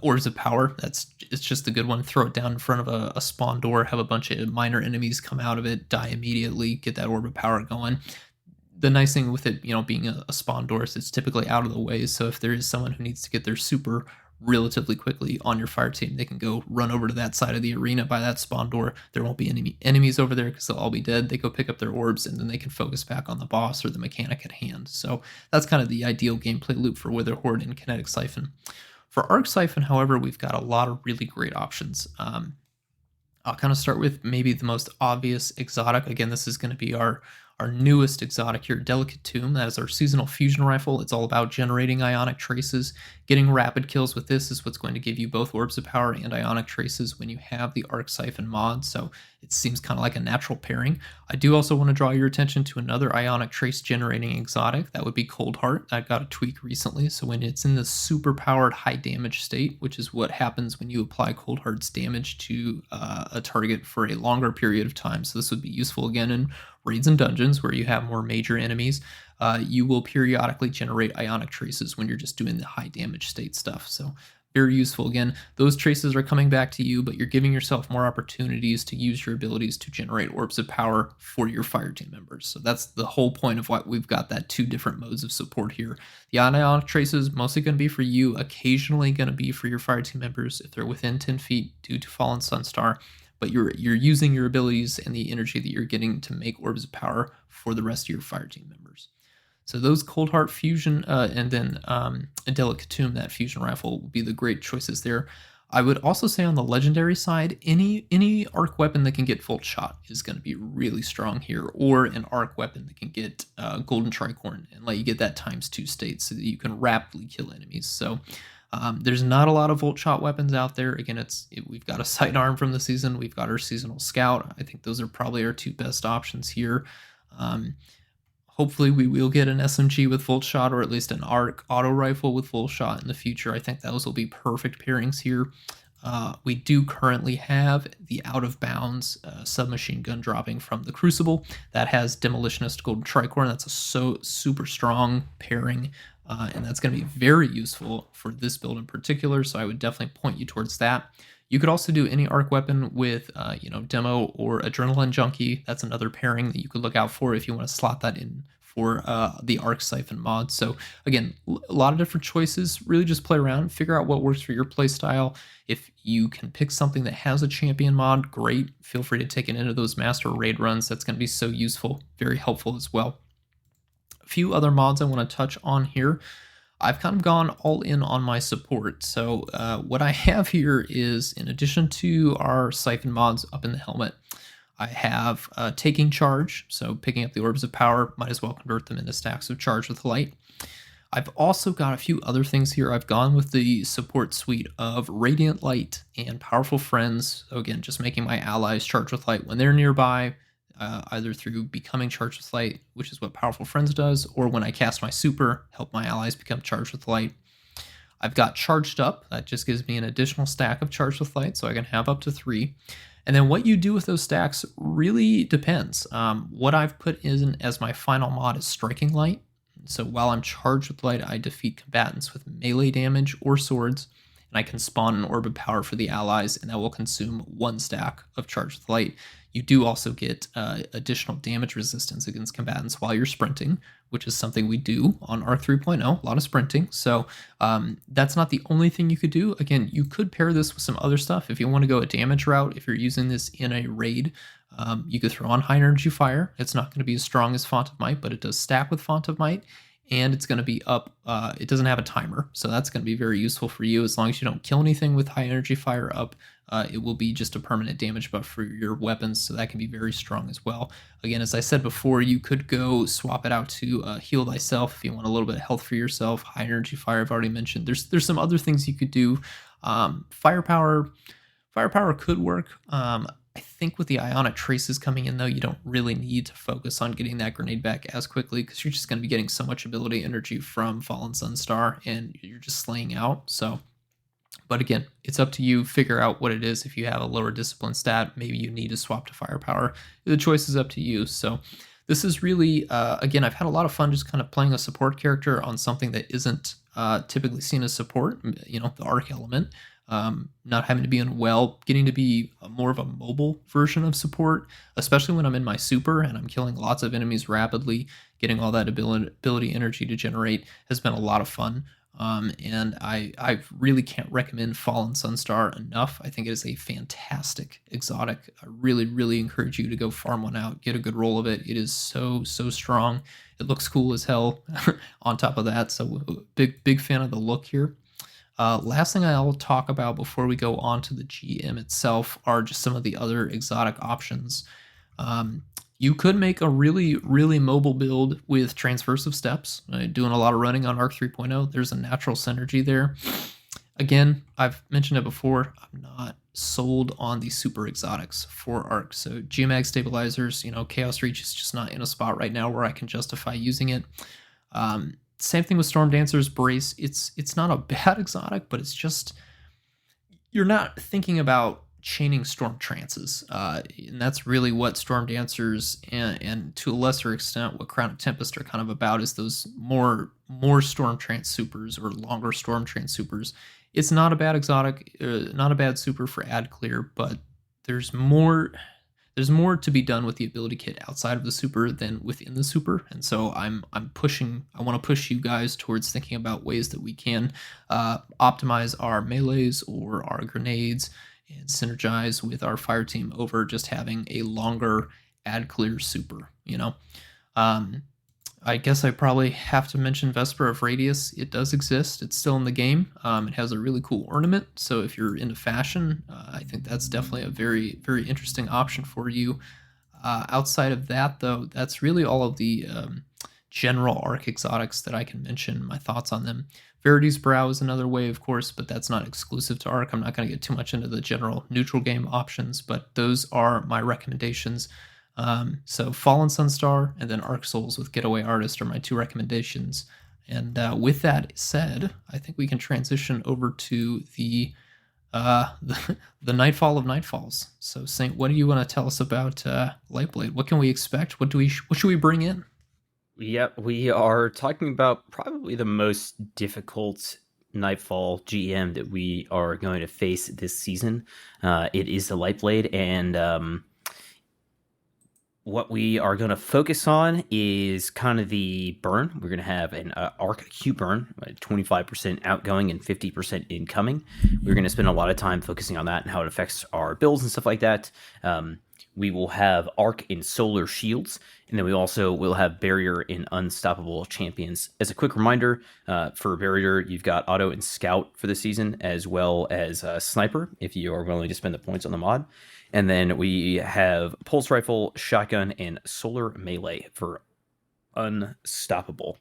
Orbs of Power. It's just a good one. Throw it down in front of a spawn door, have a bunch of minor enemies come out of it, die immediately, get that Orb of Power going. The nice thing with it, being a spawn door, is it's typically out of the way, so if there is someone who needs to get their super relatively quickly on your fire team, they can go run over to that side of the arena by that spawn door. There won't be any enemies over there because they'll all be dead. They go pick up their orbs, and then they can focus back on the boss or the mechanic at hand. So that's kind of the ideal gameplay loop for Wither Horde and Kinetic Siphon. For Arc Siphon, however, we've got a lot of really great options. I'll kind of start with maybe the most obvious exotic. Again, this is going to be our newest exotic here, Delicate Tomb. That is our seasonal fusion rifle. It's all about generating Ionic Traces. Getting rapid kills with this is what's going to give you both Orbs of Power and Ionic Traces when you have the Arc Siphon mod, so it seems kind of like a natural pairing. I do also want to draw your attention to another Ionic Trace generating exotic. That would be Cold Heart. I got a tweak recently, so when it's in the super powered high damage state, which is what happens when you apply Cold Heart's damage to a target for a longer period of time, so this would be useful again in raids and dungeons where you have more major enemies, you will periodically generate Ionic Traces when you're just doing the high damage state stuff. So very useful. Again, those traces are coming back to you, but you're giving yourself more opportunities to use your abilities to generate Orbs of Power for your fire team members. So that's the whole point of why we've got that two different modes of support here. The Ionic Traces mostly going to be for you, occasionally going to be for your fire team members if they're within 10 feet due to Fallen Sunstar. But you're using your abilities and the energy that you're getting to make Orbs of Power for the rest of your fire team members. So those Cold Heart Fusion and then a Delicate Tomb, that fusion rifle, will be the great choices there. I would also say on the legendary side, any arc weapon that can get Volt Shot is going to be really strong here, or an arc weapon that can get Golden Tricorn and let you get that ×2 state so that you can rapidly kill enemies. So there's not a lot of Volt Shot weapons out there. Again, we've got a Sidearm from the season. We've got our Seasonal Scout. I think those are probably our two best options here. Hopefully we will get an SMG with Volt Shot, or at least an Arc Auto Rifle with Volt Shot in the future. I think those will be perfect pairings here. We do currently have the Out of Bounds submachine gun dropping from the Crucible that has Demolitionist Golden Tricorn. That's a super strong pairing, and that's going to be very useful for this build in particular. So I would definitely point you towards that. You could also do any arc weapon with, Demo or Adrenaline Junkie. That's another pairing that you could look out for if you want to slot that in for the Arc Siphon mod. So again, a lot of different choices. Really just play around, figure out what works for your playstyle. If you can pick something that has a champion mod, great. Feel free to take it into those master raid runs. That's going to be so useful, very helpful as well. A few other mods I want to touch on here. I've kind of gone all in on my support. So what I have here is, in addition to our Siphon mods up in the helmet, I have Taking Charge, so picking up the Orbs of Power, might as well convert them into stacks of Charge with Light. I've also got a few other things here. I've gone with the support suite of Radiant Light and Powerful Friends. So again, just making my allies charge with light when they're nearby, either through becoming charged with light, which is what Powerful Friends does, or when I cast my super, help my allies become charged with light. I've got Charged Up. That just gives me an additional stack of charged with light, so I can have up to 3. And then what you do with those stacks really depends. What I've put in as my final mod is Striking Light. So while I'm charged with light, I defeat combatants with melee damage or swords, and I can spawn an Orb of Power for the allies, and that will consume 1 stack of charged with light. You do also get additional damage resistance against combatants while you're sprinting, which is something we do on Arc 3.0, a lot of sprinting. So that's not the only thing you could do. Again, you could pair this with some other stuff. If you want to go a damage route, if you're using this in a raid, you could throw on High Energy Fire. It's not going to be as strong as Font of Might, but it does stack with Font of Might, and it's going to be up. It doesn't have a timer, so that's going to be very useful for you. As long as you don't kill anything with High Energy Fire up, it will be just a permanent damage buff for your weapons, so that can be very strong as well. Again, as I said before, you could go swap it out to Heal Thyself if you want a little bit of health for yourself. High Energy Fire, I've already mentioned. There's some other things you could do. Firepower could work. I think with the Ionic Traces coming in, though, you don't really need to focus on getting that grenade back as quickly, because you're just going to be getting so much ability energy from Fallen Sunstar, and you're just slaying out. So, but again, it's up to you. Figure out what it is. If you have a lower discipline stat, maybe you need to swap to Firepower. The choice is up to you. So this is really, again, I've had a lot of fun just kind of playing a support character on something that isn't typically seen as support, the arc element. Not having to be in well, getting to be more of a mobile version of support, especially when I'm in my super and I'm killing lots of enemies rapidly. Getting all that ability energy to generate has been a lot of fun. And I really can't recommend Fallen Sunstar enough. I think it is a fantastic exotic. I really, really encourage you to go farm one out, get a good roll of it. It is so strong. It looks cool as hell on top of that. So big fan of the look here. Last thing I'll talk about before we go on to the GM itself are just some of the other exotic options. You could make a really, really mobile build with Transversive Steps. Doing a lot of running on Arc 3.0, there's a natural synergy there. Again, I've mentioned it before, I'm not sold on the super exotics for Arc. So Geomag Stabilizers, Chaos Reach is just not in a spot right now where I can justify using it. Same thing with Storm Dancer's Brace. It's not a bad exotic, but it's just, you're not thinking about chaining Storm Trances. And that's really what Storm Dancers and to a lesser extent what Crown of Tempest are kind of about, is those more Storm Trance supers or longer Storm Trance supers. It's not a bad exotic, not a bad super for ad clear, but there's more to be done with the ability kit outside of the super than within the super. And so I want to push you guys towards thinking about ways that we can optimize our melees or our grenades and synergize with our fire team over just having a longer ad clear super, I guess I probably have to mention Vesper of Radius. It does exist. It's still in the game. It has a really cool ornament. So if you're into fashion, I think that's definitely a very, very interesting option for you. Outside of that, though, that's really all of the general Arc exotics that I can mention, my thoughts on them. Verity's Brow is another way, of course, but that's not exclusive to Arc. I'm not going to get too much into the general neutral game options, but those are my recommendations. So Fallen Sunstar and then Arc Souls with Getaway Artist are my 2 recommendations. And with that said, I think we can transition over to the the Nightfall of Nightfalls. So, Saint, what do you want to tell us about Lightblade? What can we expect? What should we bring in? Yep, we are talking about probably the most difficult Nightfall GM that we are going to face this season. It is the Lightblade, and what we are going to focus on is kind of the burn. We're going to have an arc acute burn, 25% outgoing and 50% incoming. We're going to spend a lot of time focusing on that and how it affects our builds and stuff like that. We will have arc in solar shields, and then we also will have barrier in unstoppable champions. As a quick reminder, for barrier, you've got auto and scout for the season, as well as sniper, if you are willing to spend the points on the mod. And then we have pulse rifle, shotgun, and solar melee for unstoppable.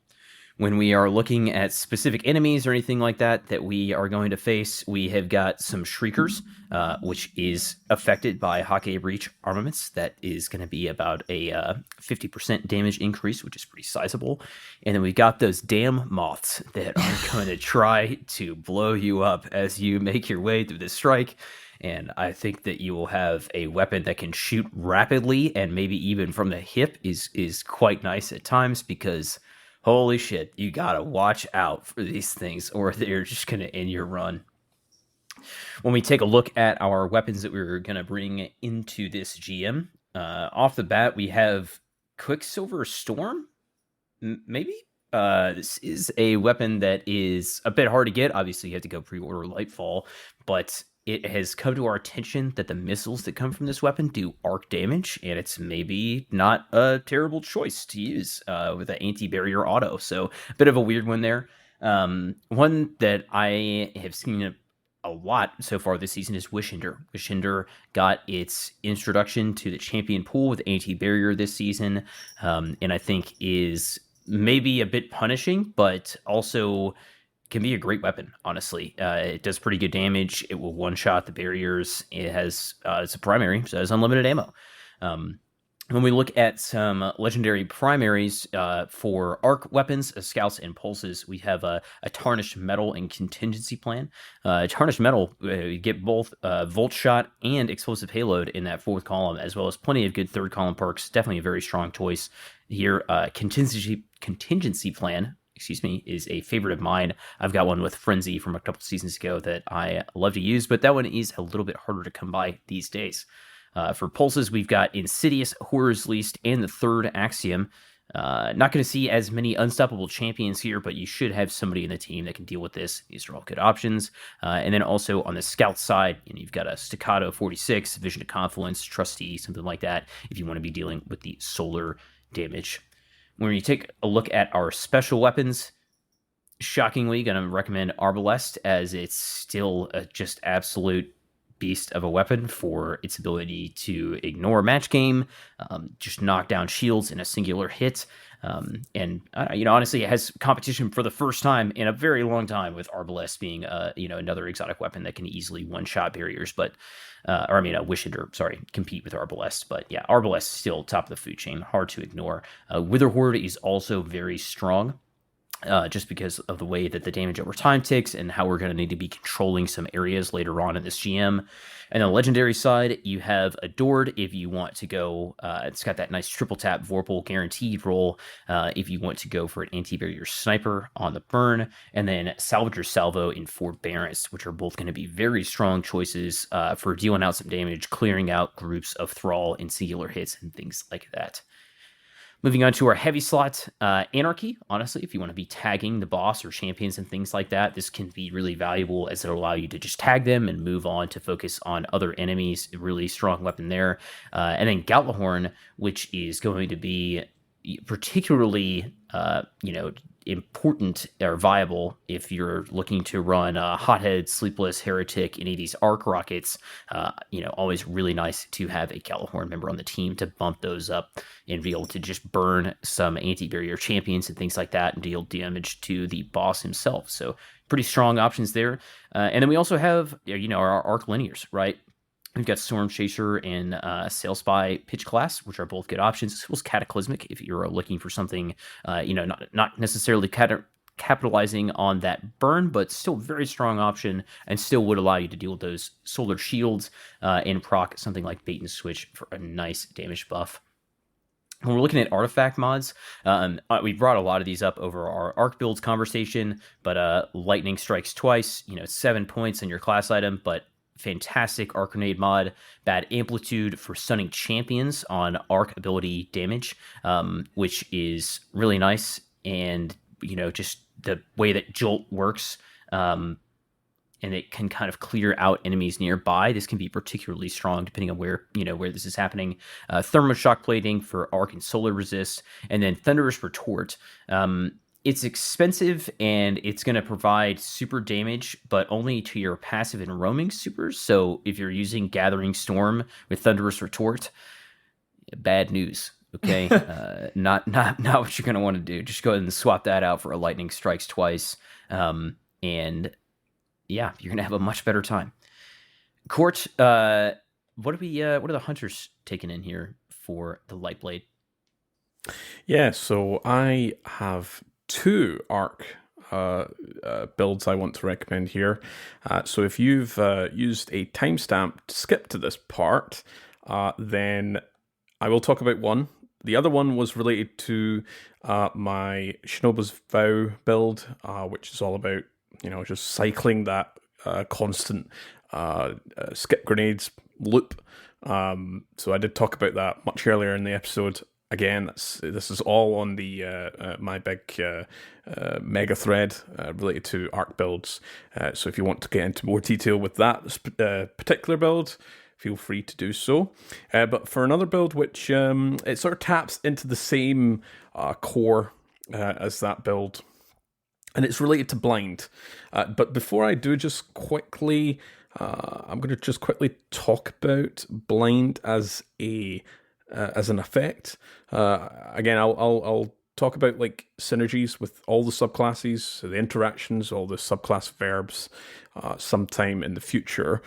When we are looking at specific enemies or anything like that we are going to face, we have got some Shriekers, which is affected by Hake Breach armaments. That is going to be about a 50% damage increase, which is pretty sizable. And then we've got those damn moths that are going to try to blow you up as you make your way through this strike. And I think that you will have a weapon that can shoot rapidly and maybe even from the hip is quite nice at times, because holy shit, you gotta watch out for these things or they're just gonna end your run. When we take a look at our weapons that we're gonna bring into this GM, off the bat we have Quicksilver Storm, maybe? This is a weapon that is a bit hard to get. Obviously you have to go pre-order Lightfall, but it has come to our attention that the missiles that come from this weapon do arc damage, and it's maybe not a terrible choice to use with an anti-barrier auto. So a bit of a weird one there. One that I have seen a lot so far this season is Wishinder. Wishinder got its introduction to the champion pool with anti-barrier this season, and I think is maybe a bit punishing, but also can be a great weapon, honestly. It does pretty good damage. It will one-shot the barriers. It has it's a primary, so it has unlimited ammo. When we look at some legendary primaries for arc weapons, scouts, and pulses, we have a tarnished metal and contingency plan. Tarnished metal, you get both volt shot and explosive payload in that fourth column, as well as plenty of good third column perks. Definitely a very strong choice here. Contingency plan, is a favorite of mine. I've got one with Frenzy from a couple seasons ago that I love to use, but that one is a little bit harder to come by these days. For pulses, we've got Insidious, Horror's Least, and the Third Axiom. Not going to see as many unstoppable champions here, but you should have somebody in the team that can deal with this. These are all good options. And then also on the scout side, you've got a Staccato 46, Vision of Confluence, Trustee, something like that, if you want to be dealing with the solar damage. When you take a look at our special weapons, shockingly going to recommend Arbalest, as it's still a just absolute beast of a weapon for its ability to ignore match game, just knock down shields in a singular hit. And honestly, it has competition for the first time in a very long time, with Arbalest being another exotic weapon that can easily one-shot barriers, but Wishinder, compete with Arbalest. But yeah, Arbalest is still top of the food chain, hard to ignore. Wither Horde is also very strong. Just because of the way that the damage over time ticks and how we're going to need to be controlling some areas later on in this GM. And on the legendary side, you have Adored if you want to go, it's got that nice triple tap Vorpal guaranteed roll if you want to go for an anti-barrier sniper on the burn, and then Salvager Salvo in Forbearance, which are both going to be very strong choices for dealing out some damage, clearing out groups of Thrall in singular hits and things like that. Moving on to our heavy slot, Anarchy. Honestly, if you want to be tagging the boss or champions and things like that, this can be really valuable, as it'll allow you to just tag them and move on to focus on other enemies. A really strong weapon there. And then Gautlehorn, which is going to be particularly, important or viable if you're looking to run Hothead, Sleepless, Heretic, any of these arc rockets. Always really nice to have a Gautlehorn member on the team to bump those up and be able to just burn some anti-barrier champions and things like that and deal damage to the boss himself. So pretty strong options there. And then we also have, our arc linears, right? We've got Storm Chaser and Sail Spy Pitch Class, which are both good options, as well as Cataclysmic if you're looking for something, not necessarily capitalizing on that burn, but still very strong option, and still would allow you to deal with those solar shields and proc something like Bait and Switch for a nice damage buff. When we're looking at artifact mods, we brought a lot of these up over our arc builds conversation, but lightning strikes twice, 7 points in your class item, but fantastic arc grenade mod, bad amplitude for stunning champions on arc ability damage, which is really nice. And just the way that Jolt works, and it can kind of clear out enemies nearby. This can be particularly strong depending on where this is happening. Thermoshock plating for arc and solar resist, and then Thunderous Retort. It's expensive, and it's going to provide super damage, but only to your passive and roaming supers. So if you're using Gathering Storm with Thunderous Retort, bad news. Okay, not what you're going to want to do. Just go ahead and swap that out for a Lightning Strikes Twice, and yeah, you're going to have a much better time. Court, what are the hunters taking in here for the Lightblade? Yeah, so I have 2 arc builds I want to recommend here. So if you've used a timestamp to skip to this part, then I will talk about one. The other one was related to my Shinobu's Vow build, which is all about just cycling that constant skip grenades loop. So I did talk about that much earlier in the episode. Again, this is all on the my big mega thread related to arc builds. So if you want to get into more detail with that particular build, feel free to do so. But for another build, which it sort of taps into the same core as that build, and it's related to blind. But before I do, just quickly, I'm going to just quickly talk about blind as an effect. Again, I'll talk about like synergies with all the subclasses, the interactions, all the subclass verbs, sometime in the future.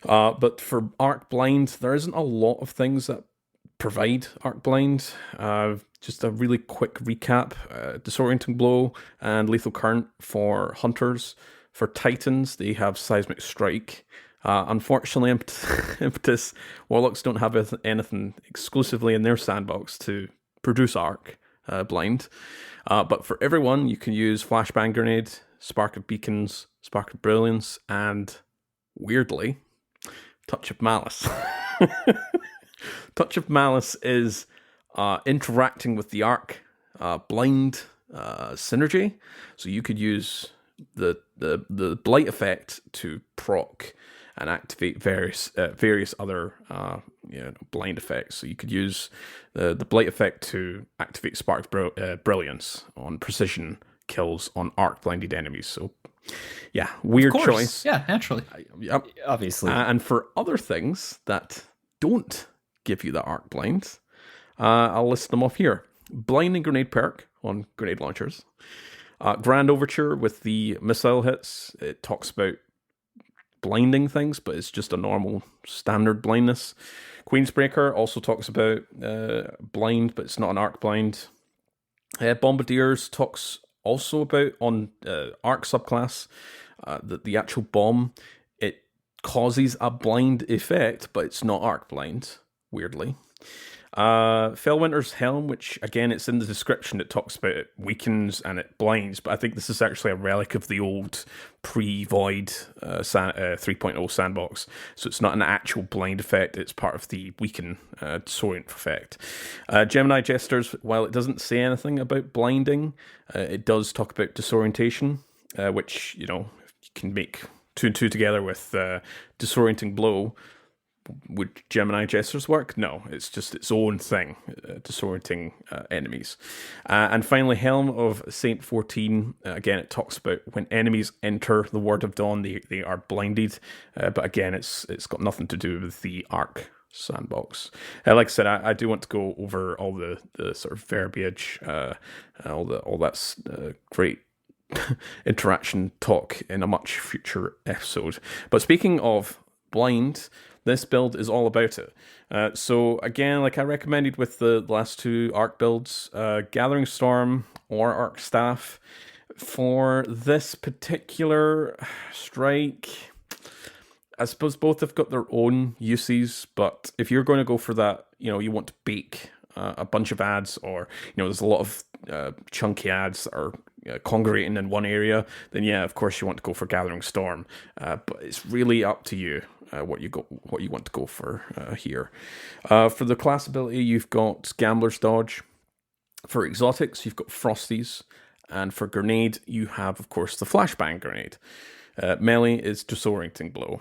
But for Arc Blind, there isn't a lot of things that provide Arc Blind. Just a really quick recap: Disorienting Blow and Lethal Current for Hunters. For Titans, they have Seismic Strike. Unfortunately, Impetus Warlocks don't have anything exclusively in their sandbox to produce Arc Blind. But for everyone, you can use Flashbang Grenade, Spark of Beacons, Spark of Brilliance, and weirdly, Touch of Malice. Touch of Malice is interacting with the Arc Blind synergy. So you could use the Blight effect to proc and activate various other blind effects. So you could use the Blight effect to activate Spark Brilliance on precision kills on arc blinded enemies. So yeah, weird choice. Yeah, naturally. Yep. Obviously. And for other things that don't give you the arc blind, I'll list them off here. Blinding Grenade perk on grenade launchers. Grand Overture with the missile hits. It talks about blinding things, but it's just a normal standard blindness. Queensbreaker also talks about blind, but it's not an arc blind. Bombardiers talks also about on arc subclass the actual bomb. It causes a blind effect, but it's not arc blind, weirdly. Fellwinter's Helm, which again, it's in the description, it talks about it weakens and it blinds, but I think this is actually a relic of the old pre-Void 3.0 sandbox, so it's not an actual blind effect, it's part of the weaken disorient effect. Gemini Jesters, while it doesn't say anything about blinding, it does talk about disorientation, which, you can make 2 and 2 together with Disorienting Blow. Would Gemini Jesters work? No, it's just its own thing, disorienting enemies. And finally, Helm of Saint 14. Again, it talks about when enemies enter the Word of Dawn, they are blinded. But again, it's got nothing to do with the Arc sandbox. Like I said, I do want to go over all the sort of verbiage, all that great interaction talk in a much future episode. But speaking of blind, this build is all about it. So again, like I recommended with the last 2 Arc builds, Gathering Storm or Arc Staff, For this particular strike, I suppose both have got their own uses, but if you're going to go for that, you want to bake a bunch of ads, or, there's a lot of chunky ads that are congregating in one area, then yeah, of course you want to go for Gathering Storm. But it's really up to you what you want to go for here. For the class ability, you've got Gambler's Dodge. For exotics, you've got Frosties. And for grenade, you have, of course, the Flashbang Grenade. Melee is Disorienting Blow.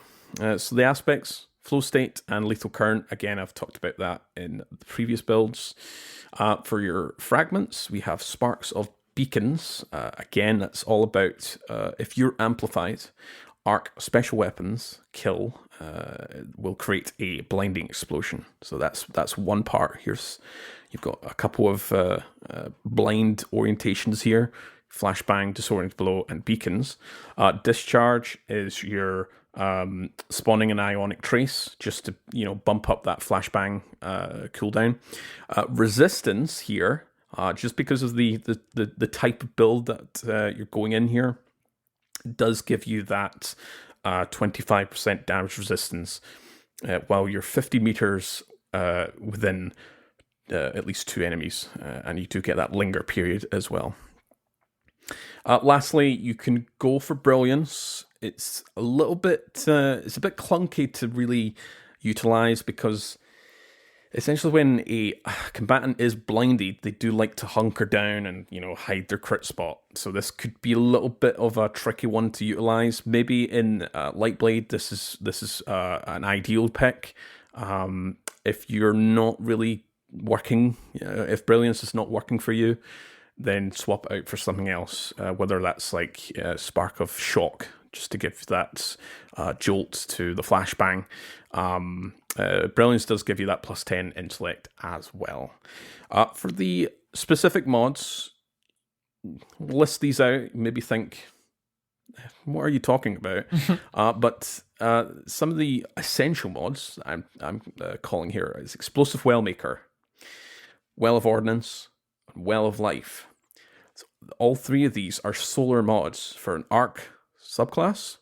So the aspects, Flow State and Lethal Current, again, I've talked about that in the previous builds. For your fragments, we have Sparks of Beacons. Again, that's all about if you're amplified, arc special weapons kill will create a blinding explosion. So that's one part. You've got a couple of blind orientations here: Flashbang, Disorient Blow, and Beacons. Discharge is your spawning an Ionic Trace, just to bump up that Flashbang cooldown. Resistance here, just because of the type of build that you're going in here, does give you that 25% damage resistance while you're 50 meters within at least 2 enemies, and you do get that linger period as well. Lastly, you can go for Brilliance. It's a little bit, it's a bit clunky to really utilize, because essentially when a combatant is blinded, they do like to hunker down and, hide their crit spot. So this could be a little bit of a tricky one to utilize. Maybe in Lightblade, this is an ideal pick. If you're not really working, if Brilliance is not working for you, then swap out for something else, whether that's like Spark of Shock, just to give that jolt to the Flashbang. Brilliance does give you that plus 10 intellect as well. For the specific mods, list these out, maybe think, what are you talking about? But some of the essential mods I'm calling here is Explosive Wellmaker, Well of Ordnance, and Well of Life. So all 3 of these are solar mods for an arc subclass? ?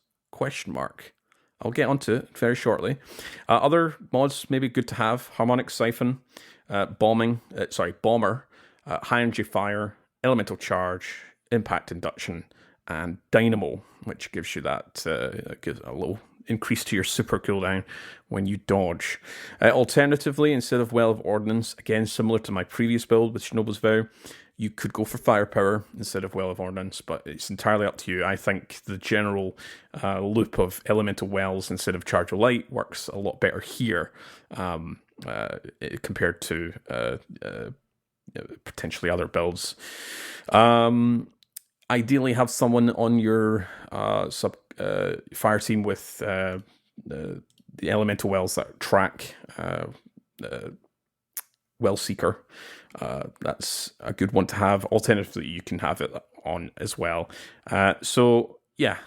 I'll get onto it very shortly. Other mods maybe good to have: Harmonic Siphon, Bomber, High Energy Fire, Elemental Charge, Impact Induction, and Dynamo, which gives you that gives a little increase to your super cooldown when you dodge. Alternatively, instead of Well of Ordnance, again similar to my previous build with Shinobu's Vow, you could go for Firepower instead of Well of Ordnance, but it's entirely up to you. I think the general loop of Elemental Wells instead of Charge of Light works a lot better here compared to potentially other builds. Ideally, have someone on your fire team with the Elemental Wells that track Well Seeker. That's a good one to have. Alternatively, you can have it on as well. So yeah,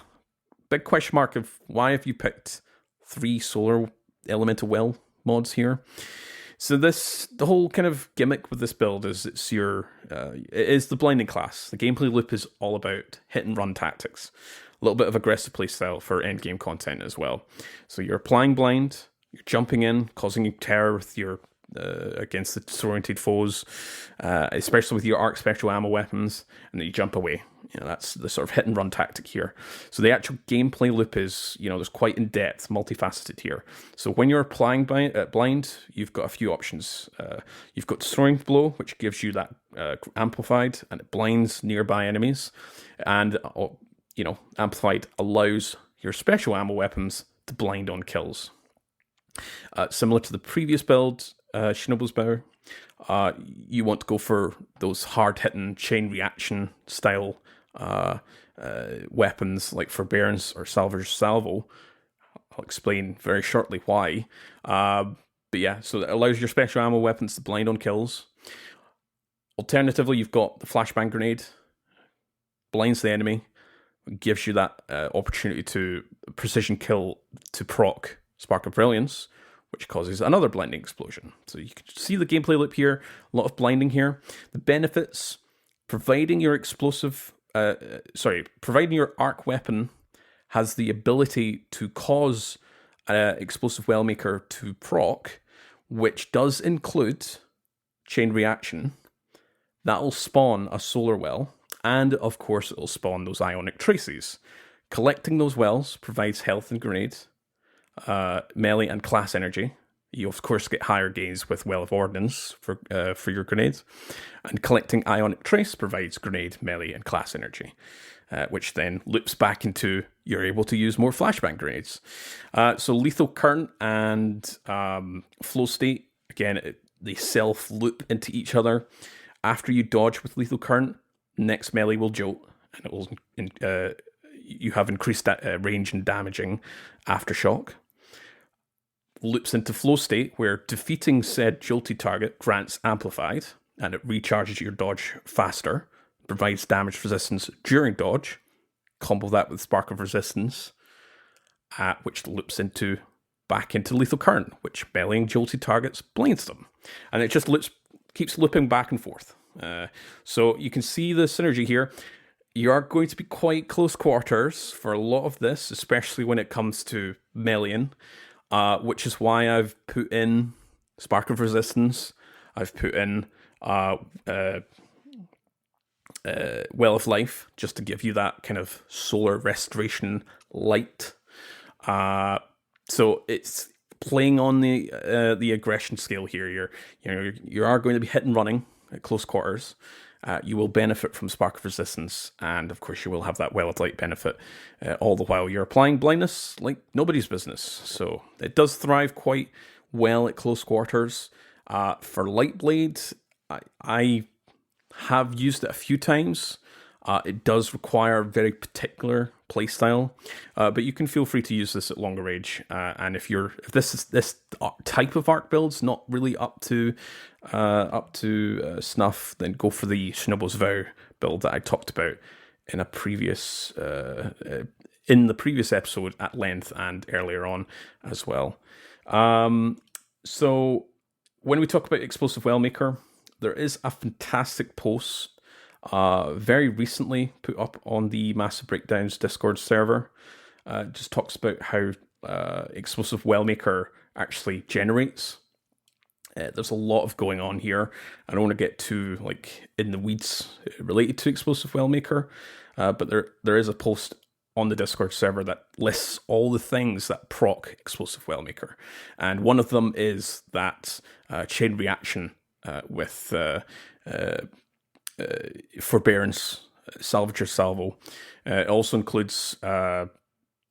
big question mark of why have you picked 3 solar Elemental Well mods here. So the whole kind of gimmick with this build is it is the blinding class. The gameplay loop is all about hit and run tactics. A little bit of aggressive playstyle for endgame content as well. So you're applying blind, you're jumping in, causing terror with your against the disoriented foes, especially with your arc spectral ammo weapons, and then you jump away. That's the sort of hit and run tactic here. So the actual gameplay loop is, there's quite in depth, multifaceted here. So when you're applying blind, you've got a few options. You've got Disorienting Blow, which gives you that amplified, and it blinds nearby enemies. And amplified allows your special ammo weapons to blind on kills. Similar to the previous build, Shinobu's Vow, you want to go for those hard-hitting chain reaction style weapons like Forbearance or Salvage Salvo. I'll explain very shortly why. But yeah, so it allows your special ammo weapons to blind on kills. Alternatively, you've got the Flashbang Grenade, blinds the enemy, gives you that opportunity to precision kill to proc Spark of Brilliance, which causes another blinding explosion. So you can see the gameplay loop here, a lot of blinding here. The benefits: providing your explosive providing your arc weapon has the ability to cause Explosive Wellmaker to proc, which does include Chain Reaction. That'll spawn a Solar Well, and of course it'll spawn those Ionic Traces. Collecting those wells provides health and grenade, melee and class energy. You of course get higher gains with Well of Ordnance for your grenades. And collecting Ionic Trace provides grenade, melee, and class energy, which then loops back into you're able to use more flashbang grenades. So Lethal Current and Flow State, again, they self-loop into each other. After you dodge with Lethal Current, next melee will jolt, and it will you have increased range and damaging Aftershock. Loops into Flow State, where defeating said jolty target grants Amplified, and it recharges your dodge faster, provides damage resistance during dodge. Combo that with Spark of Resistance, which loops back into Lethal Current, which meleeing jolty targets blinds them. And it just keeps looping back and forth. So you can see the synergy here. You are going to be quite close quarters for a lot of this, especially when it comes to meleeing. Which is why I've put in Spark of Resistance. I've put in Well of Life, just to give you that kind of solar restoration light. So it's playing on the aggression scale here. You are going to be hit and running at close quarters. You will benefit from Spark of Resistance, and of course you will have that Well of Light benefit, all the while you're applying blindness like nobody's business. So it does thrive quite well at close quarters. For Lightblade, I have used it a few times. It does require a very particular playstyle, but you can feel free to use this at longer range. And if this type of arc build's not really up to snuff, then go for the Shinobu's Vow build that I talked about in the previous episode at length and earlier on as well. So when we talk about Explosive Wellmaker, there is a fantastic post very recently put up on the Massive Breakdowns Discord server. Just talks about how Explosive Wellmaker actually generates. There's a lot of going on here. I don't want to get too in the weeds related to Explosive Wellmaker, but there is a post on the Discord server that lists all the things that proc Explosive Wellmaker, and one of them is that chain reaction with Forbearance, Salvager Salvo. It also includes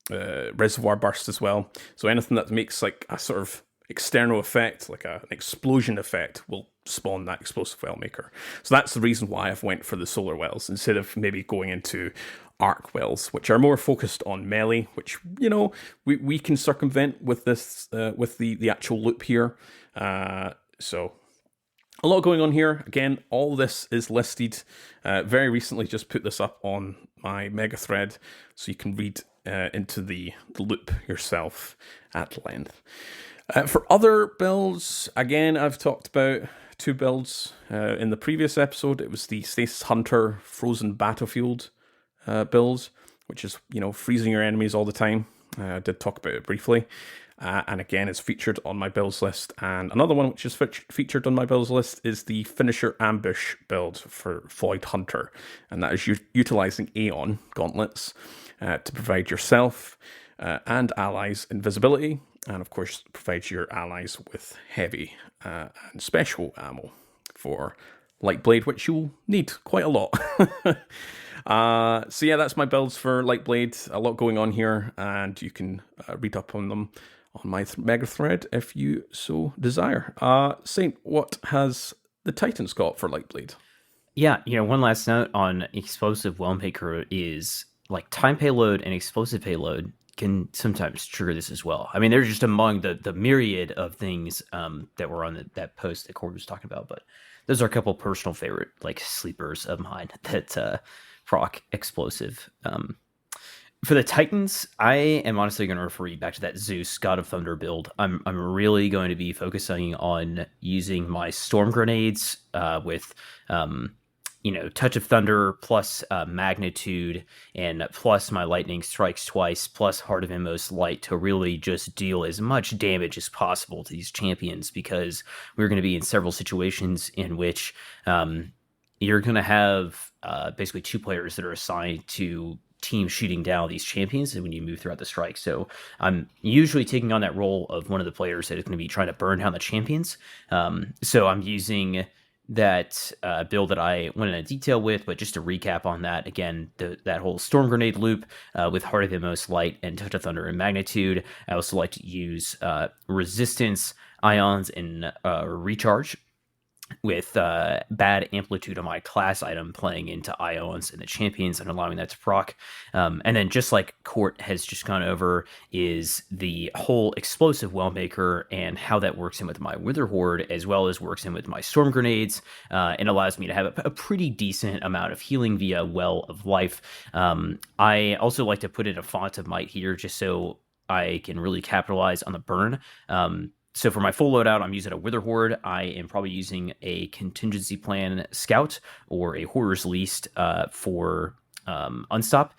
Reservoir Burst as well. So anything that makes like a sort of external effect, like an explosion effect, will spawn that Explosive Wellmaker. So that's the reason why I've went for the Solar Wells instead of maybe going into Arc Wells, which are more focused on melee, which, you know, we can circumvent with this, with the actual loop here. So a lot going on here. Again, all this is listed. Very recently just put this up on my mega thread, so you can read into the loop yourself at length. For other builds, again, I've talked about two builds in the previous episode. It was the Stasis Hunter Frozen Battlefield build, which is, you know, freezing your enemies all the time. I did talk about it briefly. And again, it's featured on my builds list. And another one which is featured on my builds list is the Finisher Ambush build for Void Hunter. And that is utilizing Aeon gauntlets to provide yourself and allies invisibility. And of course, provides your allies with heavy and special ammo for Lightblade, which you'll need quite a lot. So yeah, that's my builds for Lightblade. A lot going on here, and you can read up on them on my mega thread if you so desire. Saint, what has the Titans got for Lightblade? Yeah, you know, one last note on Explosive Wellmaker is like time payload and explosive payload can sometimes trigger this as well. I mean, they're just among the myriad of things that were on that post that Cord was talking about, but those are a couple personal favorite like sleepers of mine that proc explosive. For the Titans, I am honestly going to refer you back to that Zeus God of Thunder build. I'm really going to be focusing on using my storm grenades with Touch of Thunder plus Magnitude and plus my Lightning Strikes twice plus Heart of Inmost Light to really just deal as much damage as possible to these champions, because we're going to be in several situations in which you're going to have basically two players that are assigned to team shooting down these champions and when you move throughout the strike. So I'm usually taking on that role of one of the players that is going to be trying to burn down the champions. So I'm using that build that I went into detail with, but just to recap on that again, that whole Storm Grenade loop with Heart of Inmost Light and Touch of Thunder and Magnitude. I also like to use Resistance, Ions, and Recharge with bad amplitude on my class item playing into Ions and the champions and allowing that to proc. And then just like Court has just gone over is the whole Explosive Wellmaker and how that works in with my Wither Horde, as well as works in with my Storm Grenades, and allows me to have a pretty decent amount of healing via Well of Life. I also like to put in a Font of Might here just so I can really capitalize on the burn. So for my full loadout, I'm using a Wither Horde. I am probably using a Contingency Plan Scout or a Horror's Least for Unstop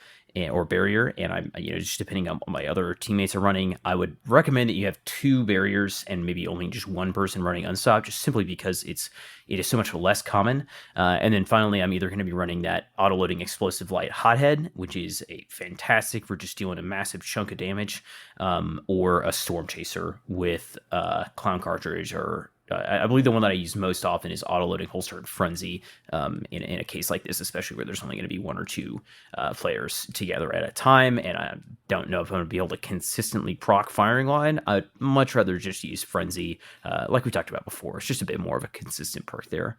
or Barrier. And I'm, just depending on what my other teammates are running, I would recommend that you have 2 barriers and maybe only just one person running Unstop, just simply because it is so much less common. And then finally, I'm either going to be running that auto-loading Explosive Light Hothead, which is a fantastic for just dealing a massive chunk of damage, or a Storm Chaser with Clown Cartridge, or I believe the one that I use most often is auto-loading Holster and Frenzy in a case like this, especially where there's only going to be 1 or 2 players together at a time, and I don't know if I'm going to be able to consistently proc Firing Line. I'd much rather just use Frenzy, like we talked about before. It's just a bit more of a consistent perk there.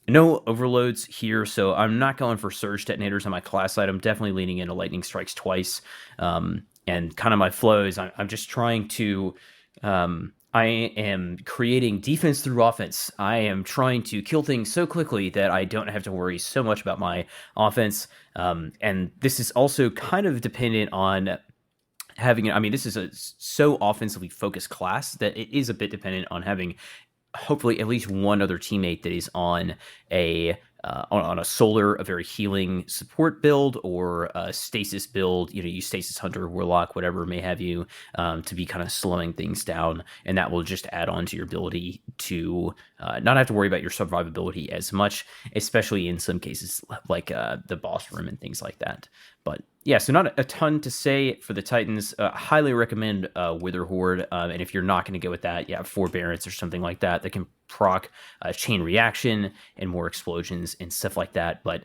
No overloads here, so I'm not going for Surge Detonators on my class item. Definitely leaning into Lightning Strikes twice, and kind of my flow is I'm just trying to... I am creating defense through offense. I am trying to kill things so quickly that I don't have to worry so much about my offense. And this is also kind of dependent on having, this is a so offensively focused class that it is a bit dependent on having hopefully at least one other teammate that is on a solar, a very healing support build, or a stasis build, use Stasis Hunter, Warlock, whatever may have you, to be kind of slowing things down. And that will just add on to your ability to not have to worry about your survivability as much, especially in some cases like the boss room and things like that. But yeah, so not a ton to say for the Titans. Highly recommend Wither Horde. And if you're not going to go with that, 4 Barrets or something like that can proc Chain Reaction and more explosions and stuff like that. But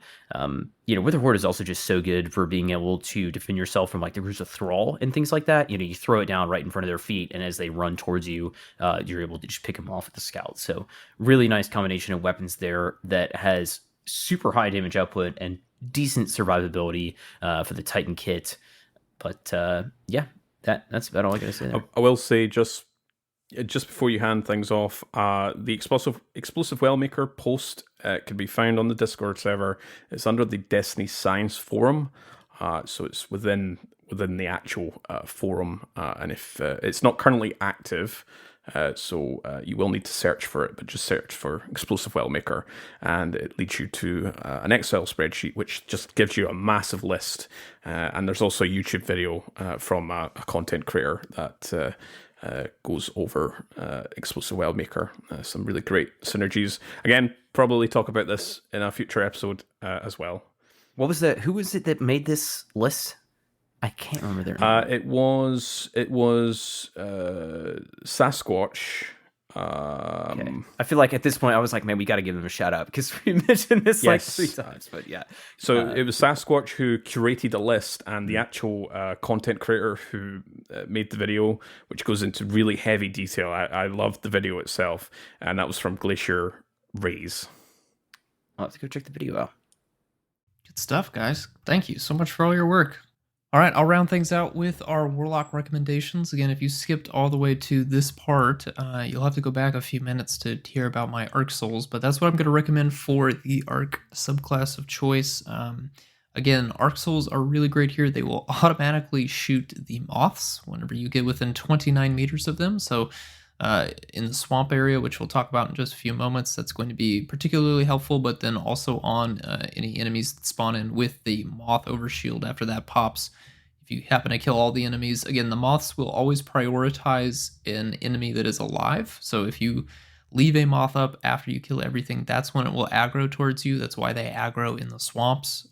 Wither Horde is also just so good for being able to defend yourself from like the Ruse of Thrall and things like that. You throw it down right in front of their feet, and as they run towards you, you're able to just pick them off with the Scout. So really nice combination of weapons there that has super high damage output and decent survivability for the Titan kit. But that's about all I gotta say there. I will say just before you hand things off, the explosive Wellmaker post can be found on the Discord server. It's under the Destiny Science forum, so it's within the actual forum, and if it's not currently active, so you will need to search for it, but just search for Explosive Wellmaker, and it leads you to an Excel spreadsheet, which just gives you a massive list, and there's also a YouTube video from a content creator that goes over Explosive Wellmaker. Some really great synergies. Again, probably talk about this in a future episode as well. What was that? Who was it that made this list? I can't remember their name. It was Sasquatch. Okay. I feel like at this point I was like, man, we got to give them a shout out because we mentioned this like 3 times. But yeah, so it was Sasquatch who curated a list, and the actual content creator who made the video, which goes into really heavy detail. I loved the video itself, and that was from Glacier Rays. I'll have to go check the video out. Good stuff, guys. Thank you so much for all your work. All right, I'll round things out with our Warlock recommendations. Again, if you skipped all the way to this part, you'll have to go back a few minutes to hear about my Arc Souls, but that's what I'm going to recommend for the Arc subclass of choice. Again, Arc Souls are really great here. They will automatically shoot the moths whenever you get within 29 meters of them, so in the swamp area, which we'll talk about in just a few moments. That's going to be particularly helpful, but then also on any enemies that spawn in with the moth overshield after that pops. If you happen to kill all the enemies, again, the moths will always prioritize an enemy that is alive. So if you leave a moth up after you kill everything, that's when it will aggro towards you. That's why they aggro in the swamps.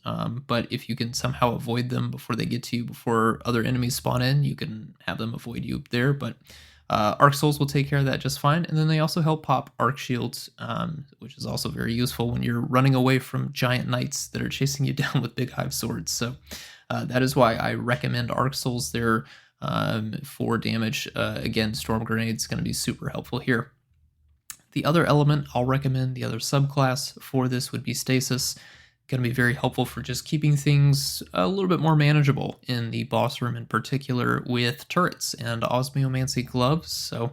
But if you can somehow avoid them before they get to you, before other enemies spawn in, you can have them avoid you there. But Arc Souls will take care of that just fine. And then they also help pop Arc Shields, which is also very useful when you're running away from giant knights that are chasing you down with big hive swords. So that is why I recommend Arc Souls there for damage. Again, Storm Grenade is going to be super helpful here. The other element I'll recommend, the other subclass for this would be Stasis. Going to be very helpful for just keeping things a little bit more manageable in the boss room, in particular with turrets and Osmiomancy gloves. So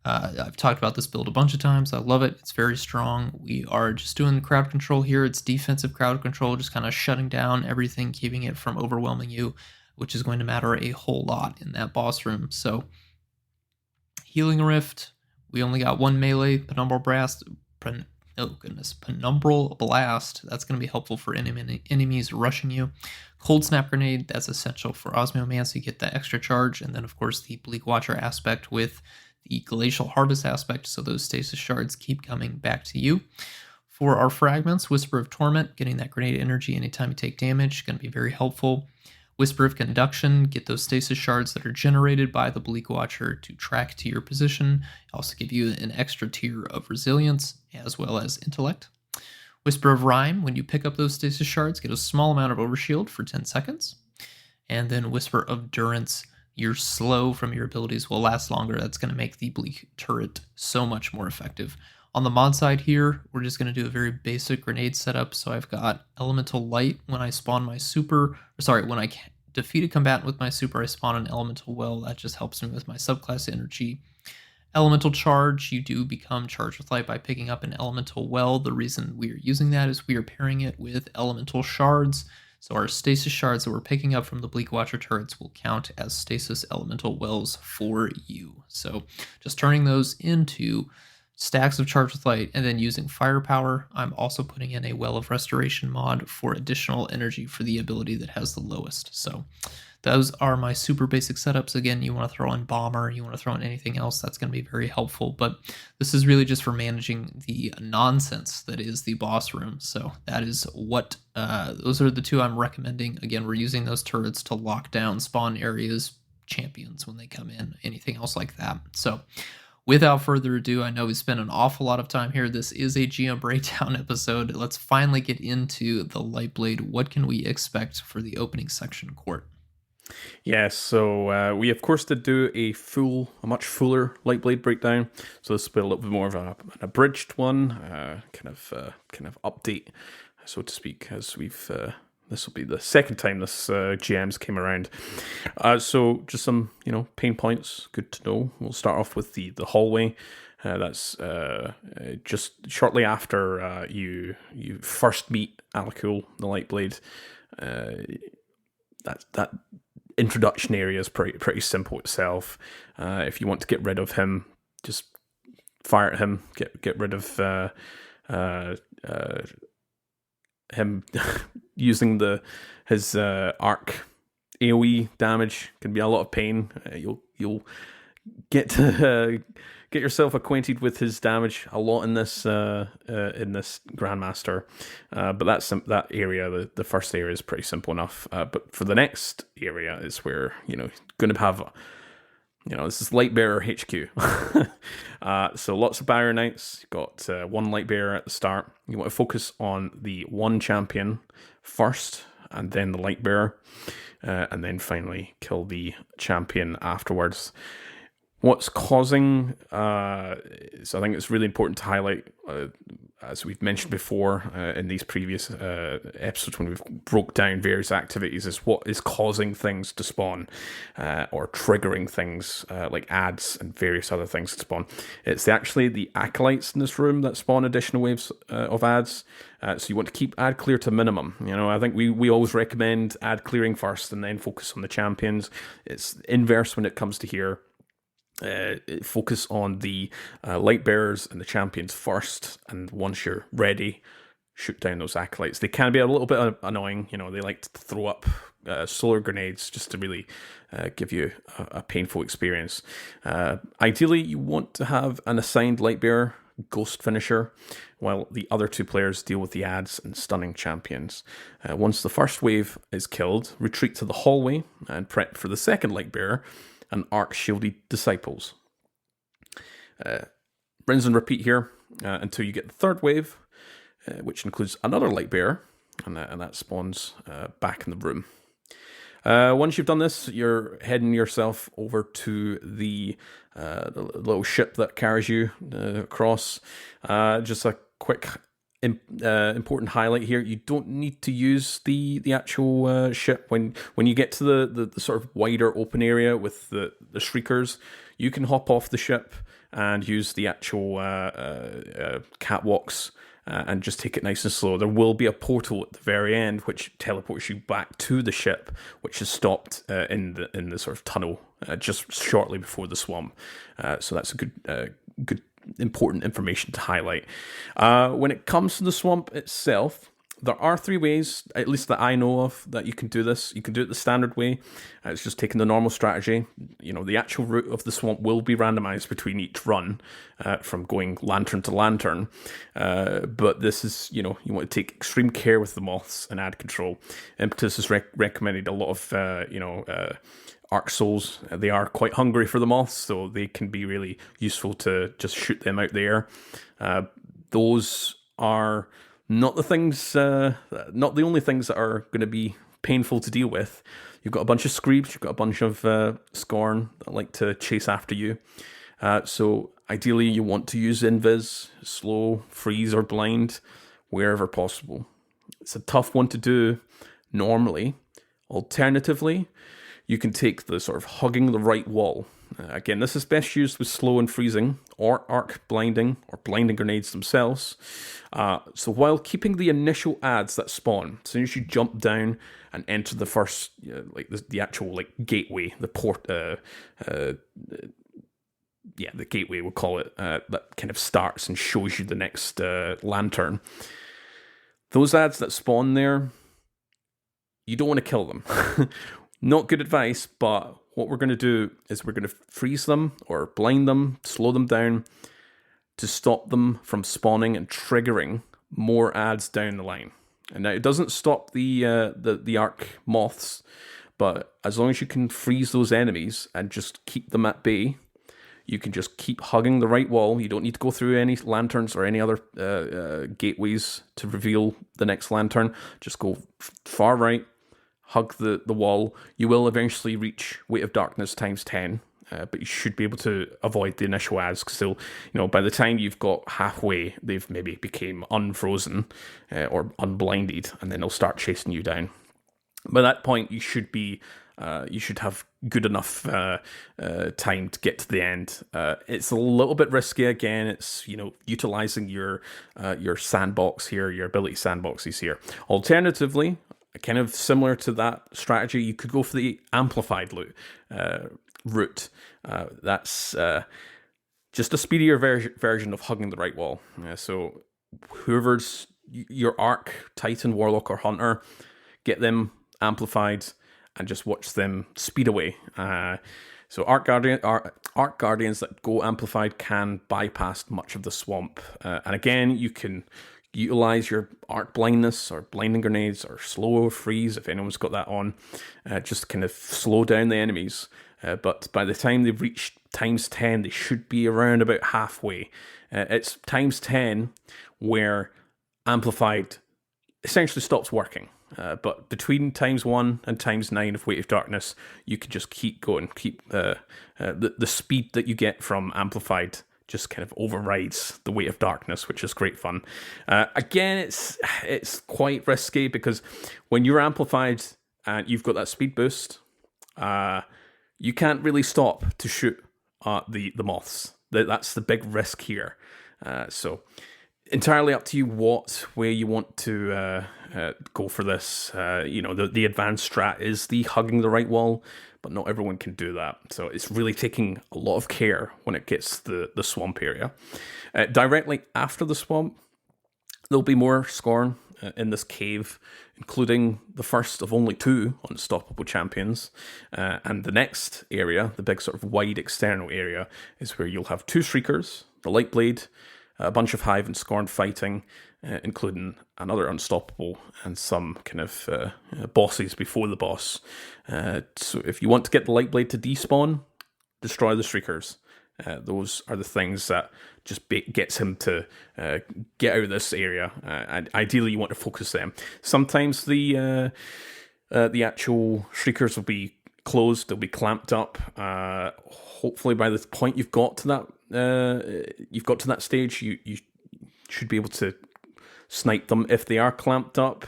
I've talked about this build a bunch of times. I love it. It's very strong. We are just doing crowd control here. It's defensive crowd control, just kind of shutting down everything, keeping it from overwhelming you, which is going to matter a whole lot in that boss room. So Healing Rift. We only got one melee, Penumbral Blast. Penumbral Blast. That's going to be helpful for enemies rushing you. Cold Snap Grenade. That's essential for Osmiomancy. Get that extra charge. And then, of course, the Bleak Watcher aspect with the Glacial Harvest aspect. So those stasis shards keep coming back to you. For our fragments, Whisper of Torment. Getting that grenade energy anytime you take damage. Going to be very helpful. Whisper of Conduction, get those stasis shards that are generated by the Bleak Watcher to track to your position. Also give you an extra tier of resilience as well as intellect. Whisper of Rhyme, when you pick up those stasis shards, get a small amount of overshield for 10 seconds. And then Whisper of Durance, your slow from your abilities will last longer. That's going to make the Bleak turret so much more effective. On the mod side here, we're just going to do a very basic grenade setup. So I've got Elemental Light when I spawn my super, when I defeat a combatant with my super, I spawn an Elemental Well. That just helps me with my subclass energy. Elemental Charge, you do become charged with light by picking up an Elemental Well. The reason we are using that is we are pairing it with Elemental Shards. So our stasis shards that we're picking up from the Bleak Watcher turrets will count as stasis Elemental Wells for you. So just turning those into stacks of charge with light, and then using firepower. I'm also putting in a Well of Restoration mod for additional energy for the ability that has the lowest. So those are my super basic setups. Again, you want to throw in Bomber, you want to throw in anything else, that's going to be very helpful. But this is really just for managing the nonsense that is the boss room. So that is what, those are the two I'm recommending. Again, we're using those turrets to lock down spawn areas, champions when they come in, anything else like that. So without further ado, I know we spent an awful lot of time here. This is a GM Breakdown episode. Let's finally get into the Lightblade. What can we expect for the opening section, Court? Yes, so we of course did do a much fuller Lightblade breakdown. So this will be a little bit more of an abridged one, kind of update, so to speak, as we've. This will be the second time this GMs came around. So just some, pain points. Good to know. We'll start off with the hallway. That's just shortly after you first meet Alakul, the Lightblade. That introduction area is pretty simple itself. If you want to get rid of him, just fire at him. Get rid of him using his arc AoE damage can be a lot of pain. You'll get to get yourself acquainted with his damage a lot in this Grandmaster. But that area, the first area, is pretty simple enough. But for the next area is where going to have. This is Lightbearer HQ. So lots of Barrier Knights. You've got one Lightbearer at the start. You want to focus on the one champion first, and then the Lightbearer, and then finally kill the champion afterwards. What's causing... so I think it's really important to highlight, as we've mentioned before in these previous episodes when we've broke down various activities, is what is causing things to spawn or triggering things like ads and various other things to spawn. It's actually the acolytes in this room that spawn additional waves of ads. So you want to keep ad clear to minimum. I think we always recommend ad clearing first and then focus on the champions. It's inverse when it comes to here. focus on the light bearers and the champions first, and once you're ready, shoot down those acolytes. They can be a little bit annoying. They like to throw up solar grenades just to really give you a painful experience. Ideally, you want to have an assigned light bearer ghost finisher, while the other two players deal with the adds and stunning champions. Once the first wave is killed, retreat to the hallway and prep for the second light bearer and arc shielded disciples. Rinse and repeat here until you get the third wave, which includes another light bearer, and that spawns back in the room. Once you've done this, you're heading yourself over to the little ship that carries you across. Just a quick important highlight here: you don't need to use the actual ship when you get to the sort of wider open area with the shriekers. You can hop off the ship and use the actual catwalks. And just take it nice and slow. There will be a portal at the very end which teleports you back to the ship, which is stopped in the sort of tunnel just shortly before the swamp. So that's a good important information to highlight. When it comes to the swamp itself, there are 3 ways, at least that I know of, that you can do this. You can do it the standard way. It's just taking the normal strategy. The actual route of the swamp will be randomized between each run from going lantern to lantern. But this is, you want to take extreme care with the moths and add control. Impetus has recommended a lot of, Arc Souls. They are quite hungry for the moths, so they can be really useful to just shoot them out there. Those are not the only things that are going to be painful to deal with. You've got a bunch of Screebs, you've got a bunch of Scorn that like to chase after you. So ideally you want to use Invis, Slow, Freeze, or Blind wherever possible. It's a tough one to do normally. Alternatively, you can take the sort of hugging the right wall. Again, this is best used with slow and freezing, or arc blinding, or blinding grenades themselves. So while keeping the initial adds that spawn, as soon as you jump down and enter the first, the actual gateway, the port, the gateway we'll call it, that kind of starts and shows you the next lantern. Those adds that spawn there, you don't want to kill them. Not good advice, but what we're going to do is we're going to freeze them or blind them, slow them down to stop them from spawning and triggering more adds down the line. And now it doesn't stop the arc moths, but as long as you can freeze those enemies and just keep them at bay, you can just keep hugging the right wall. You don't need to go through any lanterns or any other gateways to reveal the next lantern. Just go far right, hug the wall. You will eventually reach Weight of Darkness times 10, but you should be able to avoid the initial adds, because they'll, by the time you've got halfway, they've maybe became unfrozen or unblinded, and then they'll start chasing you down. By that point, you should have good enough time to get to the end. It's a little bit risky. Again, it's utilizing your sandbox here, your ability sandboxes here. Alternatively, kind of similar to that strategy, you could go for the amplified route. That's just a speedier version of hugging the right wall. So whoever's your Arc, Titan, Warlock, or Hunter, get them amplified and just watch them speed away. So Arc Guardians that go amplified can bypass much of the swamp. And again, you can utilize your arc blindness or blinding grenades or slow or freeze if anyone's got that on, just kind of slow down the enemies. But by the time they've reached times 10, they should be around about halfway. It's times 10 where amplified essentially stops working. But between times 1 and times 9 of Weight of Darkness, you can just keep going. Keep the speed that you get from amplified just kind of overrides the Weight of Darkness, which is great fun. Again, it's quite risky, because when you're amplified and you've got that speed boost, you can't really stop to shoot the moths. That's the big risk here. So entirely up to you what way you want to go for this. The advanced strat is the hugging the right wall, but not everyone can do that. So it's really taking a lot of care when it gets the swamp area. Directly after the swamp, there'll be more Scorn in this cave, including the first of only 2 unstoppable champions. And the next area, the big sort of wide external area, is where you'll have 2 Shriekers, the Lightblade, a bunch of Hive and Scorn fighting, including another unstoppable and some kind of bosses before the boss. So if you want to get the Lightblade to despawn, destroy the Shriekers. Those are the things that just gets him to get out of this area. And ideally, you want to focus them. Sometimes the actual Shriekers will be closed; they'll be clamped up. Hopefully, by the point you've got to that stage, you should be able to snipe them if they are clamped up.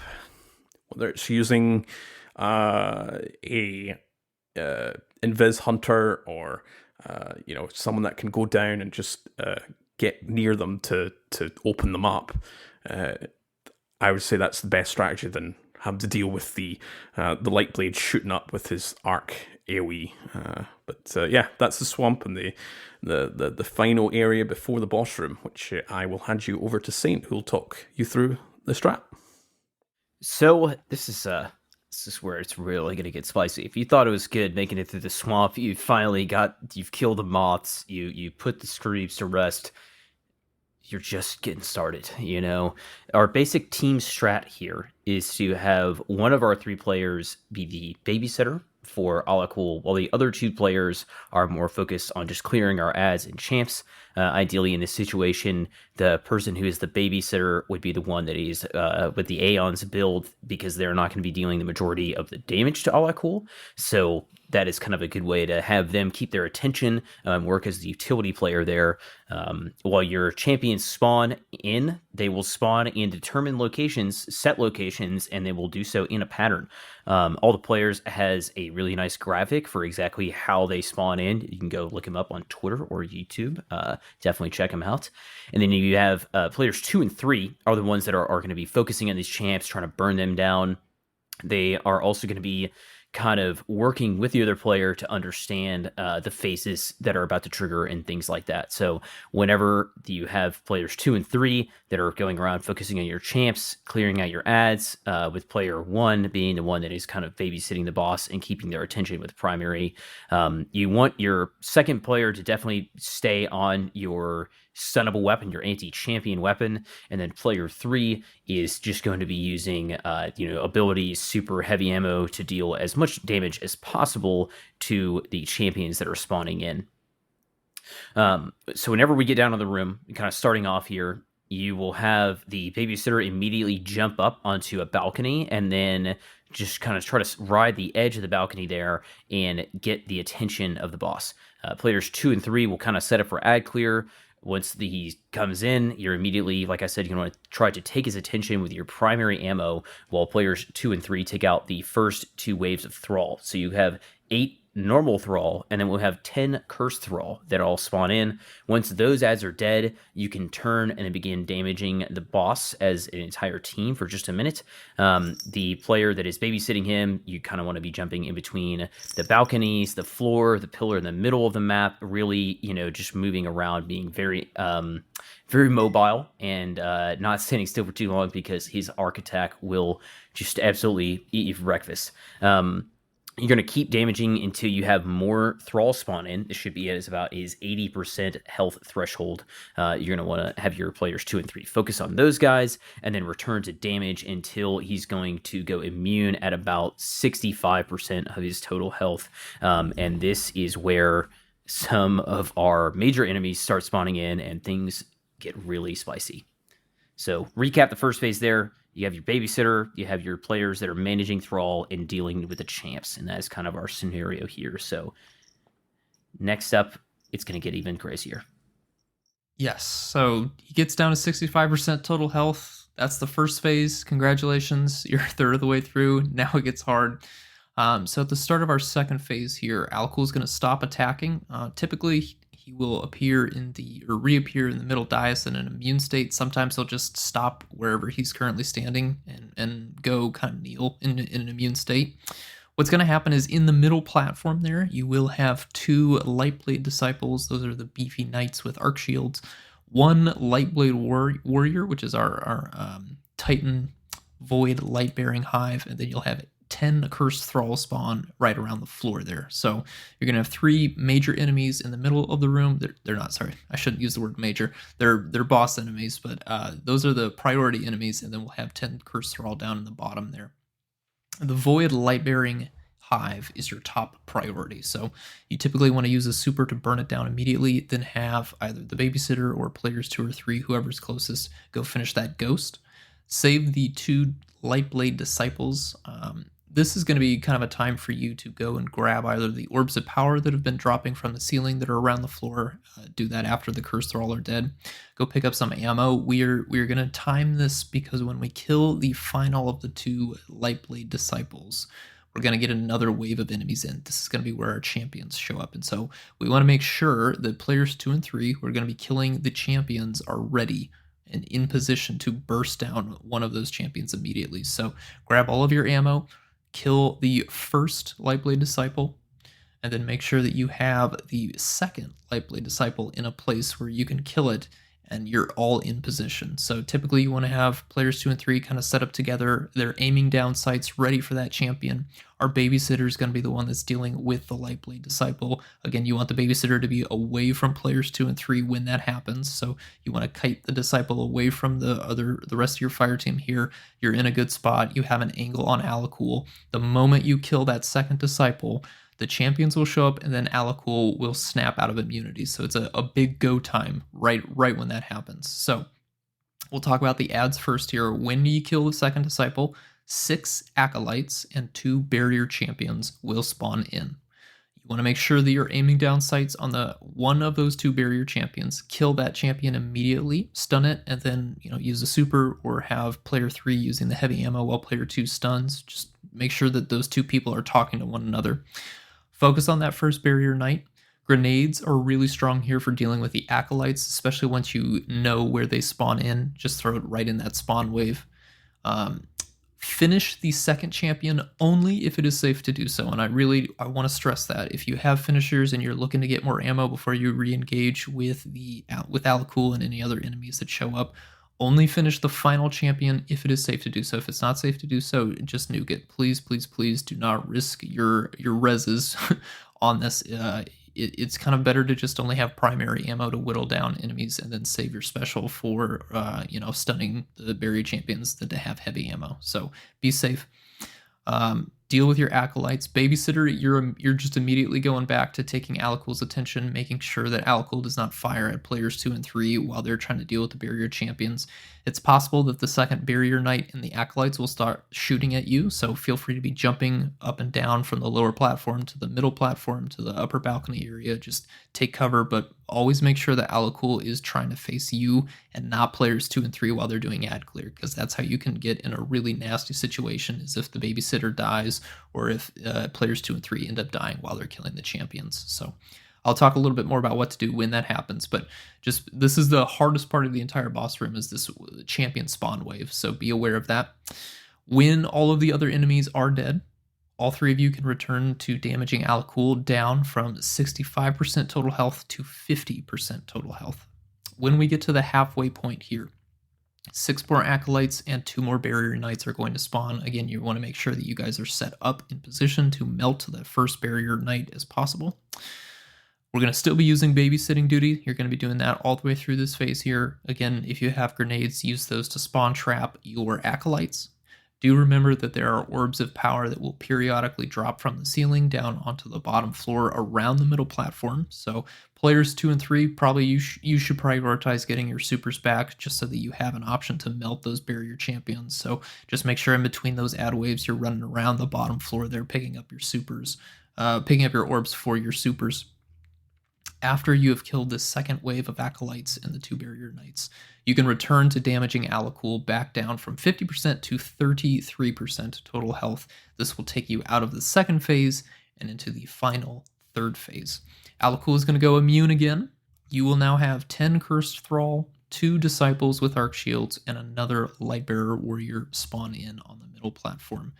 Whether it's using a Invis Hunter or someone that can go down and just get near them to open them up. I would say that's the best strategy than having to deal with the Lightblade shooting up with his arc AoE. But that's the swamp and the final area before the boss room, which I will hand you over to Saint, who will talk you through the strat. So this is where it's really going to get spicy. If you thought it was good making it through the swamp, you've killed the moths, you put the screeps to rest, you're just getting started, Our basic team strat here is to have one of our 3 players be the babysitter for Alakul, while the other 2 players are more focused on just clearing our ads and champs. Ideally, in this situation, the person who is the babysitter would be the one that is with the Aeon's build, because they're not going to be dealing the majority of the damage to Alakul. So that is kind of a good way to have them keep their attention, work as the utility player there. While your champions spawn in, they will spawn in determined locations, set locations, and they will do so in a pattern. All the players has a really nice graphic for exactly how they spawn in. You can go look them up on Twitter or YouTube. Definitely check them out. And then you have players 2 and 3 are the ones that are going to be focusing on these champs, trying to burn them down. They are also going to be kind of working with the other player to understand the phases that are about to trigger and things like that. So whenever you have players 2 and 3 that are going around focusing on your champs, clearing out your ads, with player 1 being the one that is kind of babysitting the boss and keeping their attention with primary, you want your second player to definitely stay on your stunnable weapon, your anti-champion weapon, and then player 3 is just going to be using abilities, super heavy ammo to deal as much damage as possible to the champions that are spawning in. So whenever we get down to the room, kind of starting off here, you will have the babysitter immediately jump up onto a balcony and then just kind of try to ride the edge of the balcony there and get the attention of the boss. Players 2 and 3 will kind of set up for ad clear. Once he comes in, you're immediately, like I said, you want to try to take his attention with your primary ammo, while players 2 and 3 take out the first 2 waves of Thrall. So you have 8 normal Thrall, and then we'll have 10 Cursed Thrall that all spawn in. Once those ads are dead, you can turn and then begin damaging the boss as an entire team for just a minute. The player that is babysitting him, you kind of want to be jumping in between the balconies, the floor, the pillar in the middle of the map, really, just moving around, being very mobile and not standing still for too long, because his arc attack will just absolutely eat you for breakfast. You're going to keep damaging until you have more Thrall spawn in. This should be about his 80% health threshold. You're going to want to have your players 2 and 3 focus on those guys, and then return to damage until he's going to go immune at about 65% of his total health. And this is where some of our major enemies start spawning in, and things get really spicy. So recap the first phase there. You have your babysitter, you have your players that are managing Thrall and dealing with the champs, and that is kind of our scenario here. So next up, it's going to get even crazier. Yes, so he gets down to 65% total health. That's the first phase. Congratulations, you're a third of the way through. Now it gets hard. So at the start of our second phase here, Alakul is going to stop attacking. Typically, he will reappear in the middle dais in an immune state. Sometimes he'll just stop wherever he's currently standing and go kind of kneel in an immune state. What's going to happen is in the middle platform there, you will have 2 Lightblade Disciples. Those are the beefy knights with arc shields. 1 Lightblade Warrior, which is our Titan Void Light-Bearing Hive, and then you'll have 10 Cursed Thrall spawn right around the floor there. So you're going to have 3 major enemies in the middle of the room. They're not, sorry, I shouldn't use the word major. They're boss enemies, but those are the priority enemies, and then we'll have 10 Cursed Thrall down in the bottom there. The Void Light-Bearing Hive is your top priority. So you typically want to use a super to burn it down immediately, then have either the babysitter or players 2 or 3, whoever's closest, go finish that ghost. Save the 2 Lightblade Disciples. This is going to be kind of a time for you to go and grab either the orbs of power that have been dropping from the ceiling that are around the floor. Do that after the Cursed Thrall are dead. Go pick up some ammo. We're going to time this because when we kill the final of the 2 Lightblade Disciples, we're going to get another wave of enemies in. This is going to be where our champions show up. And so we want to make sure that players 2 and 3 who are going to be killing the champions are ready and in position to burst down one of those champions immediately. So grab all of your ammo, kill the first Lightblade Disciple, and then make sure that you have the second Lightblade Disciple in a place where you can kill it and you're all in position. So typically you want to have players 2 and 3 kind of set up together. They're aiming down sights ready for that champion. Our babysitter is going to be the one that's dealing with the Lightblade Disciple. Again, you want the babysitter to be away from players 2 and 3 when that happens. So you want to kite the disciple away from the rest of your fire team here. You're in a good spot. You have an angle on Alakul. The moment you kill that second disciple, the champions will show up, and then Alakul will snap out of immunity. So it's a big go time right when that happens. So we'll talk about the ads first here. When you kill the second disciple, 6 acolytes and 2 barrier champions will spawn in. You want to make sure that you're aiming down sights on the one of those 2 barrier champions. Kill that champion immediately, stun it, and then use a super or have player 3 using the heavy ammo while player 2 stuns. Just make sure that those 2 people are talking to one another. Focus on that first barrier knight. Grenades are really strong here for dealing with the acolytes, especially once you know where they spawn in. Just throw it right in that spawn wave. Finish the second champion only if it is safe to do so. And I want to stress that. If you have finishers and you're looking to get more ammo before you re-engage with Alakul and any other enemies that show up, only finish the final champion if it is safe to do so. If it's not safe to do so, just nuke it. Please, please, please do not risk your reses on this. It's kind of better to just only have primary ammo to whittle down enemies and then save your special for stunning the barrier champions than to have heavy ammo. So be safe. Deal with your acolytes. Babysitter, you're just immediately going back to taking Alakul's attention, making sure that Alakul does not fire at players 2 and 3 while they're trying to deal with the barrier champions. It's possible that the second barrier knight and the acolytes will start shooting at you, so feel free to be jumping up and down from the lower platform to the middle platform to the upper balcony area. Just take cover, but always make sure that Alakul is trying to face you and not players 2 and 3 while they're doing ad clear, because that's how you can get in a really nasty situation, is if the babysitter dies or if players 2 and 3 end up dying while they're killing the champions. So I'll talk a little bit more about what to do when that happens, but just this is the hardest part of the entire boss room, is this champion spawn wave, so be aware of that. When all of the other enemies are dead, all 3 of you can return to damaging Alakul down from 65% total health to 50% total health. When we get to the halfway point here, 6 more acolytes and 2 more barrier knights are going to spawn. Again, you want to make sure that you guys are set up in position to melt the first barrier knight as possible. We're going to still be using babysitting duty. You're going to be doing that all the way through this phase here. Again, if you have grenades, use those to spawn trap your acolytes. Do remember that there are orbs of power that will periodically drop from the ceiling down onto the bottom floor around the middle platform. So players 2 and 3, probably you should prioritize getting your supers back just so that you have an option to melt those barrier champions. So just make sure in between those ad waves you're running around the bottom floor there picking up your supers, picking up your orbs for your supers. After you have killed this second wave of acolytes and the 2 barrier knights, you can return to damaging Alakul back down from 50% to 33% total health. This will take you out of the second phase and into the final third phase. Alakul is going to go immune again, you will now have 10 Cursed Thrall, 2 Disciples with Arc Shields, and another Lightbearer Warrior spawn in on the middle platform.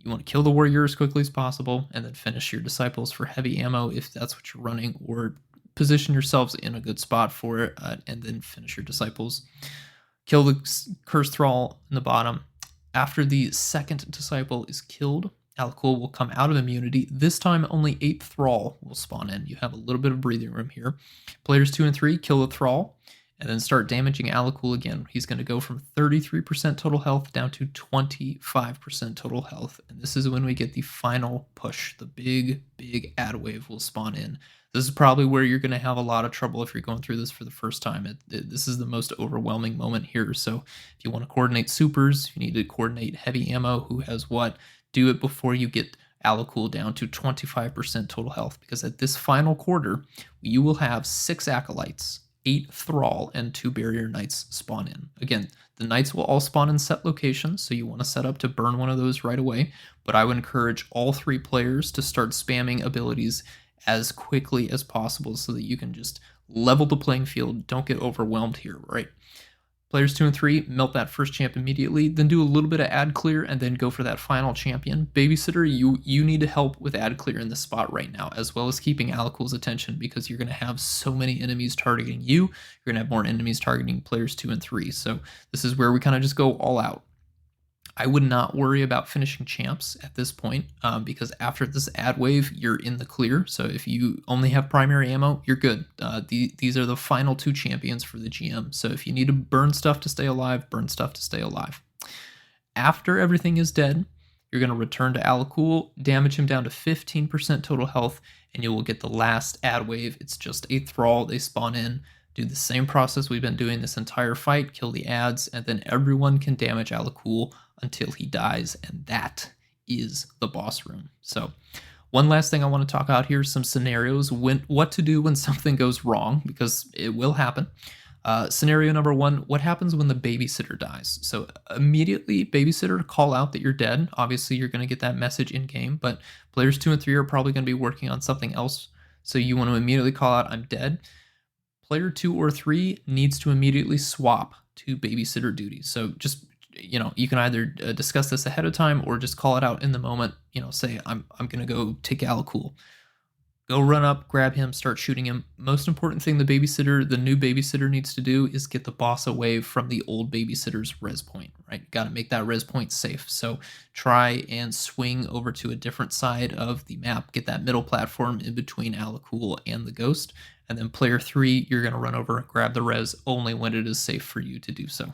You want to kill the Warrior as quickly as possible, and then finish your Disciples for heavy ammo if that's what you're running, or position yourselves in a good spot for it, and then finish your Disciples. Kill the Cursed Thrall in the bottom. After the second Disciple is killed, Alakul will come out of immunity. This time, only 8 Thrall will spawn in. You have a little bit of breathing room here. Players 2 and 3 kill the Thrall, and then start damaging Alakul again. He's going to go from 33% total health down to 25% total health. And this is when we get the final push. The big ad wave will spawn in. This is probably where you're going to have a lot of trouble if you're going through this for the first time. This is the most overwhelming moment here. So if you want to coordinate supers, you need to coordinate heavy ammo, who has what, do it before you get Alakul down to 25% total health. Because at this final quarter, you will have 6 Acolytes, 8 Thrall, and 2 Barrier Knights spawn in. Again, the Knights will all spawn in set locations, so you want to set up to burn one of those right away. But I would encourage all 3 players to start spamming abilities as quickly as possible so that you can just level the playing field. Don't get overwhelmed here, right? Players 2 and 3, melt that first champ immediately, then do a little bit of ad clear, and then go for that final champion. Babysitter, you need to help with ad clear in this spot right now, as well as keeping Alakul's attention, because you're going to have so many enemies targeting you. You're going to have more enemies targeting players 2 and 3. So this is where we kind of just go all out. I would not worry about finishing champs at this point, because after this ad wave, you're in the clear. So if you only have primary ammo, you're good. These are the final 2 champions for the GM. So if you need to burn stuff to stay alive, burn stuff to stay alive. After everything is dead, you're going to return to Alakul, damage him down to 15% total health, and you will get the last ad wave. It's just a Thrall. They spawn in. Do the same process we've been doing this entire fight, kill the ads, and then everyone can damage Alakul until he dies, and that is the boss room. So one last thing I want to talk about here, some scenarios, what to do when something goes wrong, because it will happen. Scenario number 1, what happens when the babysitter dies? So immediately, babysitter, call out that you're dead. Obviously, you're going to get that message in-game, but players 2 and 3 are probably going to be working on something else, so you want to immediately call out, I'm dead. Player 2 or 3 needs to immediately swap to babysitter duties. So just, you can either discuss this ahead of time or just call it out in the moment. Say, I'm going to go take Alakul. Go run up, grab him, start shooting him. Most important thing the new babysitter needs to do is get the boss away from the old babysitter's res point, right? Got to make that res point safe. So try and swing over to a different side of the map, get that middle platform in between Alakul and the ghost. And then player 3, you're going to run over, grab the res only when it is safe for you to do so.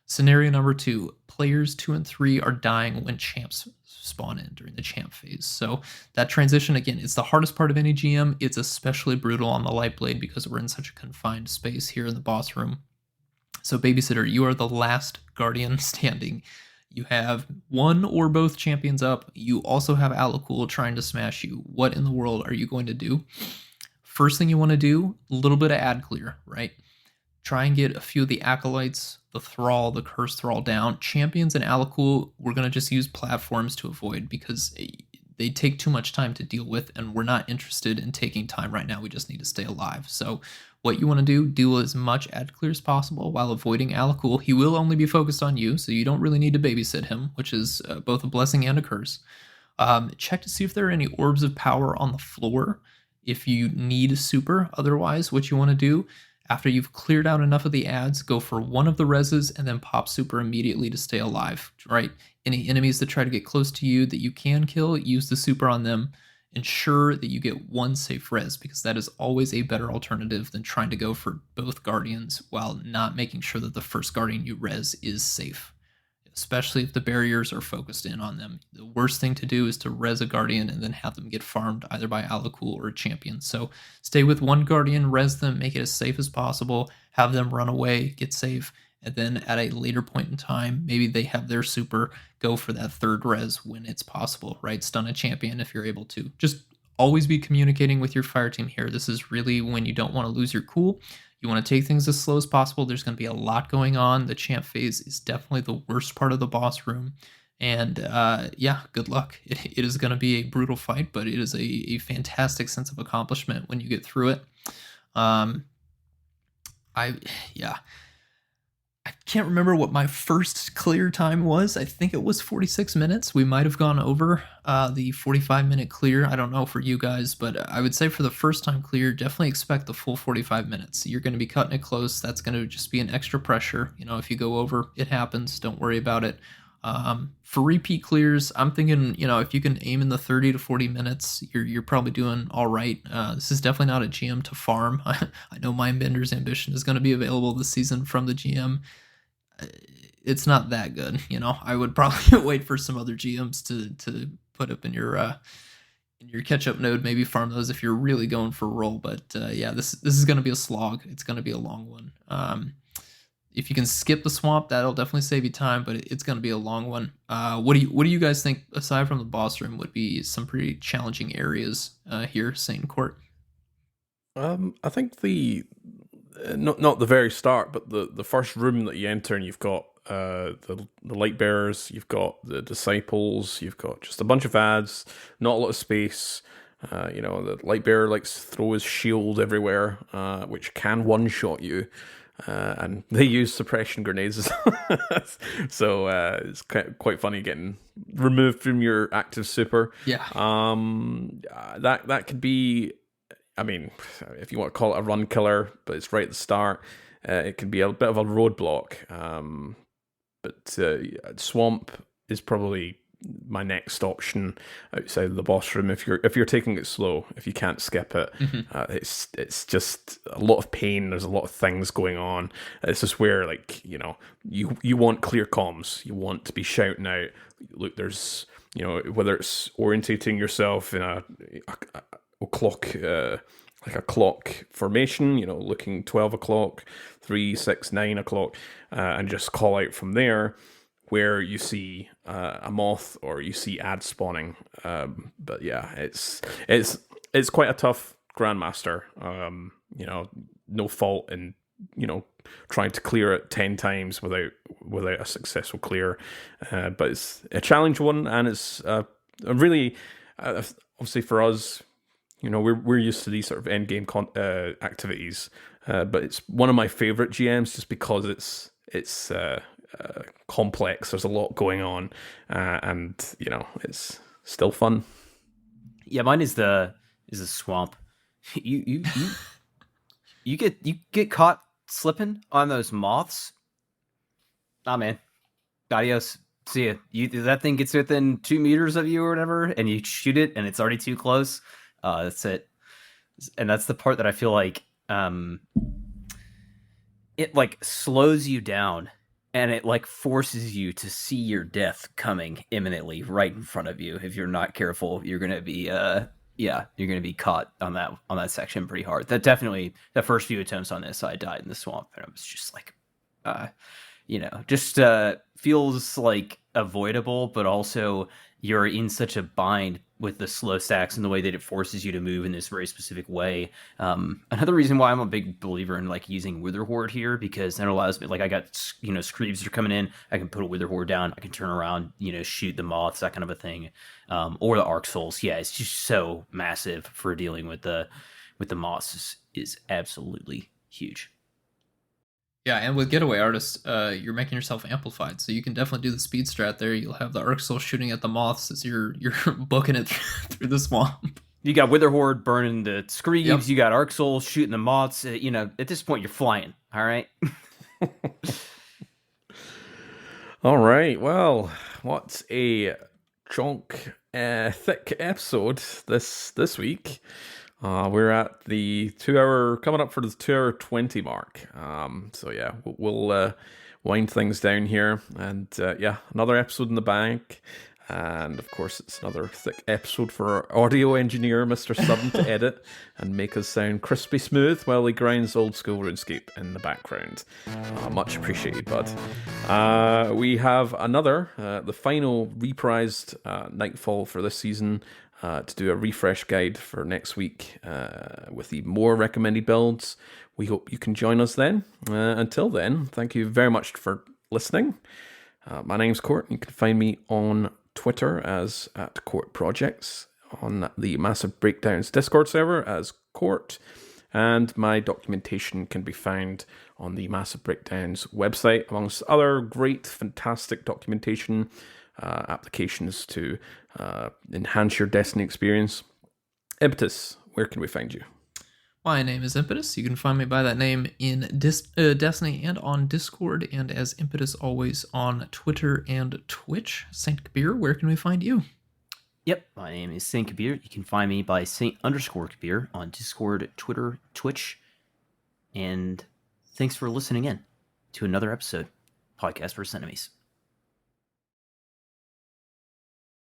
Scenario number 2, players 2 and 3 are dying when champs spawn in during the champ phase. So that transition, again, it's the hardest part of any GM. It's especially brutal on the Lightblade because we're in such a confined space here in the boss room. So babysitter, you are the last guardian standing. You have one or both champions up. You also have Alakul trying to smash you. What in the world are you going to do? First thing you want to do, a little bit of ad clear, right? Try and get a few of the Acolytes, the Thrall, the Cursed Thrall down. Champions and Alakul, we're going to just use platforms to avoid because they take too much time to deal with, and we're not interested in taking time right now. We just need to stay alive. So what you want to do as much ad clear as possible while avoiding Alakul. He will only be focused on you, so you don't really need to babysit him, which is both a blessing and a curse. Check to see if there are any orbs of power on the floor. If you need a super, otherwise, what you want to do, after you've cleared out enough of the ads, go for one of the reses and then pop super immediately to stay alive, right? Any enemies that try to get close to you that you can kill, use the super on them. Ensure that you get one safe res, because that is always a better alternative than trying to go for both guardians while not making sure that the first guardian you res is safe, especially if the barriers are focused in on them. The worst thing to do is to res a guardian and then have them get farmed either by Alakul or a champion. So stay with one guardian, res them, make it as safe as possible, have them run away, get safe, and then at a later point in time, maybe they have their super, go for that third res when it's possible, right? Stun a champion if you're able to. Just always be communicating with your fire team here. This is really when you don't want to lose your cool. You want to take things as slow as possible. There's going to be a lot going on. The champ phase is definitely the worst part of the boss room. And yeah, good luck. It is going to be a brutal fight, but it is a fantastic sense of accomplishment when you get through it. Um, I yeah. I can't remember what my first clear time was. I think it was 46 minutes. We might have gone over the 45-minute clear. I don't know for you guys, but I would say for the first time clear, definitely expect the full 45 minutes. You're going to be cutting it close. That's going to just be an extra pressure. If you go over, it happens. Don't worry about it. For repeat clears, I'm thinking, if you can aim in the 30 to 40 minutes, you're probably doing all right. This is definitely not a GM to farm. I know Mindbender's Ambition is going to be available this season from the GM. It's not that good, I would probably wait for some other GMs to put up in your catch-up node, maybe farm those if you're really going for a roll. But yeah, this is going to be a slog. It's going to be a long one. If you can skip the swamp, that'll definitely save you time, but it's going to be a long one. What do you guys think, aside from the boss room, would be some pretty challenging areas here, Saint Court? I think not the very start, but the first room that you enter, and you've got the light bearers, you've got the disciples, you've got just a bunch of ads, not a lot of space. The light bearer likes to throw his shield everywhere, which can one-shot you. And they use suppression grenades, so it's quite funny getting removed from your active super. Yeah. That could be, I mean, if you want to call it a run killer, but it's right at the start. It can be a bit of a roadblock. But Swamp is probably my next option outside of the boss room if you're taking it slow, if you can't skip it. It's just a lot of pain. There's a lot of things going on. This is where, like, you want clear comms, you want to be shouting out, look, there's, whether it's orientating yourself in a clock, like a clock formation, looking 12 o'clock, 3, 6, 9 o'clock, and just call out from there where you see a moth or you see ad spawning. But yeah, it's quite a tough Grandmaster. No fault in trying to clear it 10 times without a successful clear. But it's a challenge one, and it's a really obviously for us, we're used to these sort of end game activities. But it's one of my favorite GMs just because it's complex. There's a lot going on, and it's still fun. Yeah, mine is the swamp. You get caught slipping on those moths. Nah, man. Adios. See ya. That thing gets within 2 meters of you or whatever, and you shoot it, and it's already too close. That's it. And that's the part that I feel like it like slows you down. And it like forces you to see your death coming imminently right in front of you. If you're not careful, you're gonna be you're gonna be caught on that section pretty hard. The first few attempts on this, I died in the swamp, and I was just like, feels like avoidable, but also you're in such a bind with the slow stacks and the way that it forces you to move in this very specific way. Another reason why I'm a big believer in like using Wither Horde here, because that allows me, like, I got, Screeves are coming in, I can put a Wither Horde down, I can turn around, shoot the moths, that kind of a thing. Or the Arc Souls. Yeah, it's just so massive for dealing with the moths is absolutely huge. Yeah, and with Getaway Artist, you're making yourself amplified, so you can definitely do the speed strat there. You'll have the Arc Soul shooting at the moths as you're booking it through the swamp. You got Wither Horde burning the Screeves, yep. You got Arc Soul shooting the moths. At this point, you're flying, all right? All right, well, what a chunk thick episode this week. We're at the 2 hour, coming up for the 2 hour 20 mark. So yeah, we'll wind things down here, and another episode in the bank. And of course, it's another thick episode for our audio engineer, MisterSudden, to edit and make us sound crispy smooth while he grinds old school RuneScape in the background. Much appreciated, bud. We have another, the final reprised Nightfall for this season. To do a refresh guide for next week with the more recommended builds. We hope you can join us then. Until then, thank you very much for listening. My name's Court. You can find me on Twitter as @CourtProjects, on the Massive Breakdowns Discord server as Court, and my documentation can be found on the Massive Breakdowns website, amongst other great, fantastic documentation applications to enhance your Destiny experience. Impetus, where can we find you? My name is Impetus. You can find me by that name in Destiny and on Discord, and as Impetus always on Twitter and Twitch. Saint Kabir, where can we find you? Yep, my name is Saint Kabir. You can find me by Saint_Kabir on Discord, Twitter, Twitch. And thanks for listening in to another episode, Podcast vs. Enemies.